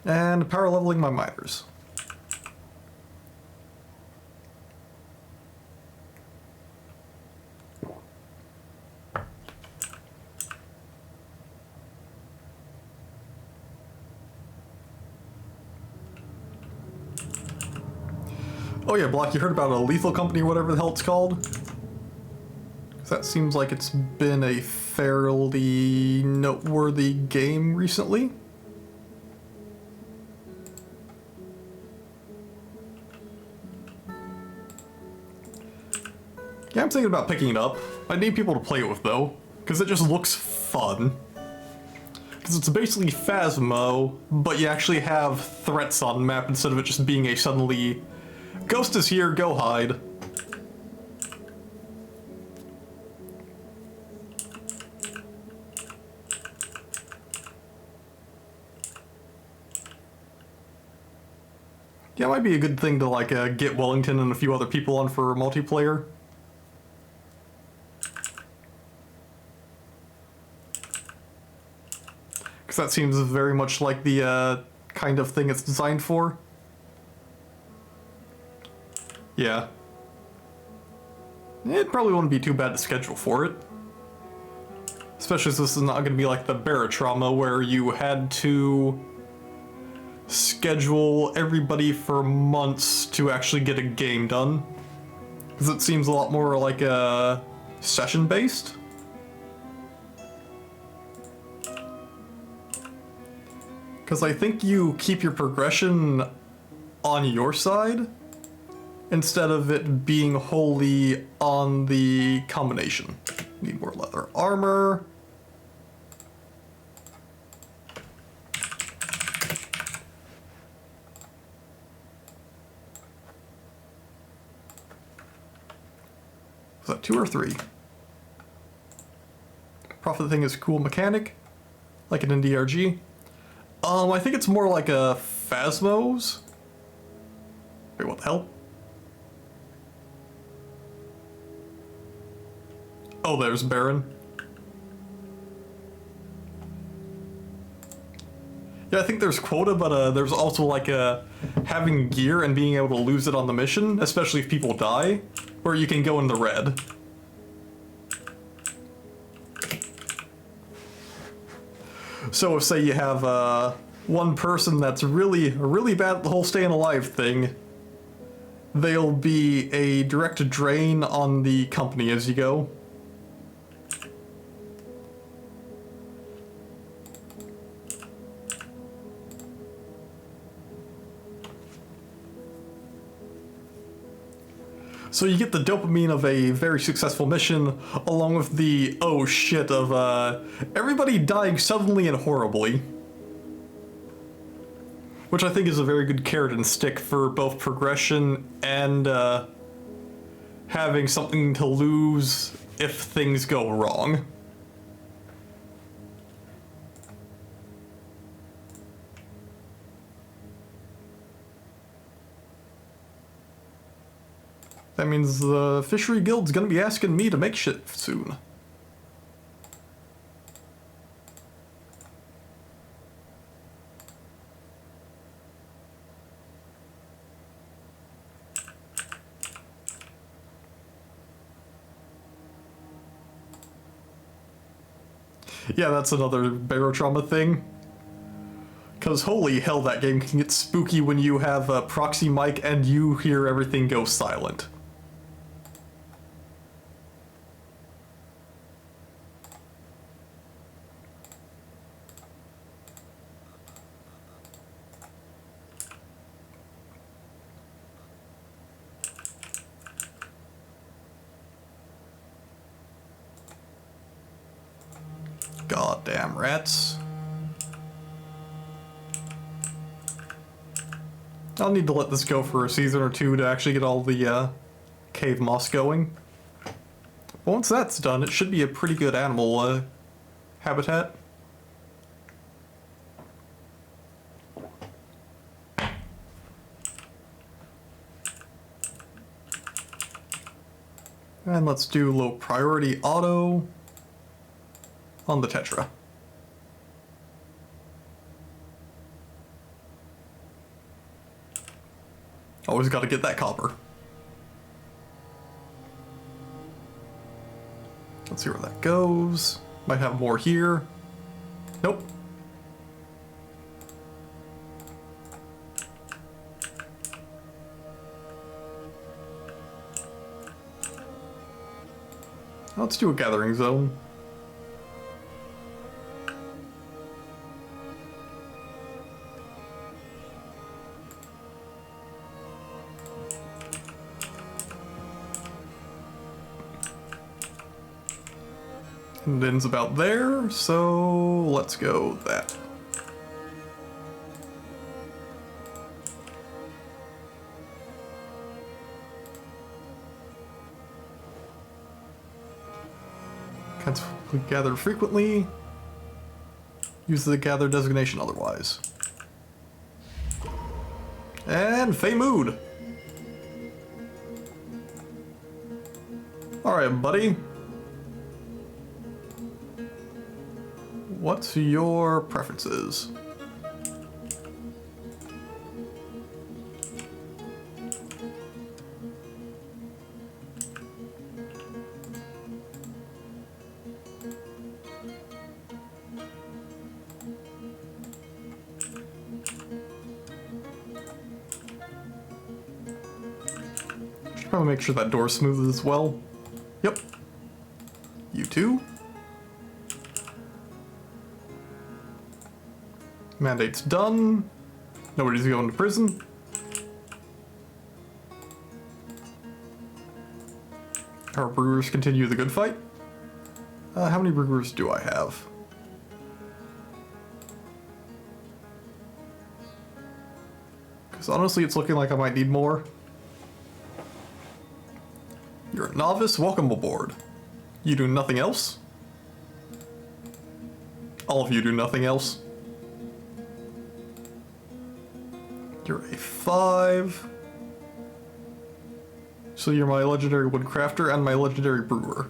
And power leveling my miners. Oh yeah, Block, you heard about a Lethal Company or whatever the hell it's called? 'Cause that seems like it's been a fairly noteworthy game recently. Yeah, I'm thinking about picking it up. I need people to play it with, though, because it just looks fun. Because it's basically Phasmo, but you actually have threats on the map instead of it just being a suddenly, Ghost is here, go hide. Yeah, it might be a good thing to, like, get Wellington and a few other people on for multiplayer. Because that seems very much like the kind of thing it's designed for. Yeah. It probably wouldn't be too bad to schedule for it. Especially as this is not going to be like the Barotrauma where you had to schedule everybody for months to actually get a game done. Because it seems a lot more like a session-based. Because I think you keep your progression on your side instead of it being wholly on the combination. Need more leather armor. Was that 2 or 3? Profit thing is cool mechanic, like an NDRG. I think it's more like a Phasmos. Wait, what the hell? Oh, there's Baron. Yeah, I think there's quota, but there's also like having gear and being able to lose it on the mission, especially if people die, where you can go in the red. So if, say, you have one person that's really bad at the whole staying alive thing, they'll be a direct drain on the company as you go. So you get the dopamine of a very successful mission, along with the oh shit of everybody dying suddenly and horribly. Which I think is a very good carrot and stick for both progression and having something to lose if things go wrong. That means the Fishery Guild's gonna be asking me to make shit soon. Yeah, that's another Barotrauma thing. Because holy hell, that game can get spooky when you have a proxy mic and you hear everything go silent. Goddamn rats. I'll need to let this go for a season or two to actually get all the cave moss going. Once that's done, it should be a pretty good animal habitat. And let's do low priority auto on the Tetra. Always gotta get that copper. Let's see where that goes. Might have more here. Nope. Let's do a gathering zone. And it ends about there, so let's go that. Gather frequently. Use the gather designation otherwise. And Fey Mood. Alright, buddy. What's your preferences? Should probably make sure that door's smooth as well. Yep. You too. Mandate's done. Nobody's going to prison. Our brewers continue the good fight. How many brewers do I have? Because honestly, it's looking like I might need more. You're a novice, welcome aboard. You do nothing else? All of you do nothing else. You're a 5. So you're my legendary woodcrafter and my legendary brewer.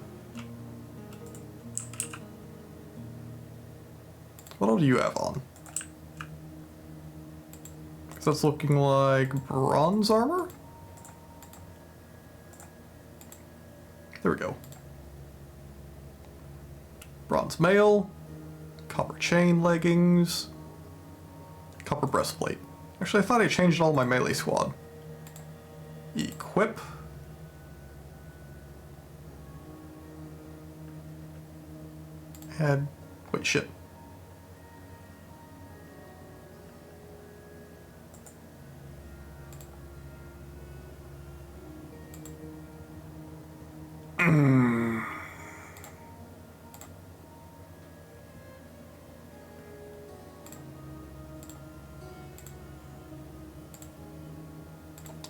What all do you have on? Because that's looking like bronze armor? There we go. Bronze mail, copper chain leggings, copper breastplate. Actually, I thought I changed all my melee squad. Equip. Add. Wait, shit.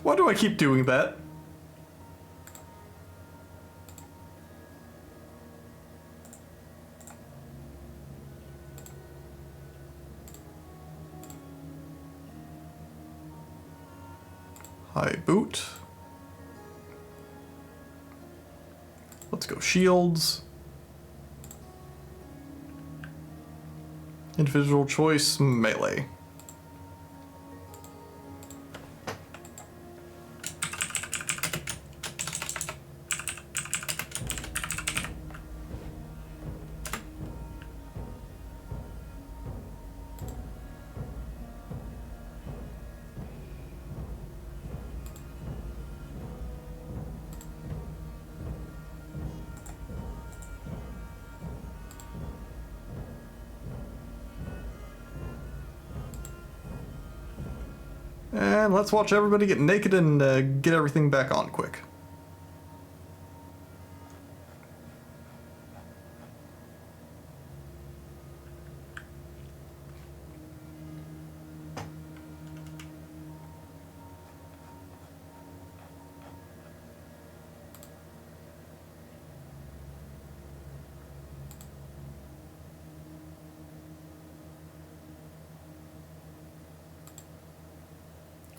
Why do I keep doing that? High boot. Let's go shields. Individual choice melee. And let's watch everybody get naked and get everything back on quick.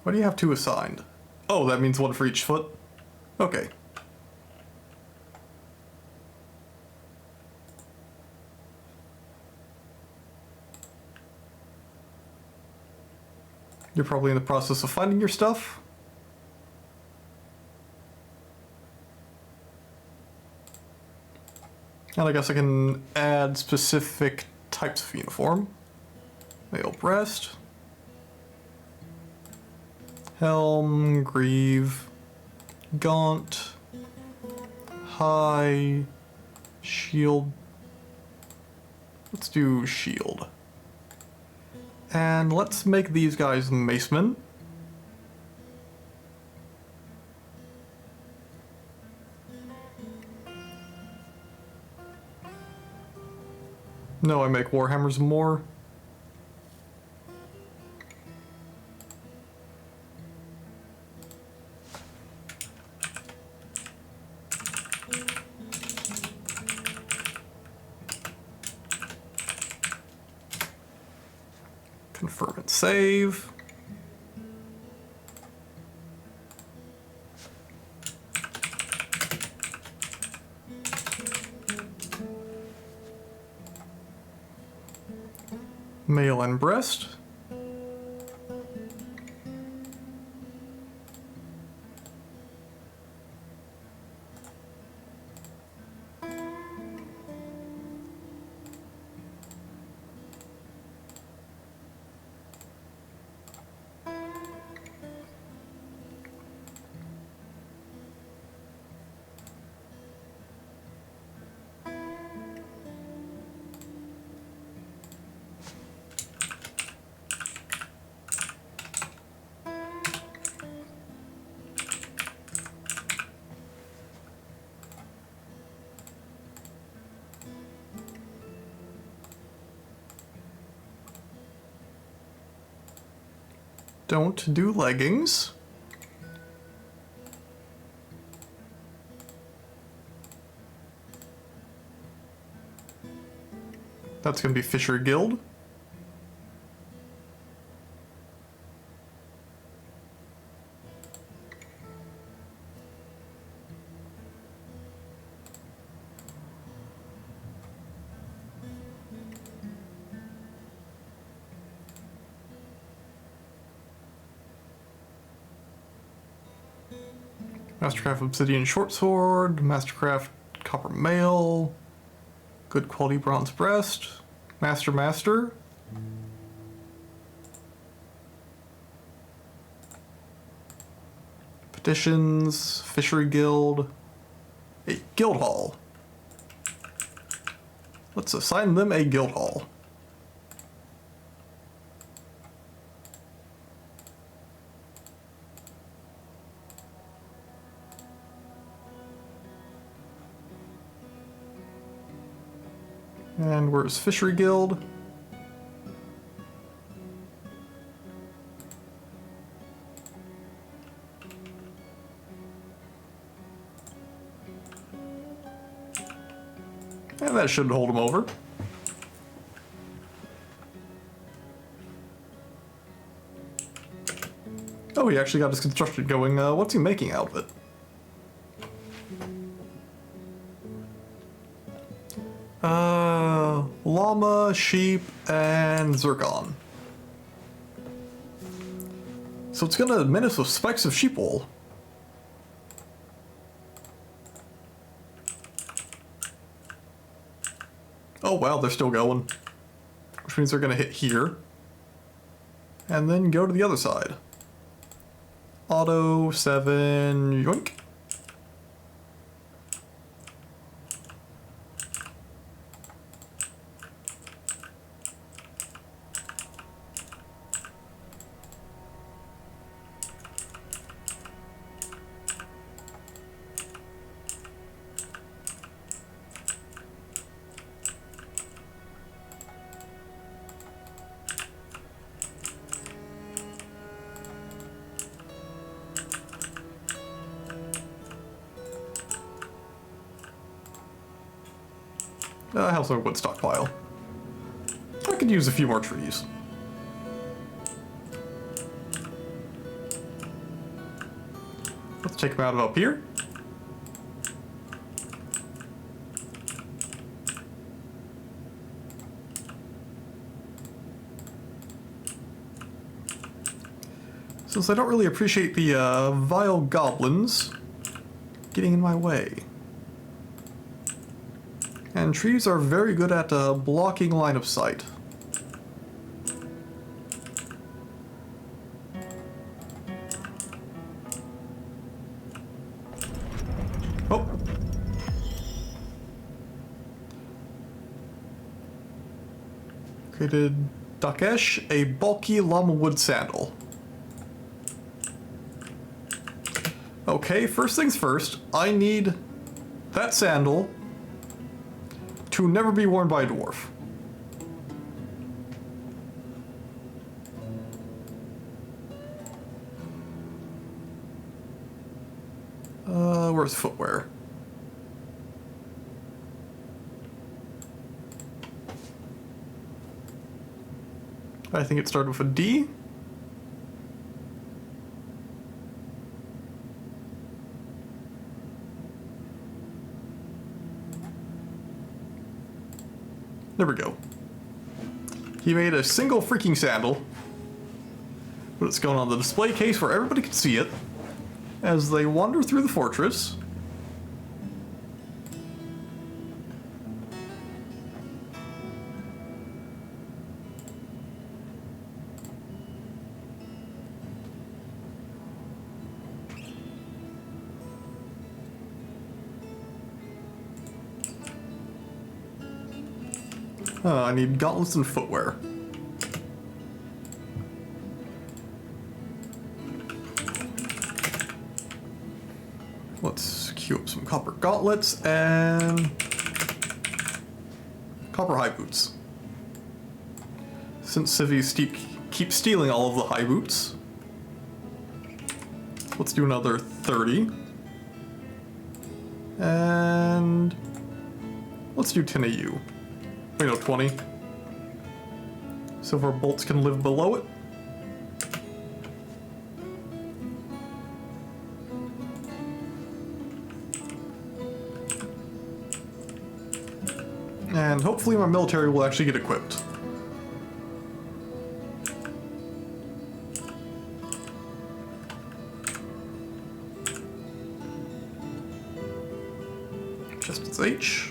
Why do you have 2 assigned? Oh, that means 1 for each foot? Okay. You're probably in the process of finding your stuff. And I guess I can add specific types of uniform. Mail breast. Helm, greave, gaunt, high, Shield. Let's do shield. And let's make these guys macemen. No, I make warhammers more. Confirm and save. Mail and breast. Don't do leggings. That's gonna be Fisher Guild. Mastercraft Obsidian Short Sword, Mastercraft Copper Mail, good quality bronze breast, Master. Petitions, Fishery Guild, a guild hall. Let's assign them a guild hall. And where's Fishery Guild? And that should hold him over. Oh, he actually got his construction going. What's he making out of it? Llama, sheep, and zircon. So it's gonna menace with spikes of sheep wool. Oh wow, they're still going. Which means they're gonna hit here. And then go to the other side. Auto 7, yoink. I have some wood stockpile. I could use a few more trees. Let's take them out of up here. Since I don't really appreciate the vile goblins getting in my way. And trees are very good at blocking line of sight. Oh. Created Dakesh, a bulky llama wood sandal. Okay, first things first, I need that sandal to never be worn by a dwarf. Where's footwear? I think it started with a D. There we go. He made a single freaking sandal. But it's going on the display case where everybody can see it as they wander through the fortress. I need gauntlets and footwear. Let's queue up some copper gauntlets and copper high boots. Since Civvy keeps stealing all of the high boots, let's do another 30. And let's do 10 AU. Wait, no, 20. Silver bolts can live below it. And hopefully my military will actually get equipped. Just as H.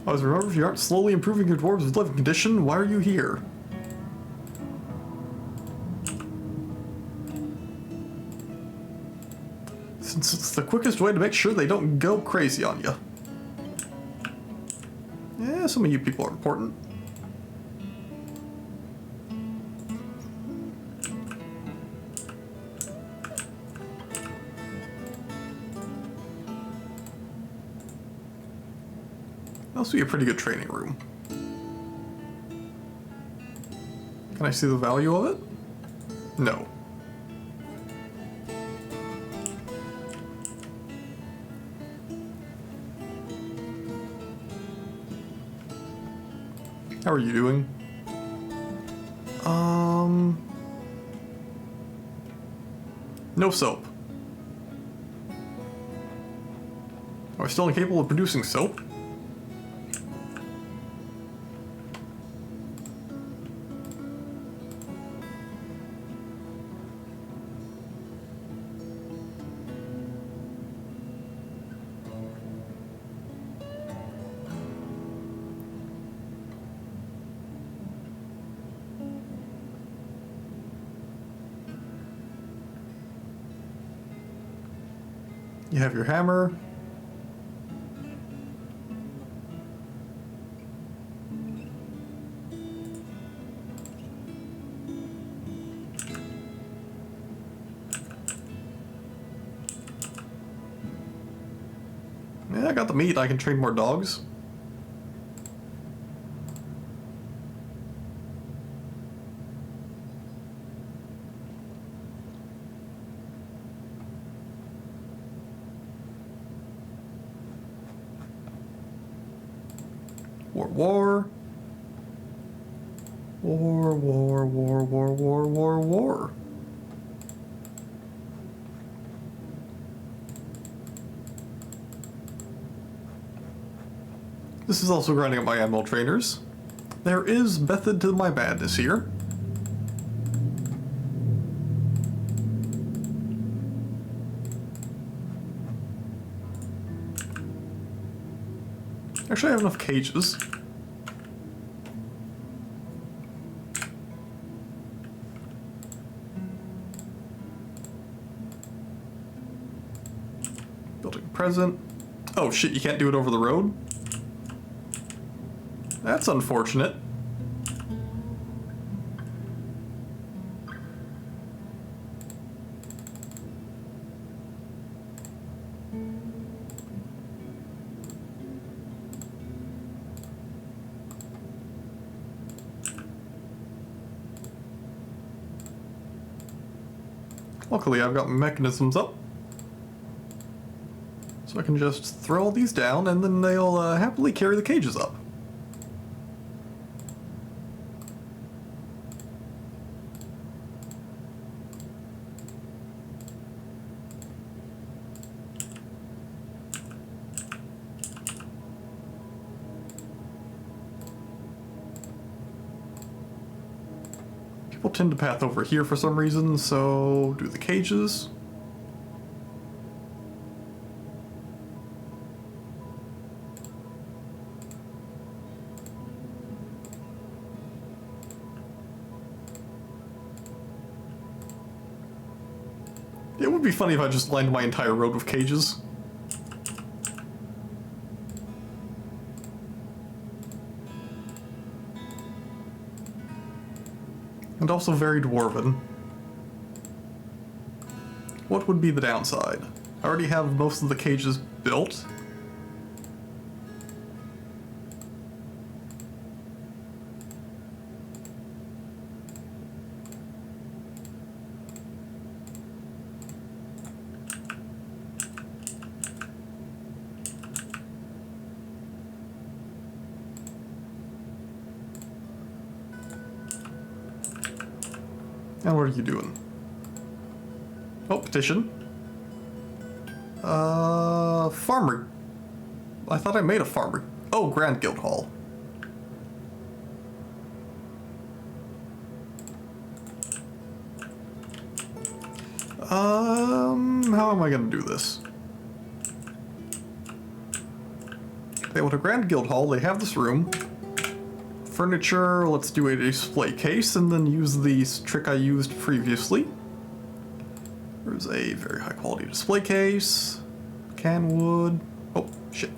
Always remember, if you aren't slowly improving your dwarves' living condition, why are you here? Since it's the quickest way to make sure they don't go crazy on you. Yeah, some of you people are important. This will be a pretty good training room. Can I see the value of it? No. How are you doing? No soap. Are we still incapable of producing soap? You have your hammer. Yeah, I got the meat. I can train more dogs. War. War, war, war, war, war, war, war. This is also grinding up my animal trainers. There is method to my madness here. Actually, I have enough cages. Building present. Oh shit, you can't do it over the road? That's unfortunate. Luckily, I've got mechanisms up. So I can just throw all these down and then they'll happily carry the cages up. People tend to path over here for some reason, so do the cages. It would be funny if I just lined my entire road with cages. And also very dwarven. What would be the downside? I already have most of the cages built. And what are you doing? Oh, petition. Farmer. I thought I made a farmer. Oh, Grand Guild Hall. How am I gonna do this? They want a Grand Guild Hall, they have this room. Furniture, let's do a display case and then use the trick I used previously. There's a very high quality display case. Can wood. Oh, shit.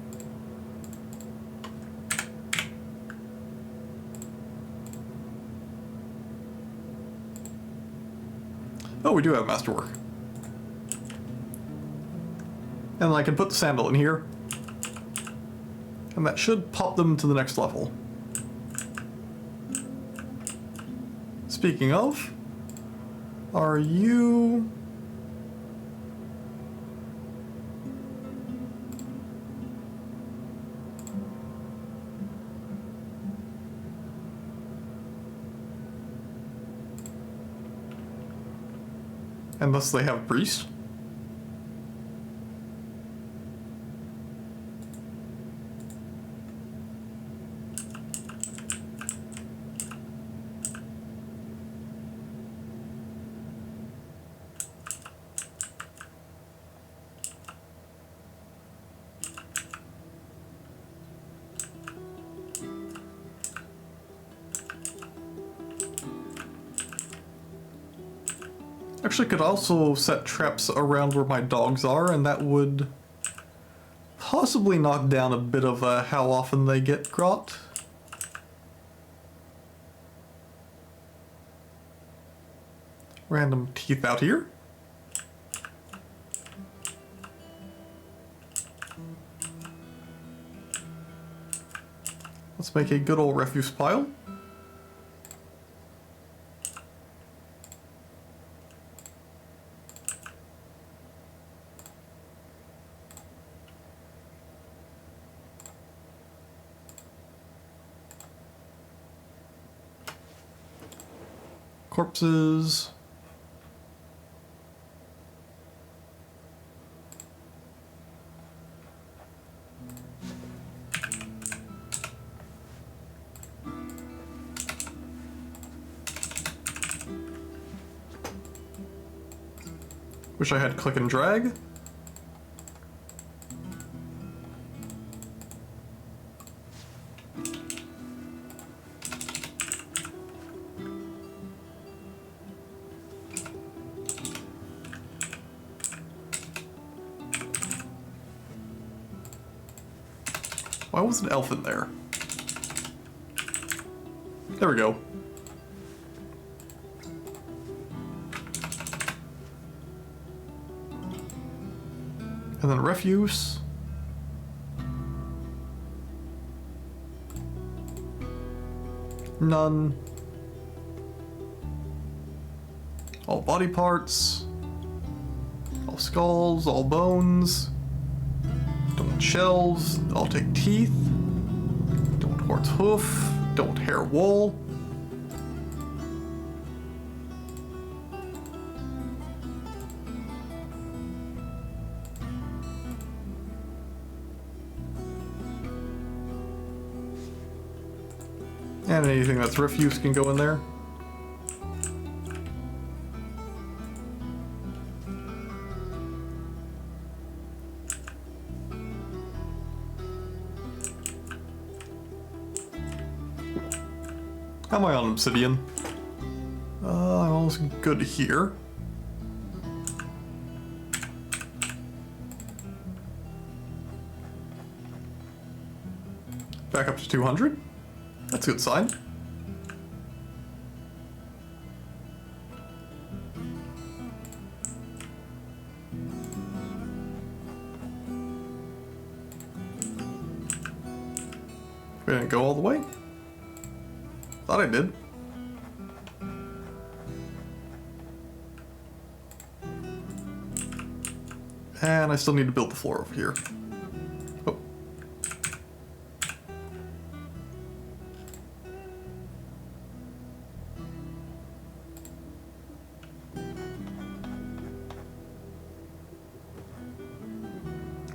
Oh, we do have masterwork. And I can put the sandal in here. And that should pop them to the next level. Speaking of, are you... Unless they have priest. Actually, could also set traps around where my dogs are, and that would possibly knock down a bit of how often they get caught. Random teeth out here. Let's make a good old refuse pile. Corpses. Wish I had click and drag. Why was an elf in there? There we go. And then refuse. None. All body parts. All skulls, all bones. Don't want shells. I'll take teeth. Don't want horse hoof. Don't want hair wool. And anything that's refuse can go in there. How am I on obsidian? I'm almost good here. Back up to 200. That's a good sign. We didn't go all the way? Thought I did. And I still need to build the floor over here. Oh.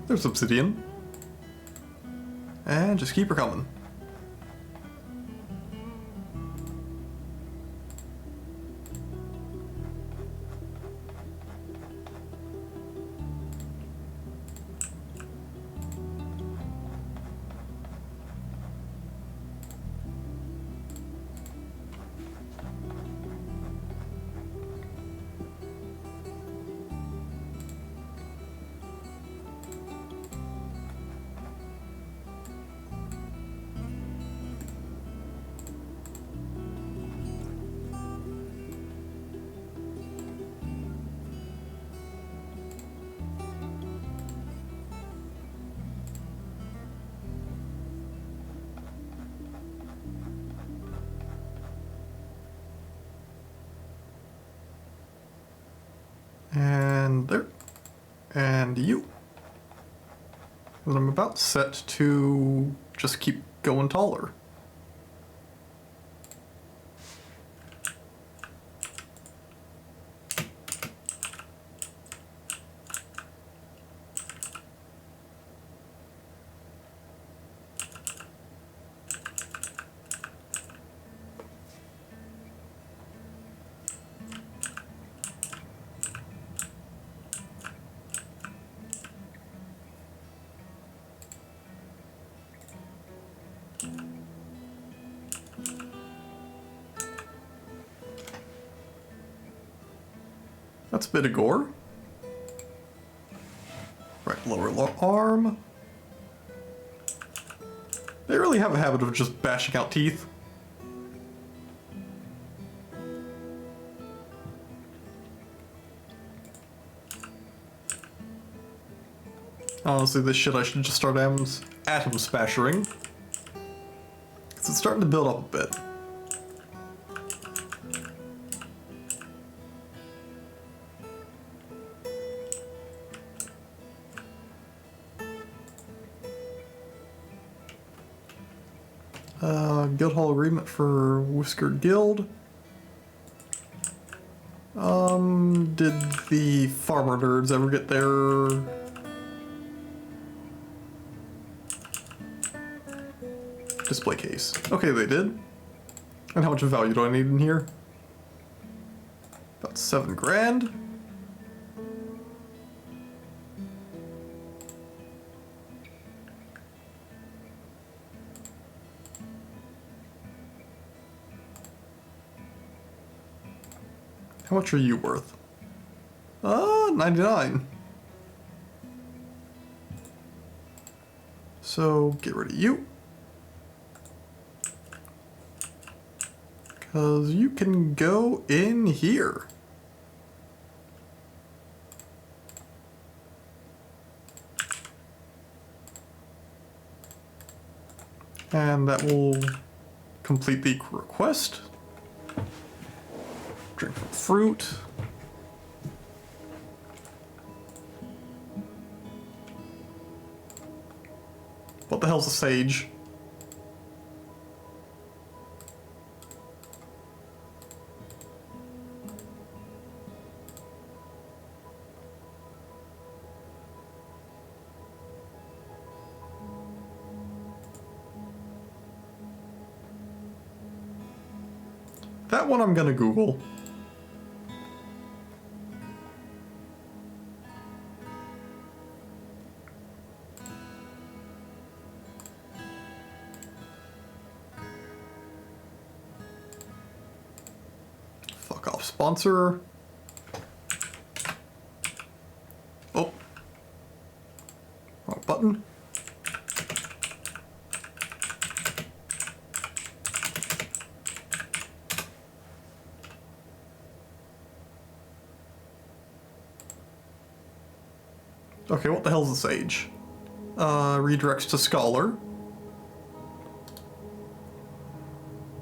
There's obsidian. And just keep her coming. And there. And you. And I'm about set to just keep going taller. That's a bit of gore. Right, lower arm. They really have a habit of just bashing out teeth. Honestly, this shit I should just start atom spashering. Because it's starting to build up a bit. Guild Hall agreement for Whiskered Guild. Did the farmer nerds ever get their... display case? Okay, they did. And how much value do I need in here? About 7 grand. How much are you worth? 99. So get rid of you. Because you can go in here. And that will complete the request. Drink from fruit. What the hell's a sage? That one I'm gonna Google. Fuck off, sponsor. Oh. Wrong button. Okay, what the hell's a sage? Redirects to scholar.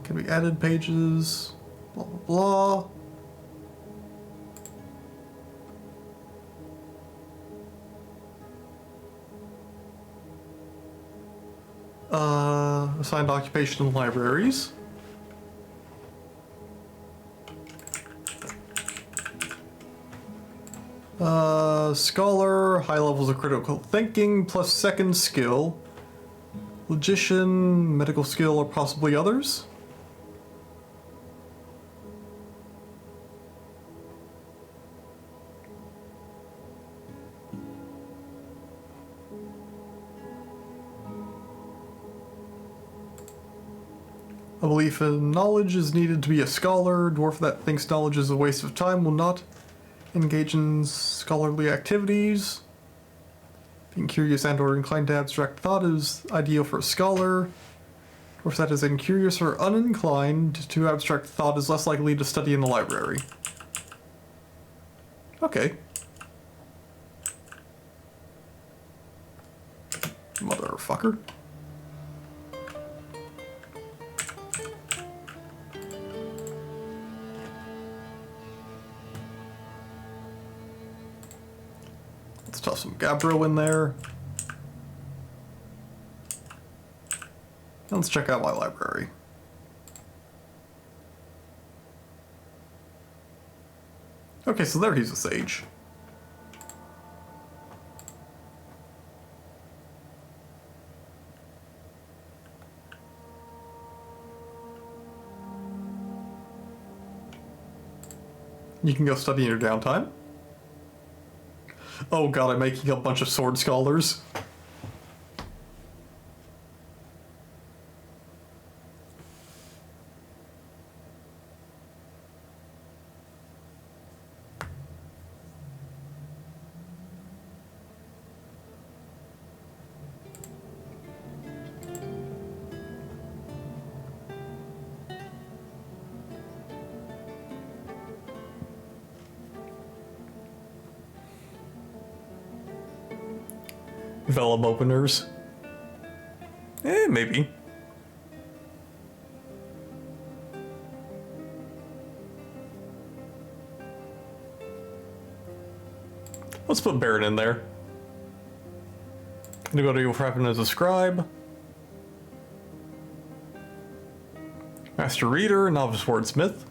Can be added pages. Blah blah blah. Assigned occupation in libraries. Scholar, high levels of critical thinking, plus second skill. Logician, medical skill, or possibly others. A belief in knowledge is needed to be a scholar. Dwarf that thinks knowledge is a waste of time will not engage in scholarly activities. Being curious and or inclined to abstract thought is ideal for a scholar. Dwarf that is incurious or uninclined to abstract thought is less likely to study in the library. Okay. Motherfucker. Let's toss some Gabbro in there. Let's check out my library. Okay, so there he's a sage. You can go study in your downtime. Oh god, I'm making a bunch of sword scholars. Vellum openers. Maybe. Let's put Baron in there. Gonna go to your weapon as a scribe. Master Reader, Novice Wordsmith.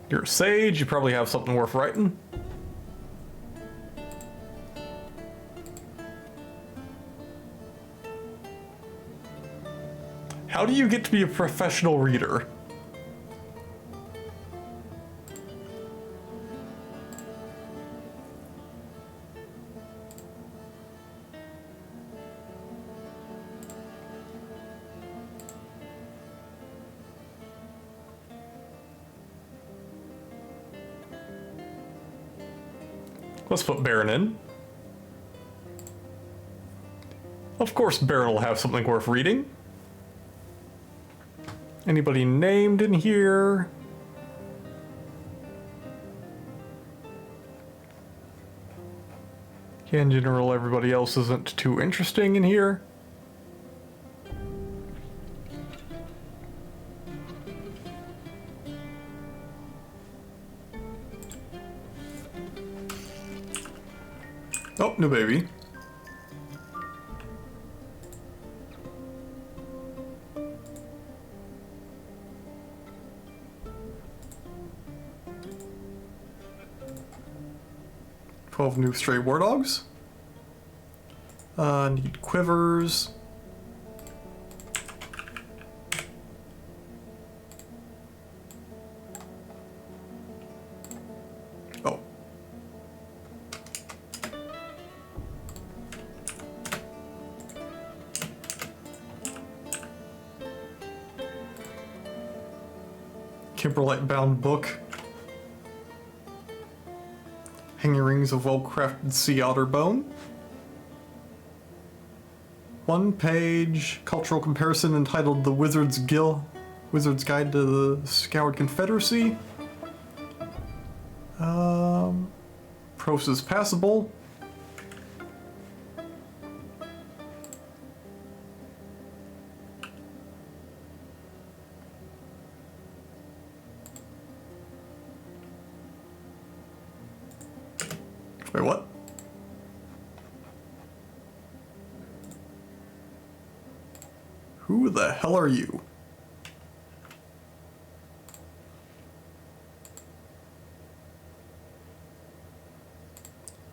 You're a sage, you probably have something worth writing. How do you get to be a professional reader? Let's put Baron in. Of course Baron will have something worth reading. Anybody named in here? Yeah, in general, everybody else isn't too interesting in here. Oh, new baby. $12 new stray war dogs. Need quivers. Oh. Kimberlite bound book. Hanging rings of well-crafted sea otter bone. 1-page cultural comparison entitled The Wizard's Guide to the Scoured Confederacy. Prose is passable. Wait, what? Who the hell are you?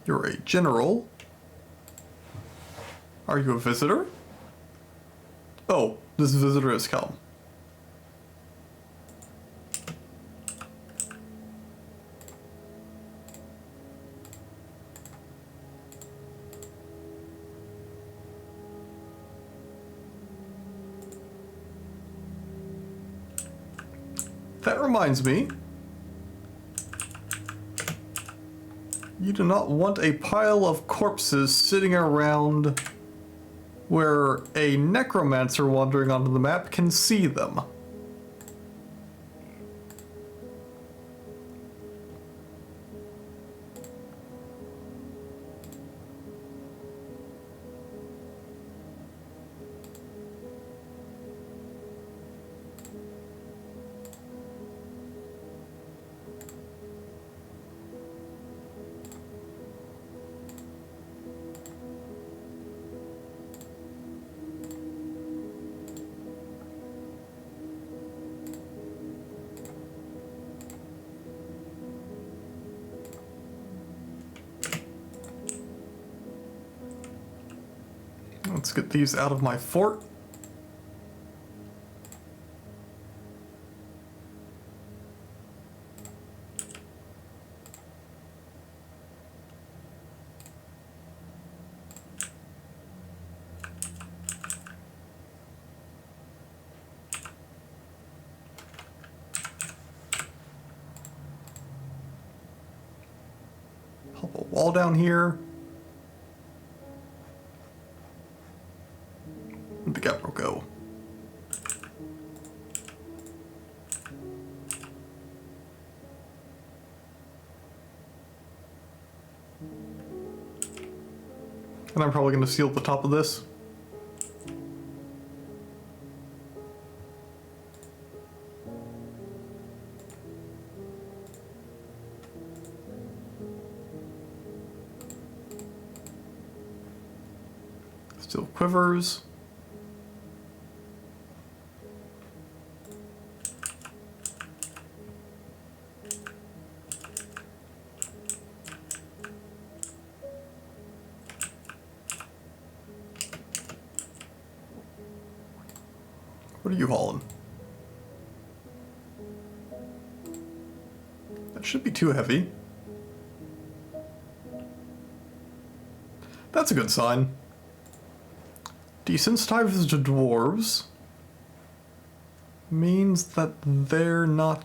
You're a general. Are you a visitor? Oh, this visitor has come. That reminds me. You do not want a pile of corpses sitting around where a necromancer wandering onto the map can see them. Let's get these out of my fort. Pop a wall down here. Where'd the Gapro go? And I'm probably going to seal the top of this. Still quivers. What are you hauling? That should be too heavy. That's a good sign. Desensitized to dwarves means that they're not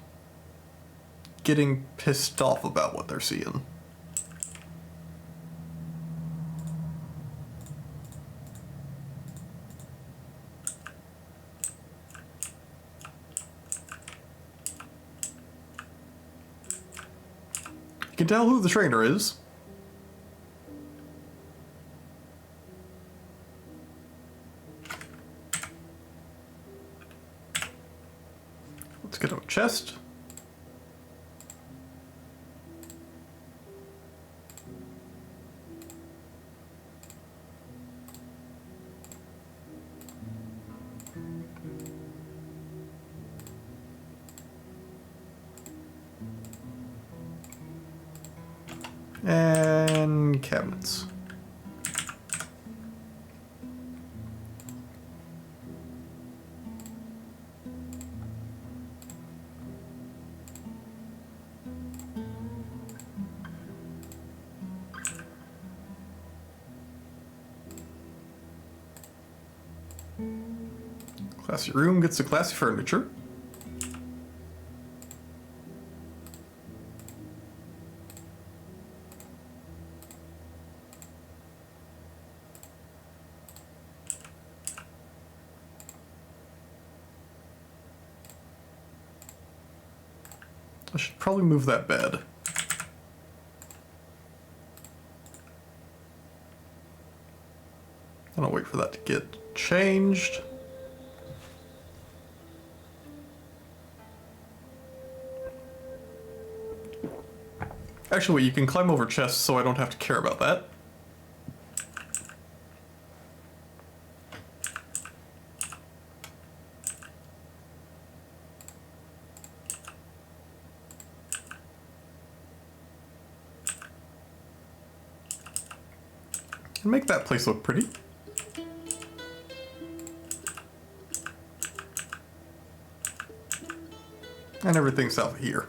getting pissed off about what they're seeing. can tell who the trainer is. Let's get him a chest. And cabinets. Classy room gets the classy furniture. I should probably move that bed. And I'll wait for that to get changed. Actually, wait, you can climb over chests so I don't have to care about that. And make that place look pretty. And everything's south of here.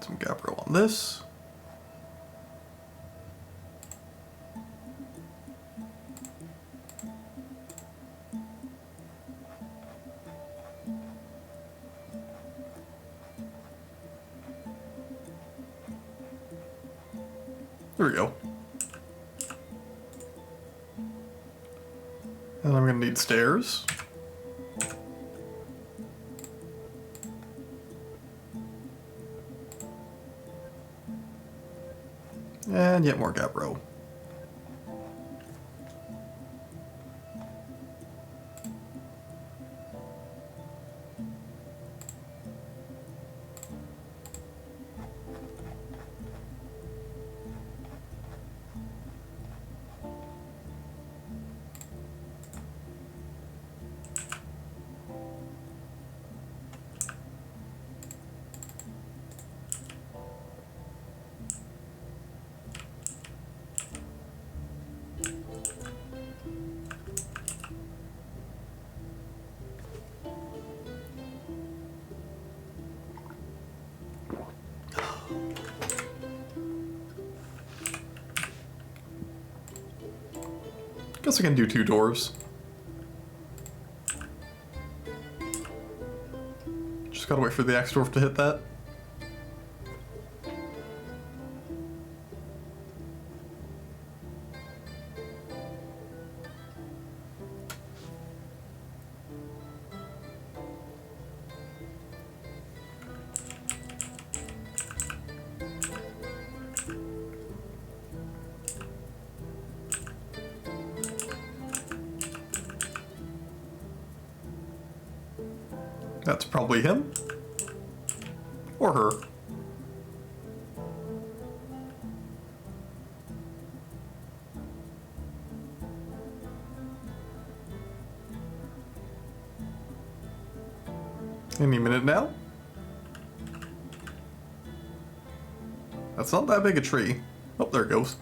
Some gabbro on this. There we go. And I'm gonna need stairs. And yet more gabbro. Guess I can do 2 doors. Just gotta wait for the axe dwarf to hit that. That's probably him. Or her. Any minute now? That's not that big a tree. Oh, there it goes.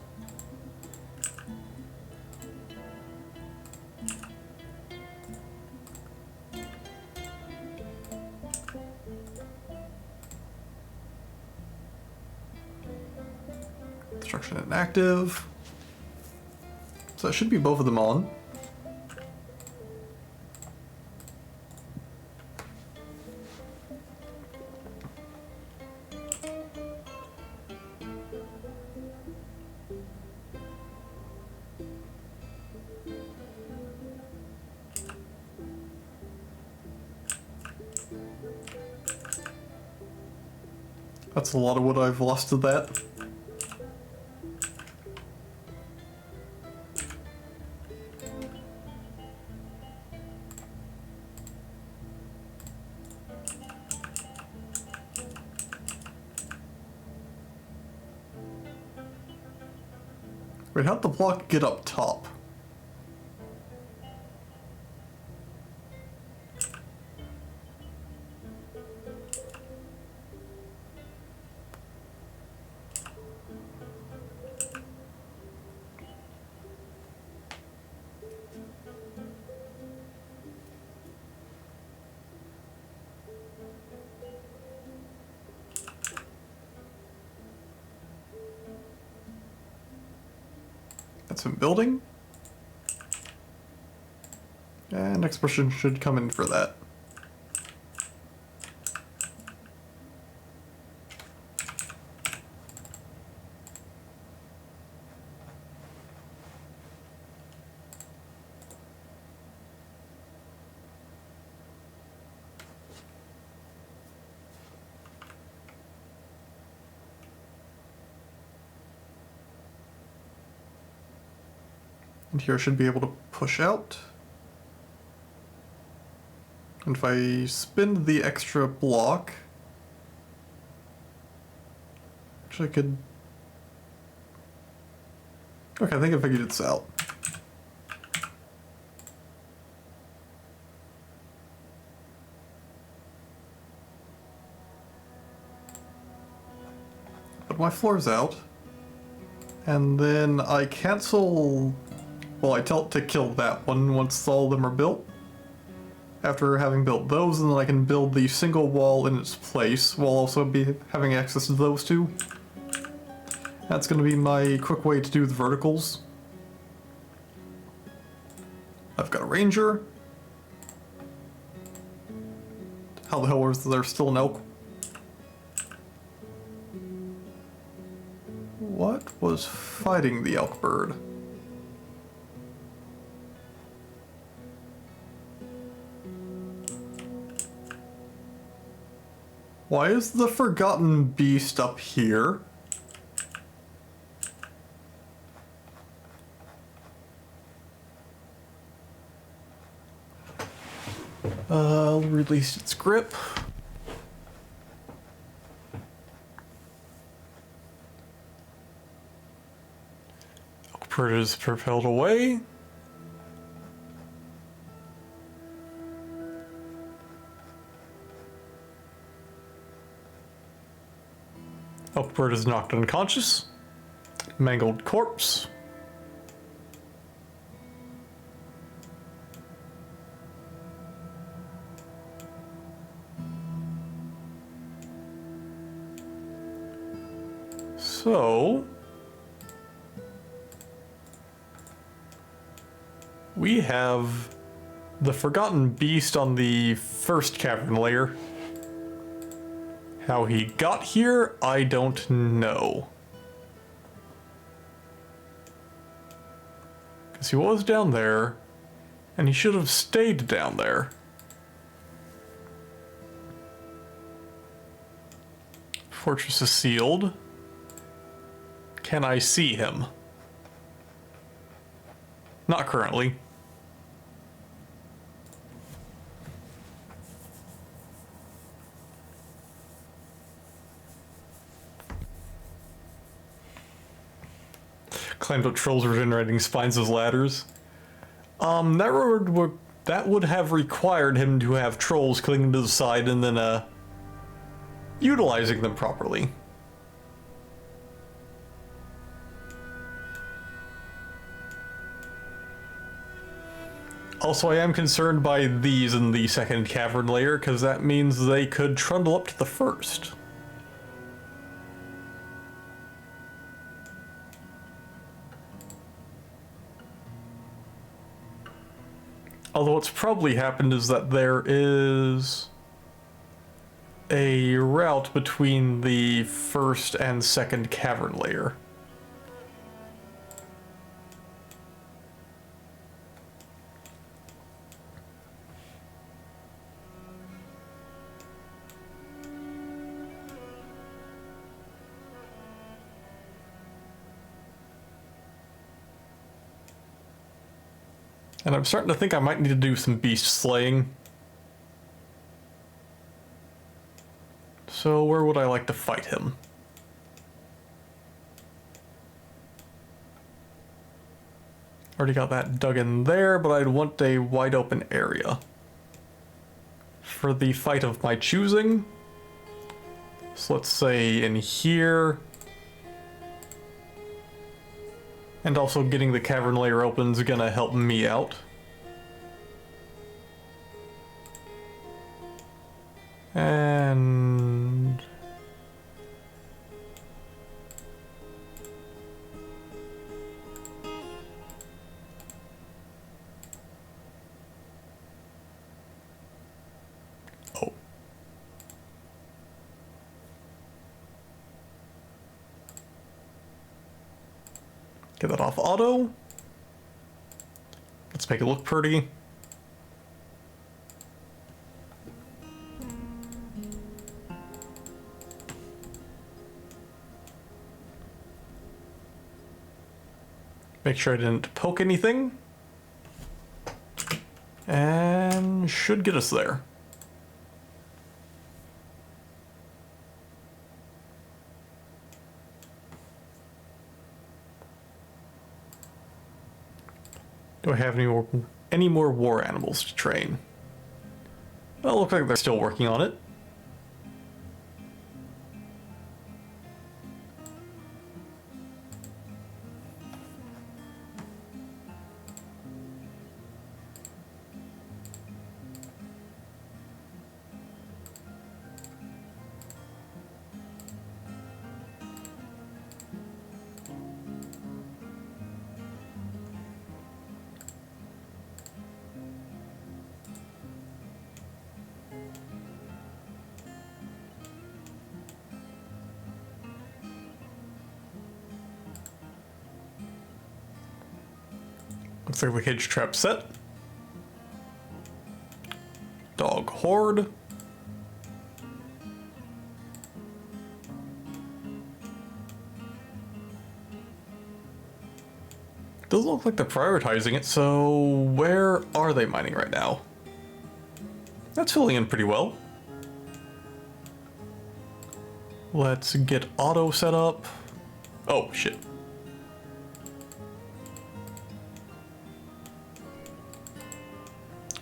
Construction inactive. So that should be both of them on. That's a lot of wood I've lost to that. Wait, how'd the block get up top? That's in building. And next person should come in for that. And here I should be able to push out. And if I spin the extra block, actually I could... Okay, I think I figured this out. But my floor's out. And then I cancel... Well, I tell it to kill that one once all of them are built. After having built those, and then I can build the single wall in its place, while also be having access to those two. That's going to be my quick way to do the verticals. I've got a ranger. How the hell was there still an elk? What was fighting the elk bird? Why is the forgotten beast up here? Released its grip. Elkbird is propelled away. Elkbird is knocked unconscious. Mangled corpse. So... we have the forgotten beast on the first cavern layer. How he got here, I don't know. Because he was down there, and he should have stayed down there. Fortress is sealed. Can I see him? Not currently. Claimed what trolls were generating spines as ladders. That would have required him to have trolls clinging to the side and then utilizing them properly. Also, I am concerned by these in the second cavern layer, because that means they could trundle up to the first. Although what's probably happened is that there is a route between the first and second cavern layer. And I'm starting to think I might need to do some beast slaying. So where would I like to fight him? Already got that dug in there, but I'd want a wide open area for the fight of my choosing. So let's say in here. And also getting the cavern layer open is gonna help me out. And... oh. Get that off auto. Let's make it look pretty. Make sure I didn't poke anything. And should get us there. Do I have any more war animals to train? Well, it looks like they're still working on it. Looks like the cage trap set. Dog horde. Doesn't look like they're prioritizing it, so where are they mining right now? That's filling in pretty well. Let's get auto set up. Oh, shit.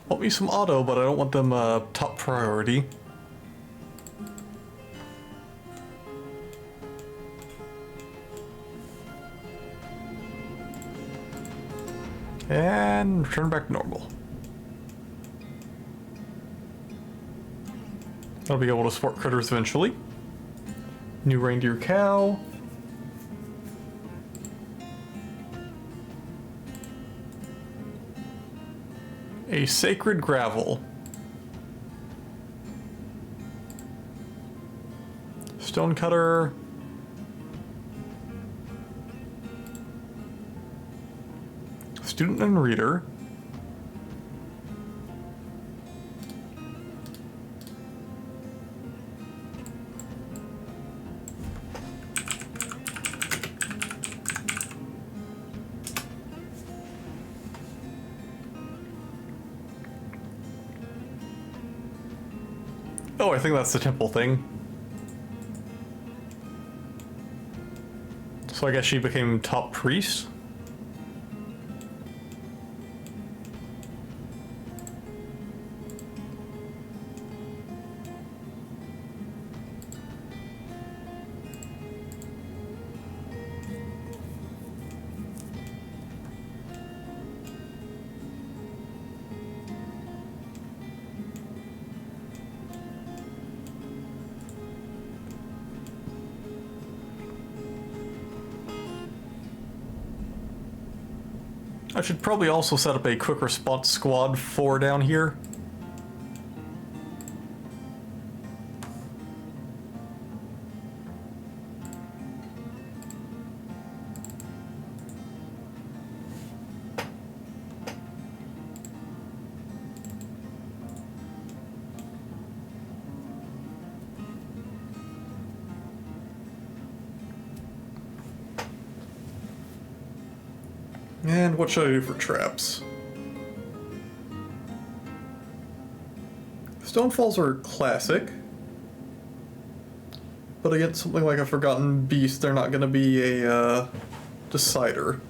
Want me some auto, but I don't want them top priority. And return back to normal. I'll be able to support critters eventually. New reindeer cow. A sacred gravel. Stonecutter. Student and reader. Oh, I think that's the temple thing. So I guess she became top priest? I should probably also set up a quick response squad for down here. And what should I do for traps? Stonefalls are classic. But against something like a Forgotten Beast, they're not going to be a decider.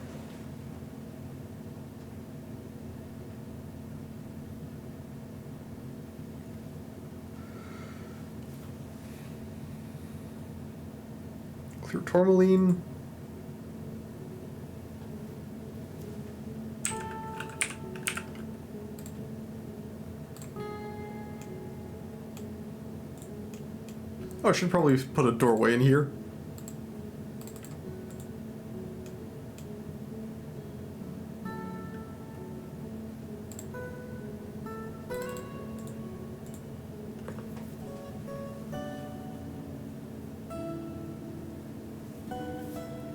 Clear Tourmaline. Oh, I should probably put a doorway in here.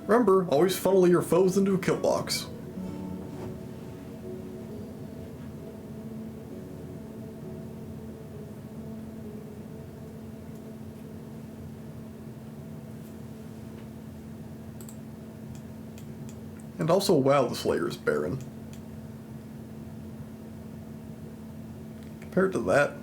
Remember, always funnel your foes into a kill box. And also, wow, this layer is barren. Compared to that.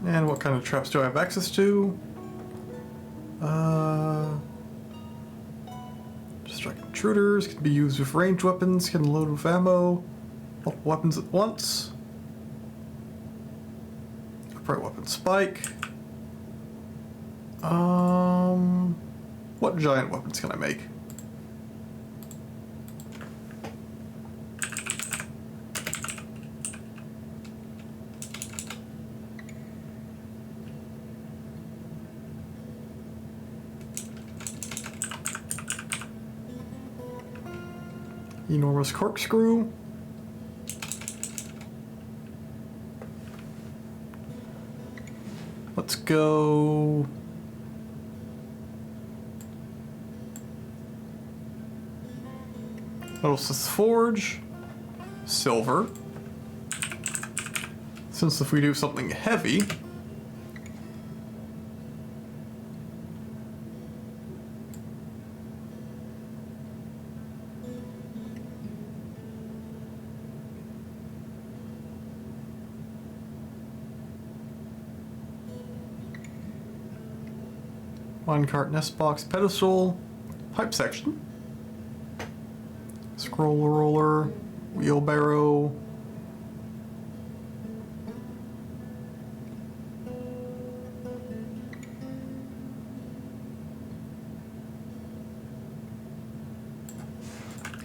And what kind of traps do I have access to? Distract intruders, can be used with ranged weapons, can load with ammo, multiple weapons at once. Upright weapon spike. What giant weapons can I make? Enormous corkscrew. Let's go. Metalsmith's Forge. Silver. Since if we do something heavy, minecart, nest box, pedestal, pipe section, scroll roller, wheelbarrow,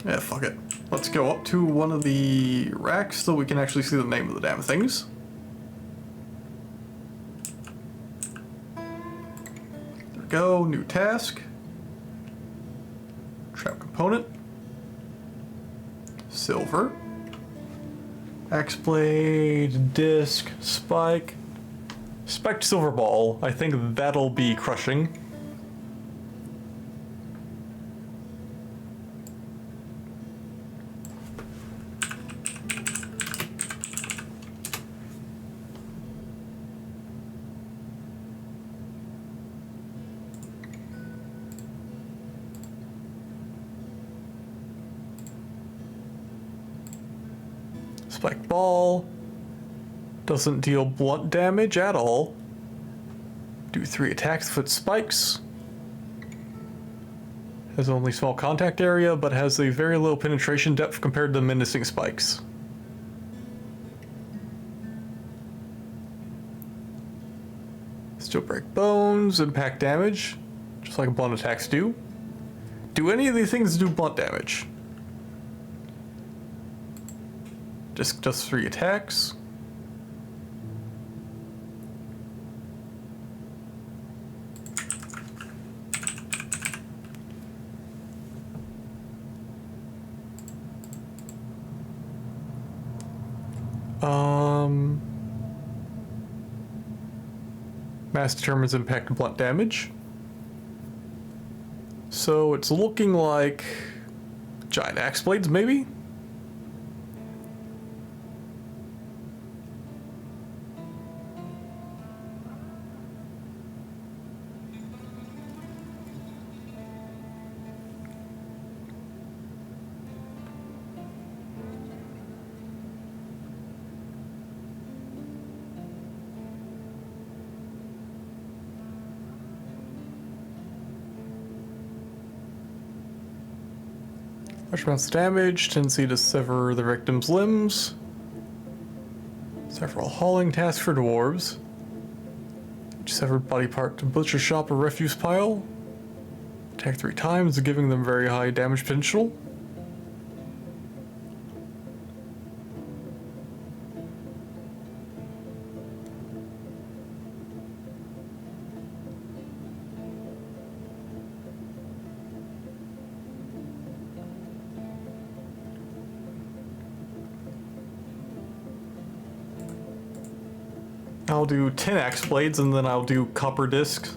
yeah, fuck it. Let's go up to one of the racks so we can actually see the name of the damn things. Go, new task, trap component, silver, axe blade, disc, spike, spiked silver ball. I think that'll be crushing. Spike ball, Doesn't deal blunt damage at all. Do 3 attacks with spikes. Has only small contact area, but has a very low penetration depth compared to menacing spikes. Still break bones, impact damage, just like blunt attacks do. Do any of these things do blunt damage? Just does 3 attacks. Mass determines impact and blunt damage. So it's looking like giant axe blades, maybe? Large amounts of damage, tendency to sever the victim's limbs. Several hauling tasks for dwarves. Each severed body part to butcher shop or refuse pile. Attack 3 times, giving them very high damage potential. I'll do 10 axe blades and then I'll do copper disc.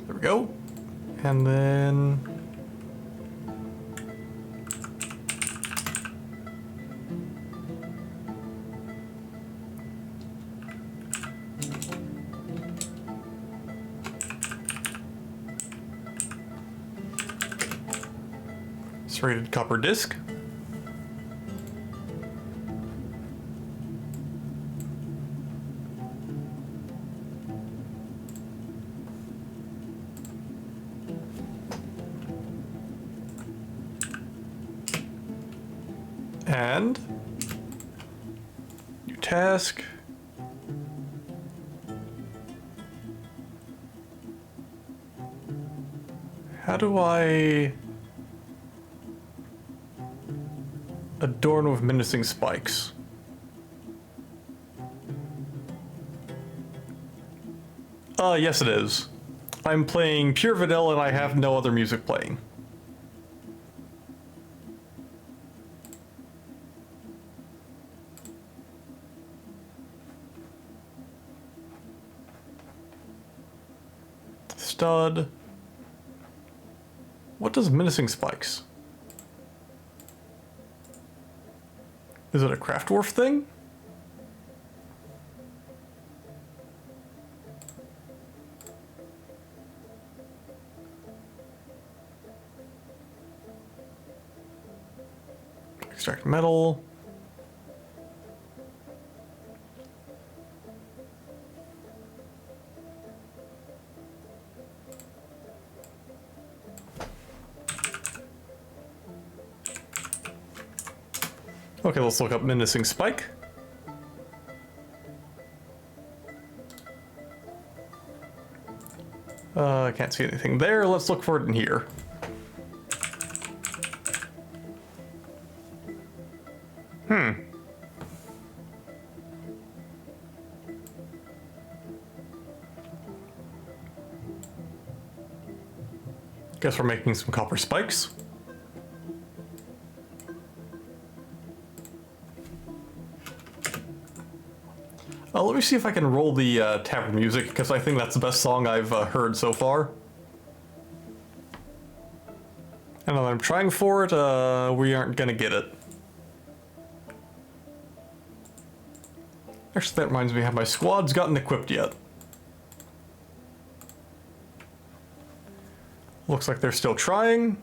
There we go. And then serrated copper disc. And new task. How do I adorn with menacing spikes? Yes it is. I'm playing pure vanilla and I have no other music playing. Stud. What does menacing spikes? Is it a craft dwarf thing? Extract metal. Okay, let's look up menacing spike. I can't see anything there. Let's look for it in here. Guess we're making some copper spikes. Let me see if I can roll the tavern music, because I think that's the best song I've heard so far. And when I'm trying for it, we aren't gonna get it. Actually, that reminds me, have my squads gotten equipped yet? Looks like they're still trying.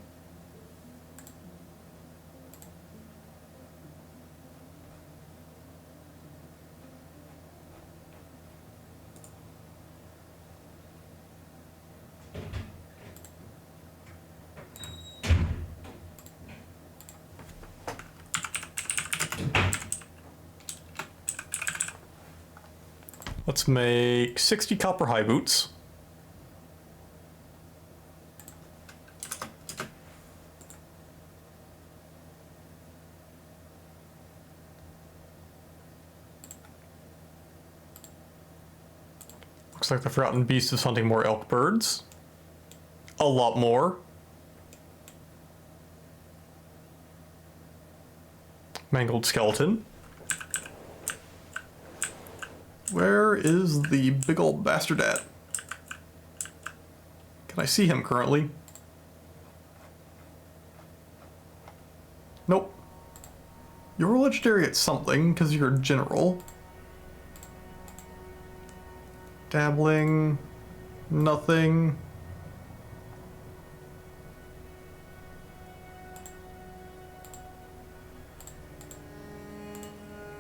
Let's make 60 copper high boots. Looks like the Forgotten Beast is hunting more elk birds. A lot more. Mangled skeleton. Where is the big old bastard at? Can I see him currently? Nope. You're legendary at something, because you're a general. Dabbling. Nothing.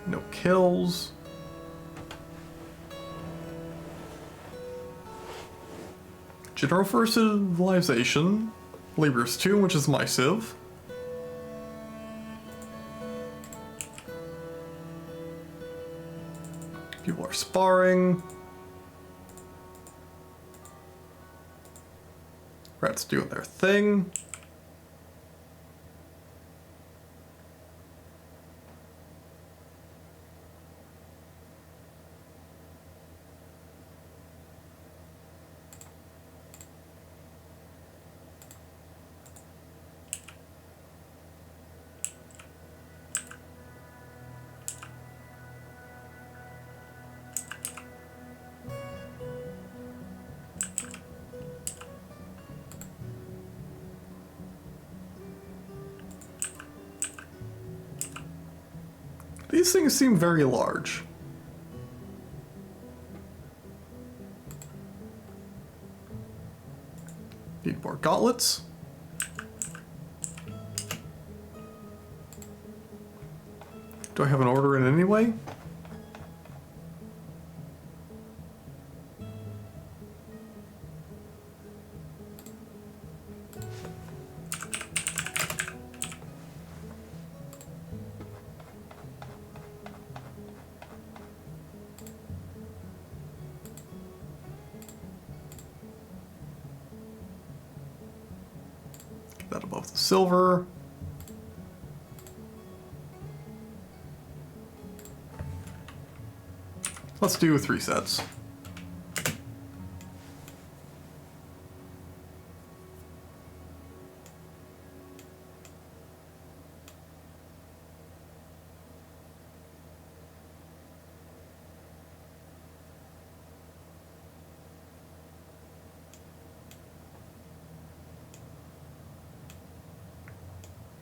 No kills. General for civilization. Laborers 2, which is my civ. People are sparring. Rats doing their thing. These things seem very large. Need more gauntlets. Do I have an order in anyway? That above the silver. Let's do 3 sets.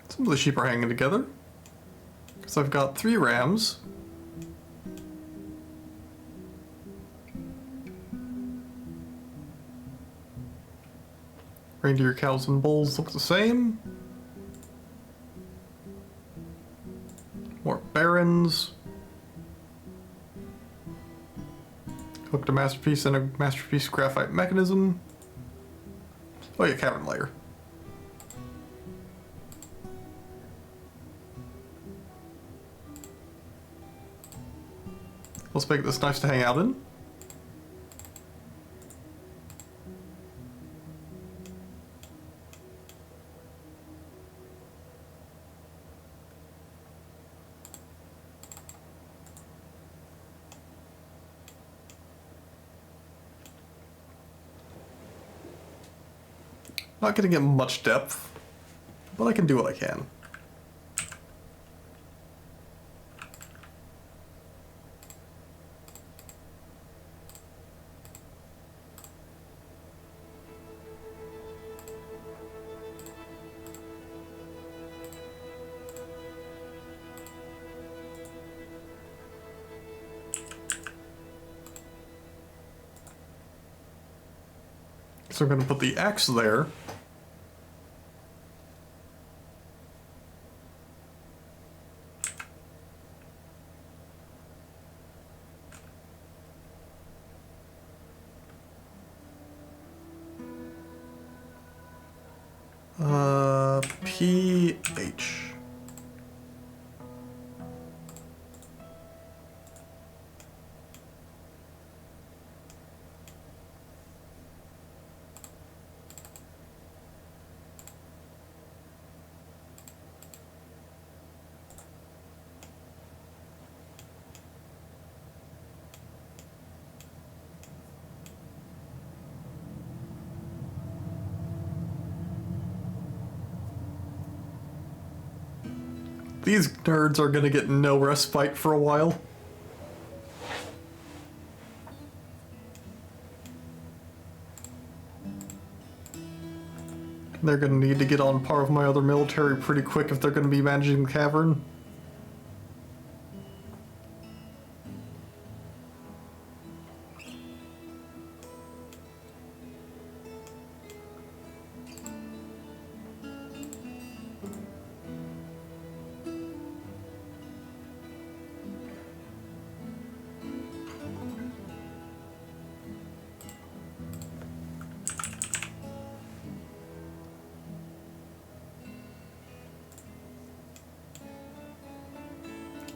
Some of the sheep are hanging together. Because I've got 3 rams. Reindeer, cows, and bulls look the same. More barons. Hooked a masterpiece and a masterpiece graphite mechanism. Oh yeah, cavern layer. Let's make this nice to hang out in. Not gonna get much depth, but I can do what I can. So I'm going to put the X there. PH. These nerds are gonna get no respite for a while. They're gonna need to get on par with my other military pretty quick if they're gonna be managing the cavern.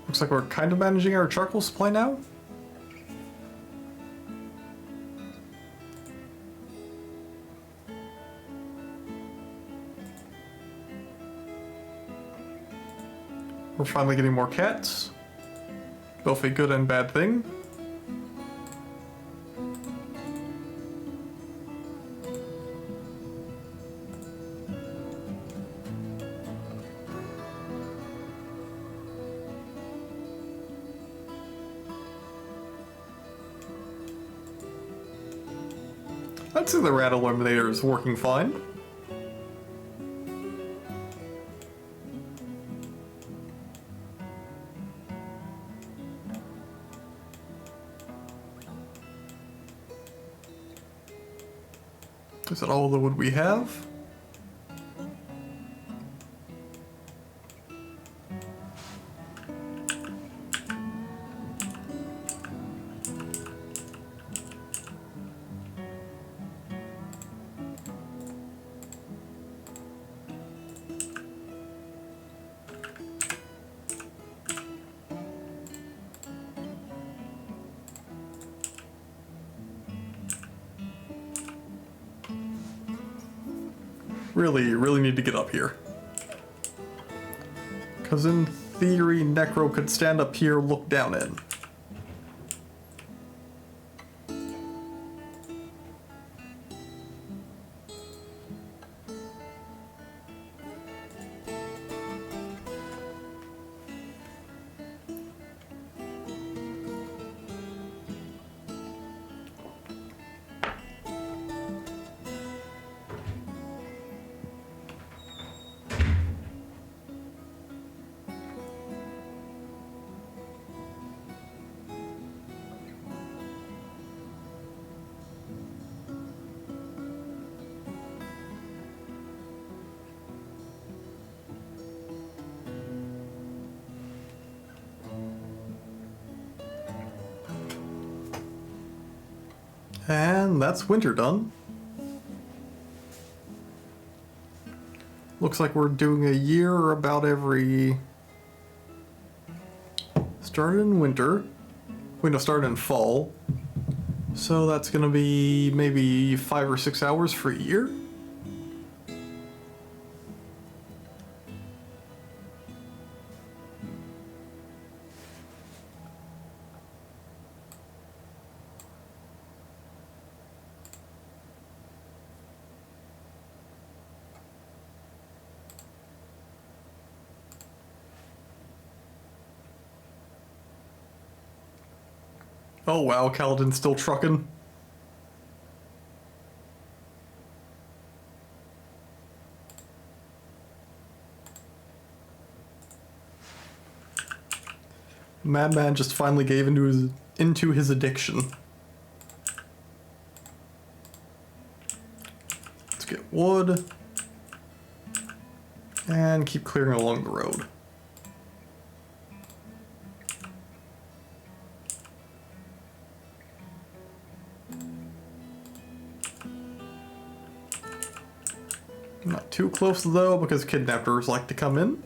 Looks like we're kind of managing our charcoal supply now. We're finally getting more cats. Both a good and bad thing. I'd say the rat eliminator is working fine. Is that all the wood we have? Really need to get up here. Because in theory, Necro could stand up here, look down in. And that's winter done. Looks like we're doing a year about every... Started in winter. Wait, no, started in fall. So that's gonna be maybe 5 or 6 hours for a year? Oh wow, Kaladin's still trucking. Madman just finally gave into his addiction. wood. And keep clearing along the road. Not too close though, because kidnappers like to come in.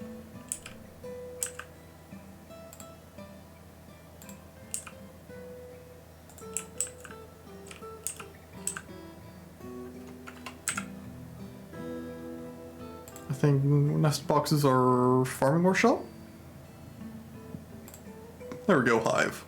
I think nest boxes are farming workshop. There we go, hive.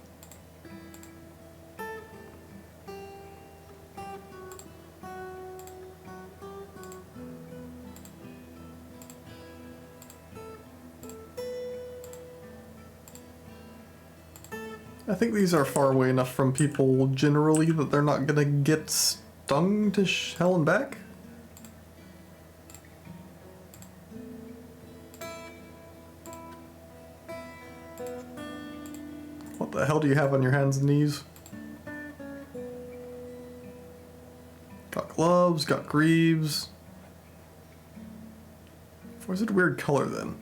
I think these are far away enough from people generally that they're not gonna get stung to hell and back. What the hell do you have on your hands and knees? Got gloves, got greaves. Why is it a weird color then?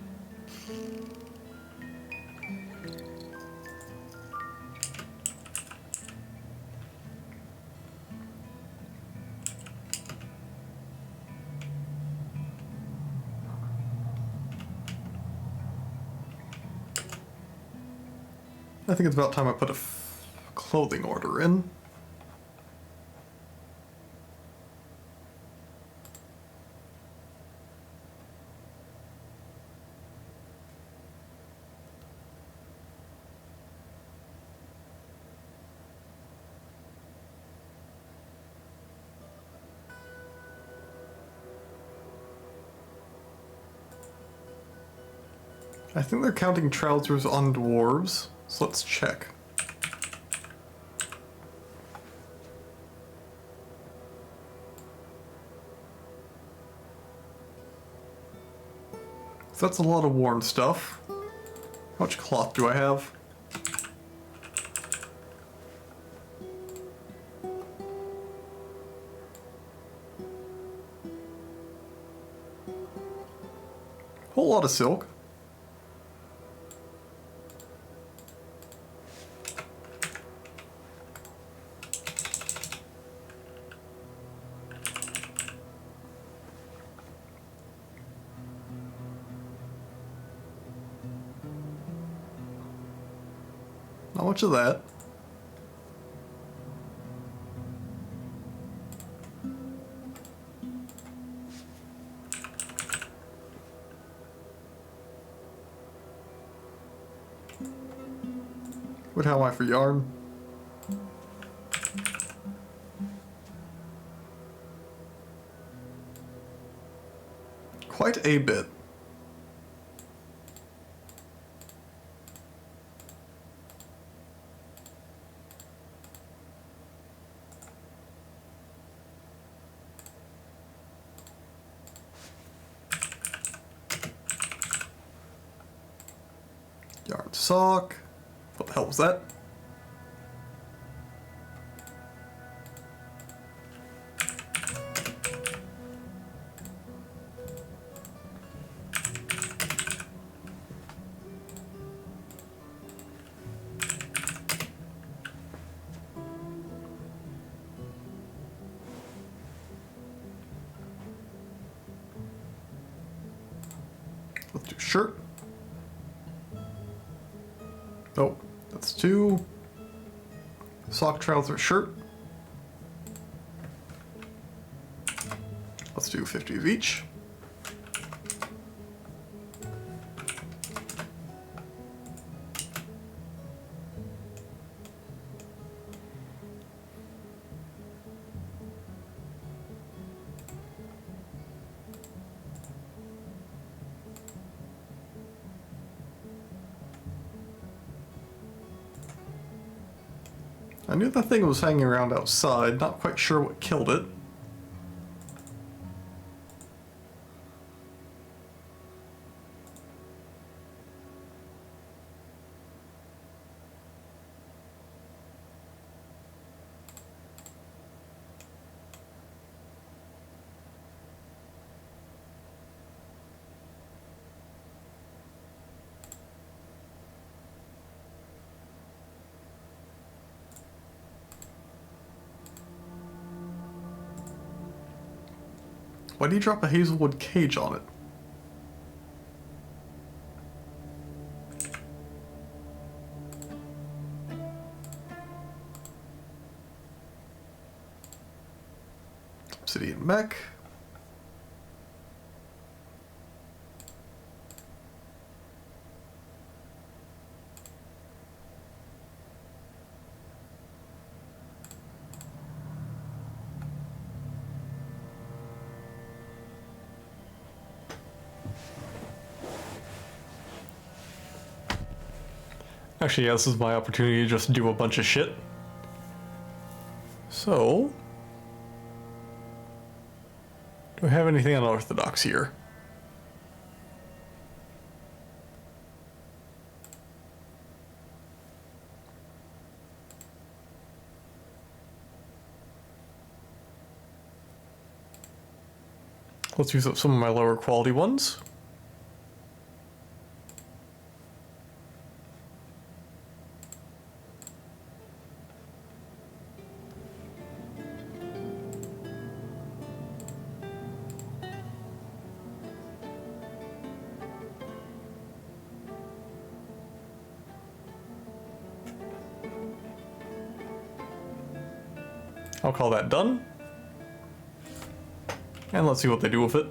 I think it's about time I put a clothing order in. I think they're counting trousers on dwarves, so let's check. So that's a lot of worn stuff. How much cloth do I have? Whole lot of silk. Not much of that. What how am I for yarn? Quite a bit. Yarn sock. What the hell was that? Let's do shirt. Oh, that's 2. Sock, trouser, shirt. Let's do 50 of each. I knew that thing was hanging around outside, not quite sure what killed it. Why do you drop a hazelwood cage on it? Obsidian mech. Actually, yeah, this is my opportunity to just do a bunch of shit. So, do I have anything unorthodox here? Let's use up some of my lower quality ones. I'll call that done. And let's see what they do with it.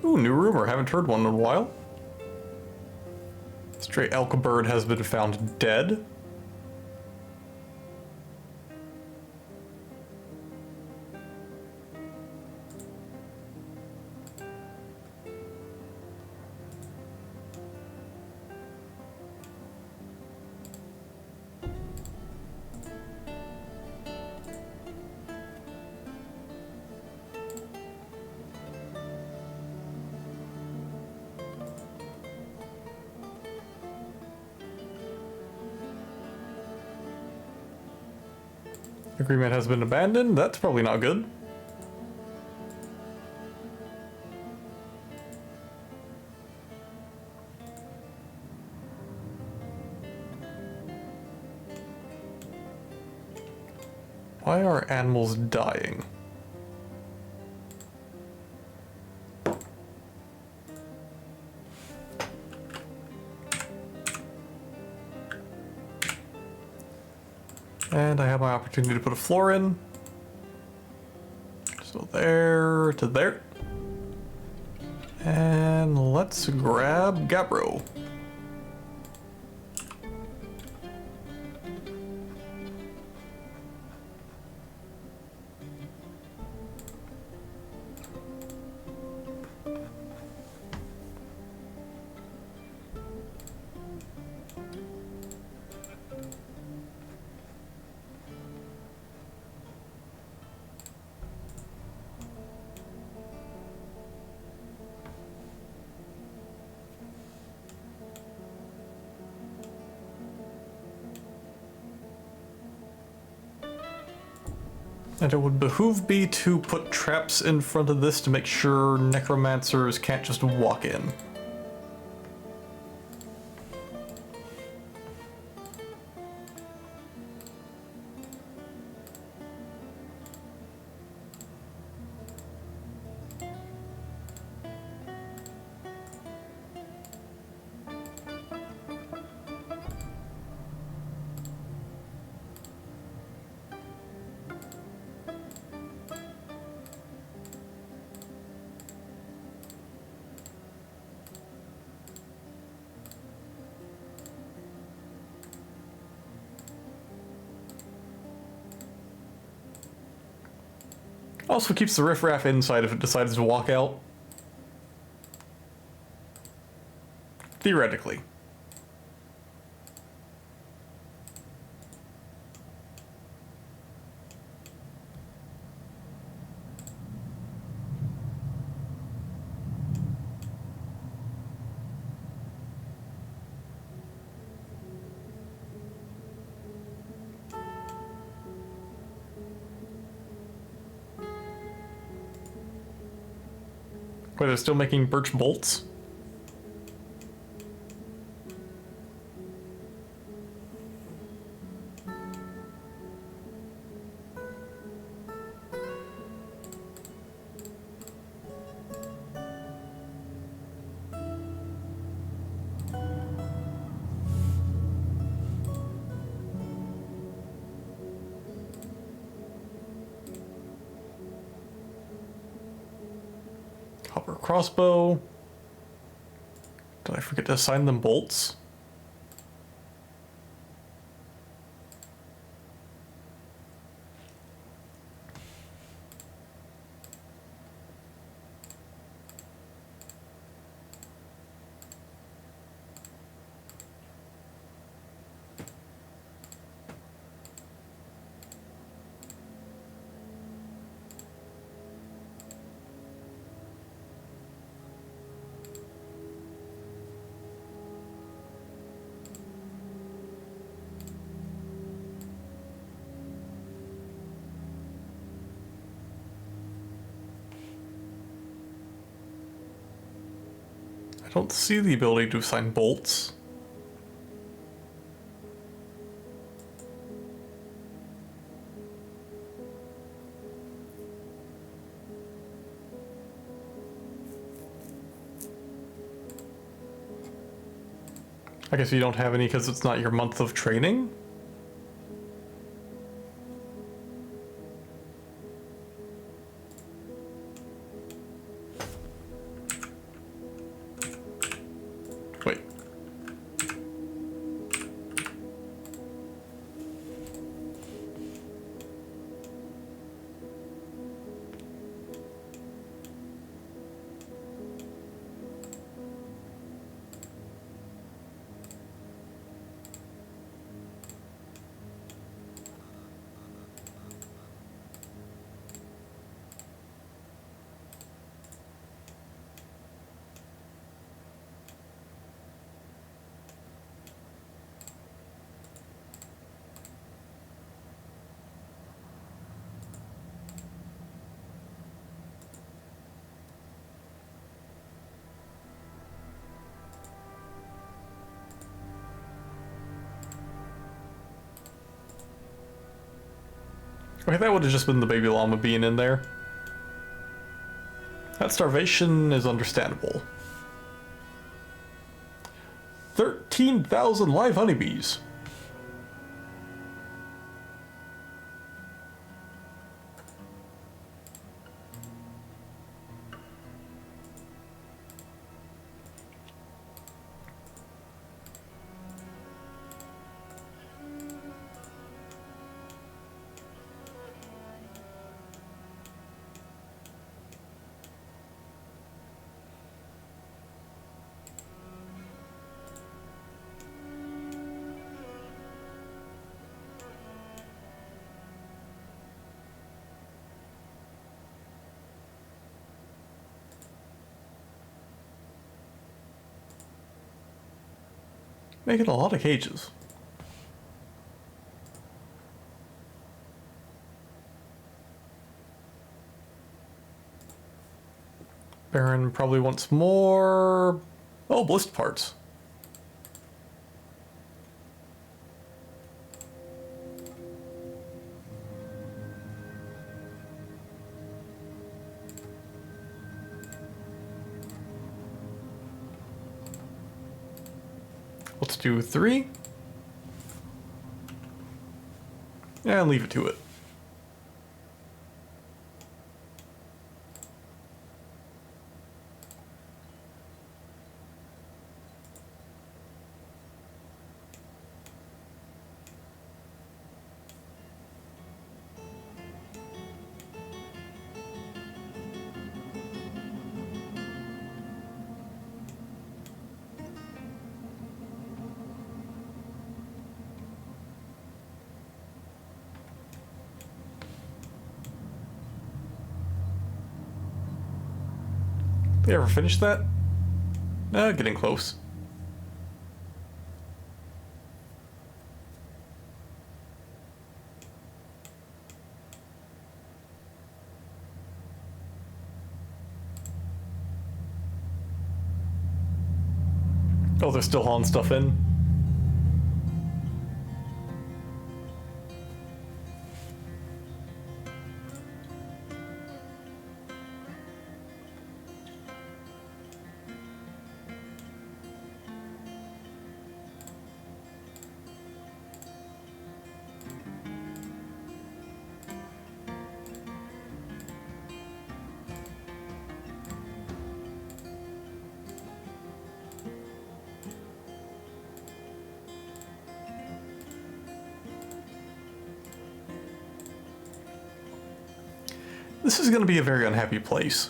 Ooh, new rumor. Haven't heard one in a while. Stray elk bird has been found dead. Agreement has been abandoned. That's probably not good. Why are animals dying? And I have my opportunity to put a floor in. So there to there. And let's grab Gabbro. And it would behoove me to put traps in front of this to make sure necromancers can't just walk in. Also keeps the riffraff inside if it decides to walk out. Theoretically. Wait, they're still making birch bolts? copper crossbow. Did I forget to assign them bolts? I don't see the ability to assign bolts. I guess you don't have any because it's not your month of training? Wait. Okay, that would have just been the baby llama being in there. That starvation is understandable. 13,000 live honeybees. Making a lot of cages. Baron probably wants more... Oh, blister parts. Let's do 3. And leave it to it. They ever finish that? Getting close. Oh, they're still hauling stuff in? This is going to be a very unhappy place.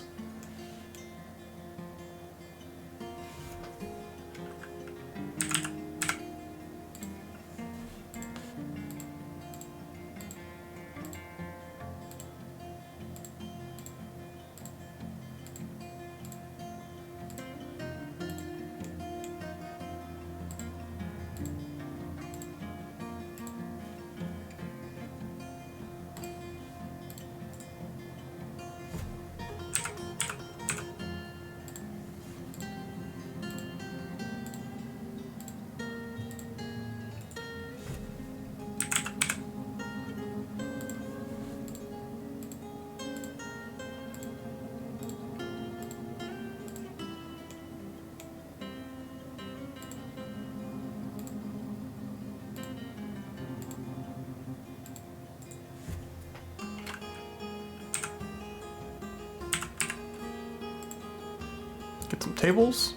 Get some tables.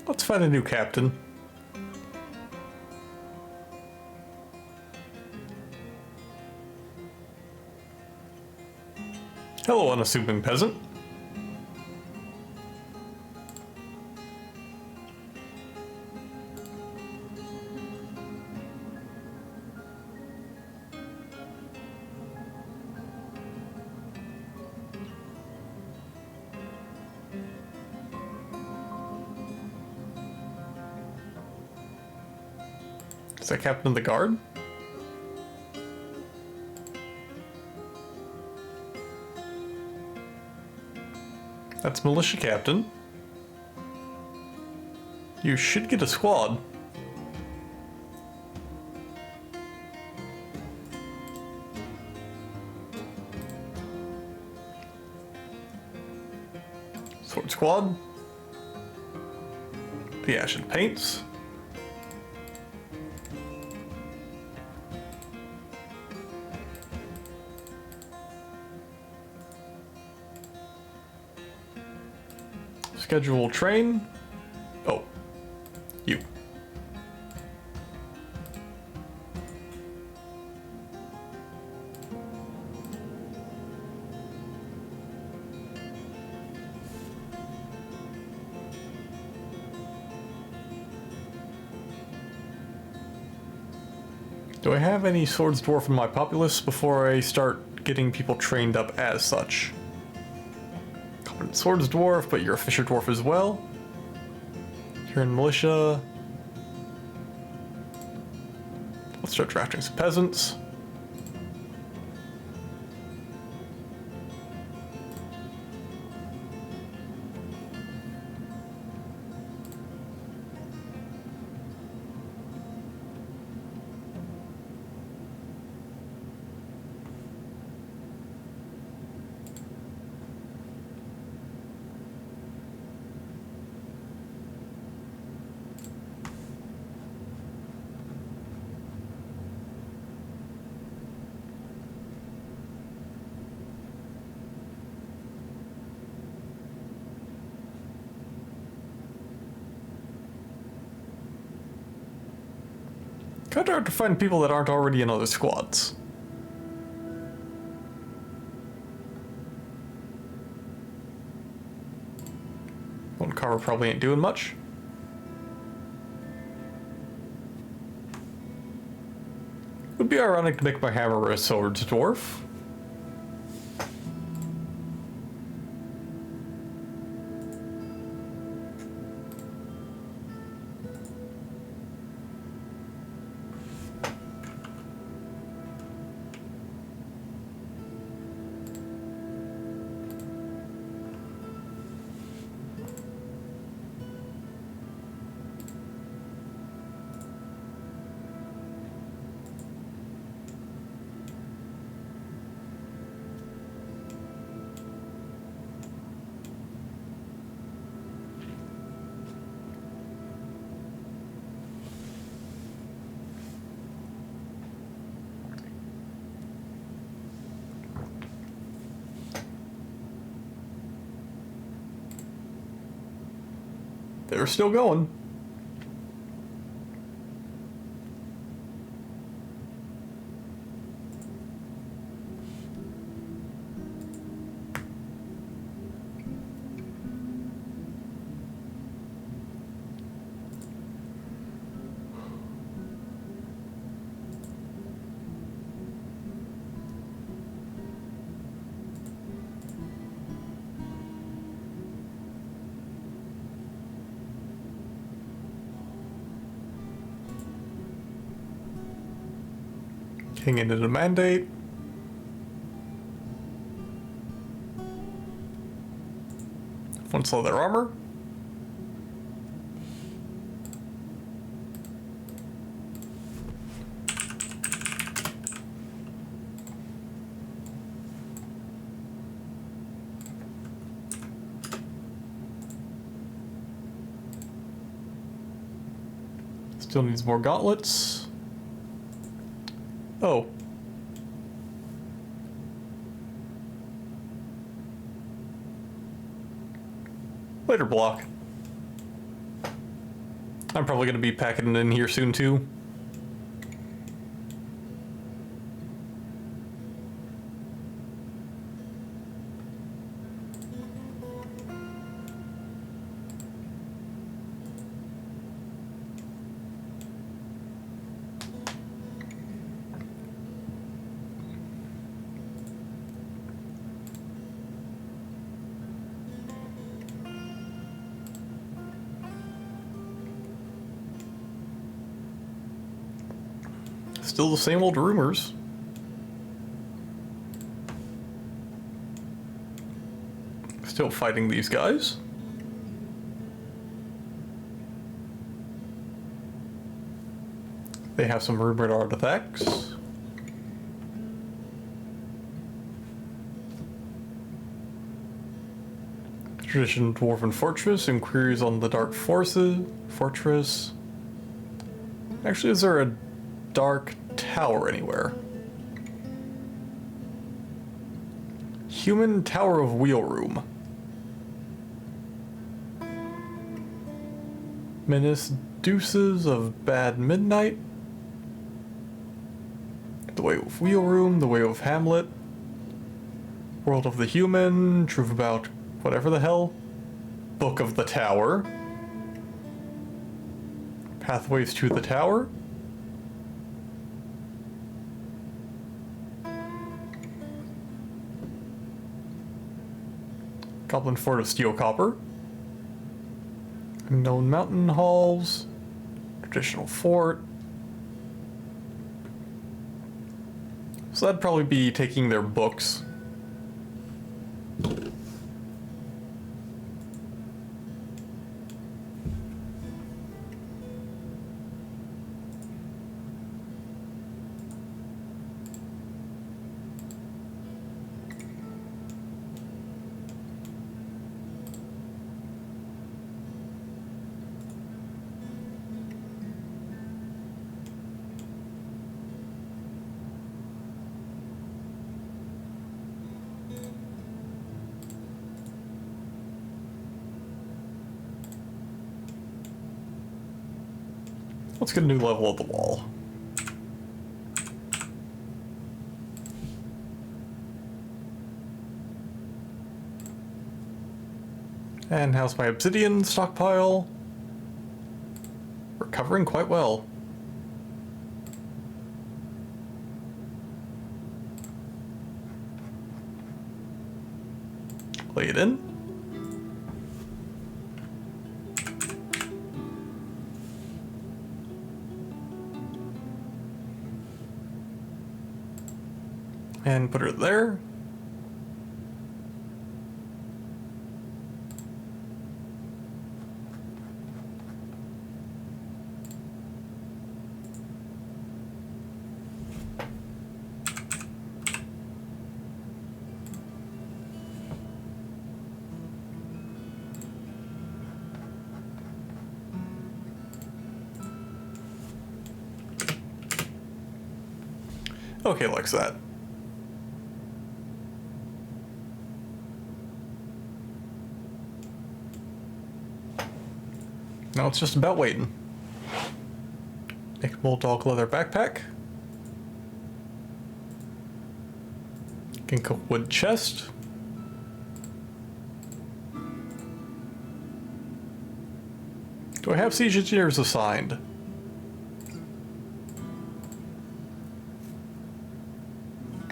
Let's find a new captain. Hello, unassuming peasant. Is that captain of the guard? That's militia captain. You should get a squad. Sword squad. The Ashen Paints. Schedule train. Oh, you. Do I have any swords dwarf in my populace before I start getting people trained up as such? Swords dwarf, but you're a fisher dwarf as well. You're in militia. Let's start drafting some peasants. Kind of hard to find people that aren't already in other squads. One carver probably ain't doing much. Would be ironic to make my hammer a swords dwarf. They're still going. King into the mandate. Once leather armor. Still needs more gauntlets. Oh. Later block. I'm probably going to be packing it in here soon too. Still the same old rumors. Still fighting these guys. They have some rumored artifacts. Tradition Dwarven Fortress, inquiries on the Dark Fortress. Actually, is there a dark tower anywhere? Human Tower of Wheel Room. Menace Deuces of Bad Midnight. The Way of Wheel Room, The Way of Hamlet. World of the Human, Truth About whatever the hell. Book of the Tower. Pathways to the Tower. Goblin Fort of Steel Copper. Unknown Mountain Halls. Traditional Fort. So that'd probably be taking their books. Let's get a new level of the wall. And how's my obsidian stockpile? Recovering quite well. Lay it in. And put her there. Okay, like that. Now it's just about waiting. Make a bulldog leather backpack. Ginkgo wood chest. Do I have siege engineers assigned?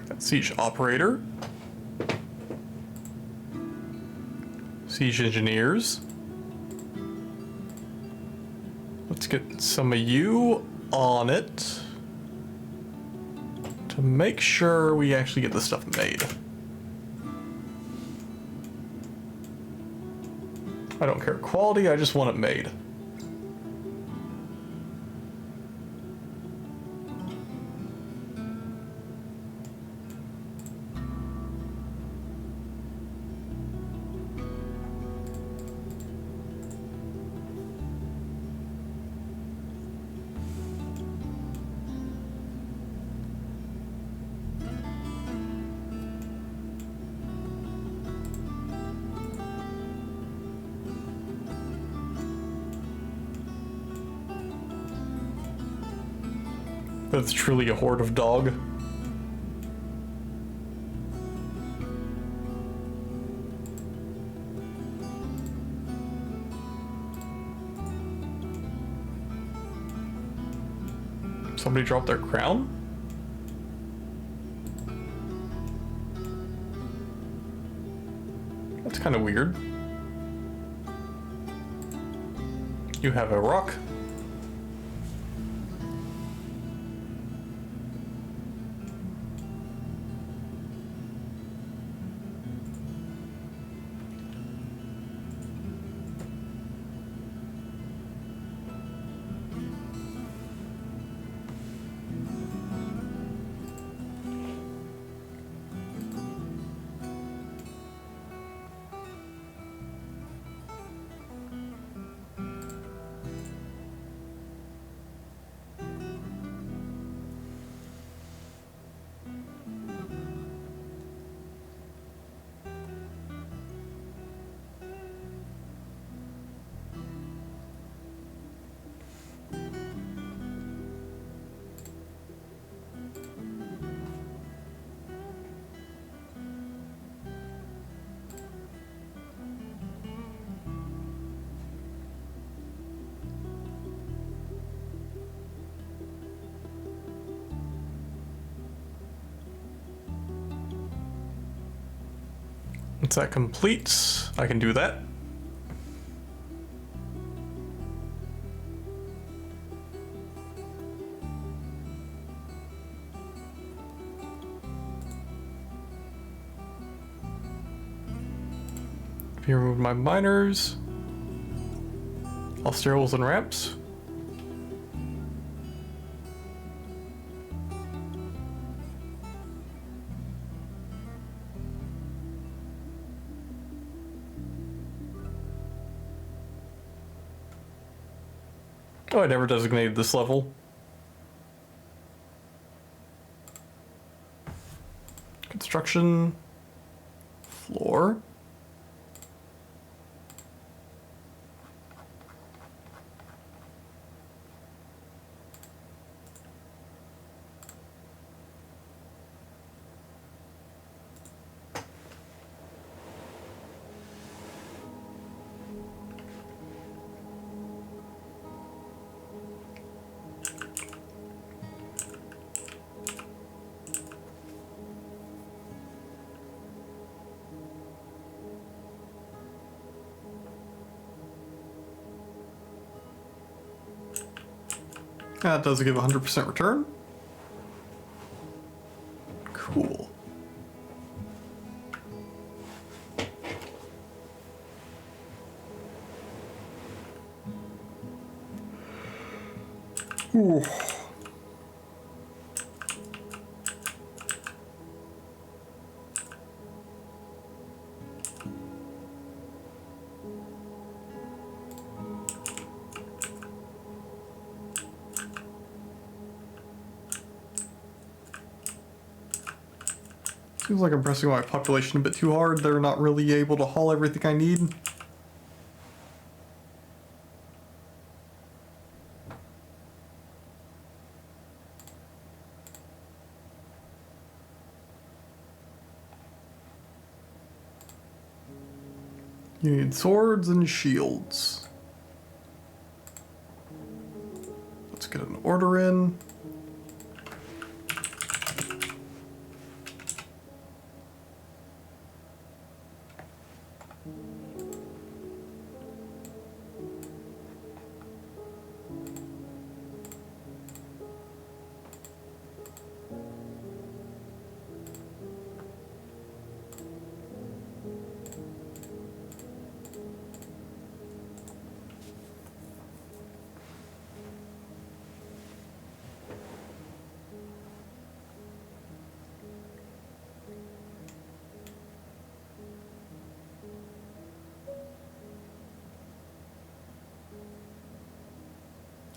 That's siege operator. Siege engineers. Let's get some of you on it to make sure we actually get this stuff made. I don't care quality, I just want it made. That's truly a horde of dog. Somebody dropped their crown? That's kind of weird. You have a rock. Once that completes, I can do that. If you remove my miners, all sterols and ramps. Oh, I never designated this level. Construction floor. That does give 100% return. Cool. Ooh. Seems like I'm pressing my population a bit too hard. They're not really able to haul everything I need. You need swords and shields. Let's get an order in.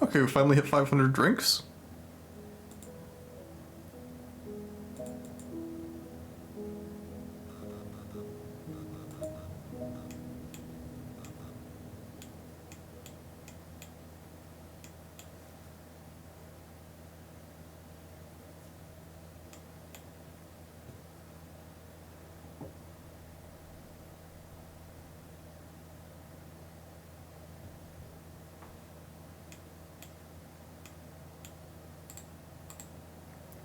Okay, we finally hit 500 drinks.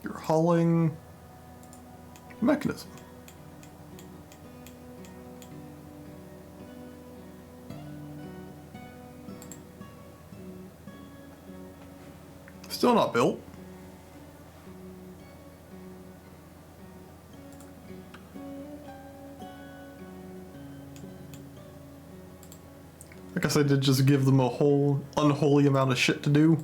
You're hauling mechanism. Still not built. I guess I did just give them a whole unholy amount of shit to do.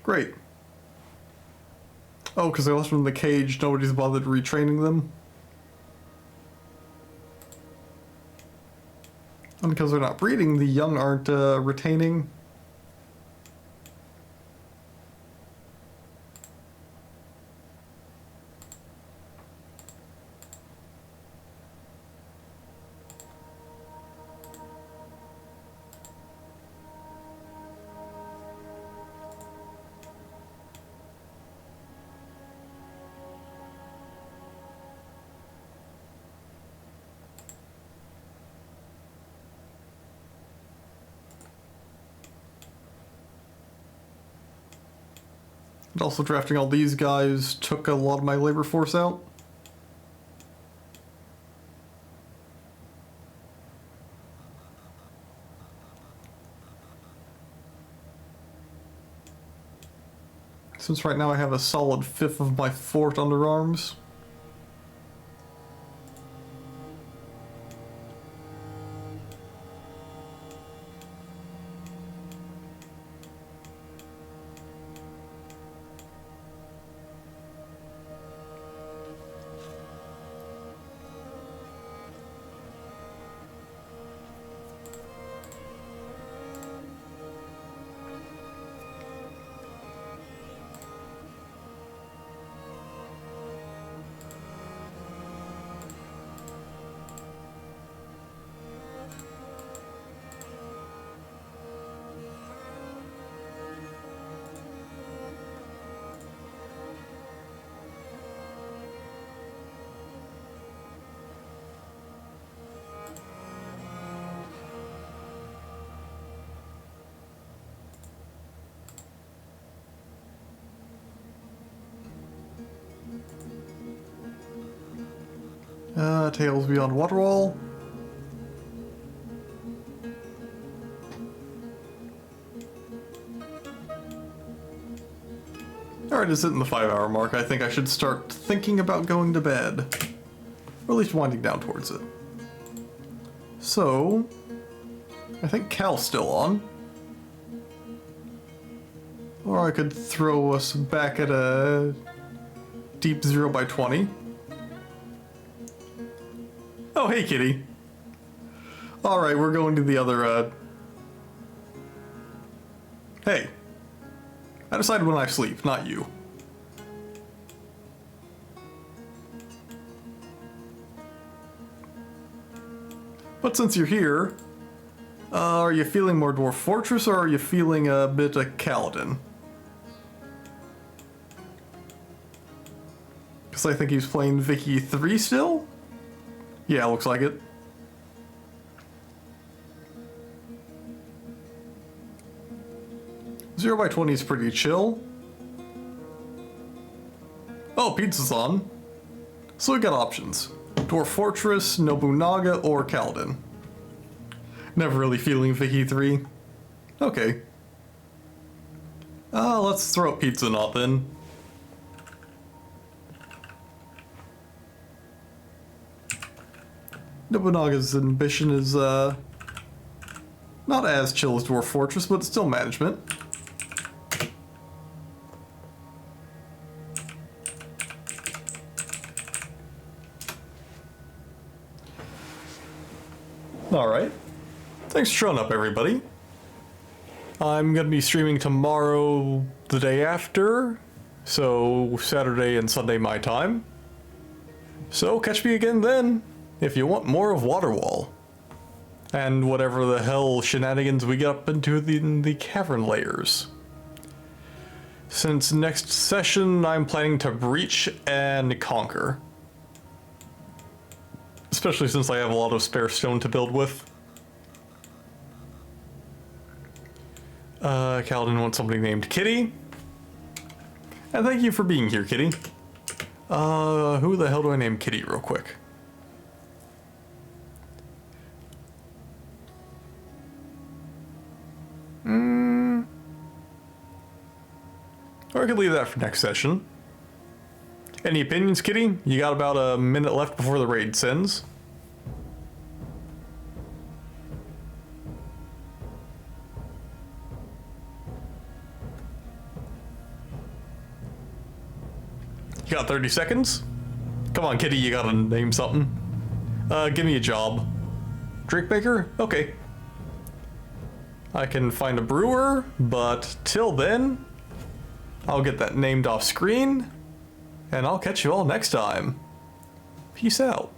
Great. Oh, because I lost them in the cage, nobody's bothered retraining them. And because they're not breeding, the young aren't retaining. And also drafting all these guys took a lot of my labor force out. Since right now I have a solid fifth of my fort under arms. Tails beyond Waterwall. Alright, it's hitting the 5-hour mark. I think I should start thinking about going to bed. Or at least winding down towards it. So, I think Cal's still on. Or I could throw us back at a deep 0x20. Oh, hey, kitty. Alright, we're going to the other, Hey. I decide when I sleep, not you. But since you're here, are you feeling more Dwarf Fortress or are you feeling a bit of Kaladin? Because I think he's playing Vicky 3 still? Yeah, looks like it. Zero by 20 is pretty chill. Oh, pizza's on. So we got options. Dwarf Fortress, Nobunaga, or Kaladin. Never really feeling Vicky 3. Okay. Let's throw up Pizza Knot then. Nobunaga's ambition is, not as chill as Dwarf Fortress, but it's still management. Alright. Thanks for showing up, everybody. I'm gonna be streaming tomorrow, the day after, so Saturday and Sunday my time. So catch me again then, if you want more of Waterwall. And whatever the hell shenanigans we get up into the cavern layers. Since next session, I'm planning to breach and conquer. Especially since I have a lot of spare stone to build with. Kaladin wants somebody named Kitty. And thank you for being here, Kitty. Who the hell do I name Kitty real quick? Or I could leave that for next session. Any opinions, Kitty? You got about a minute left before the raid sends. You got 30 seconds? Come on, Kitty, you gotta name something. Give me a job. Drink maker? Okay. I can find a brewer, but till then, I'll get that named off screen, and I'll catch you all next time. Peace out.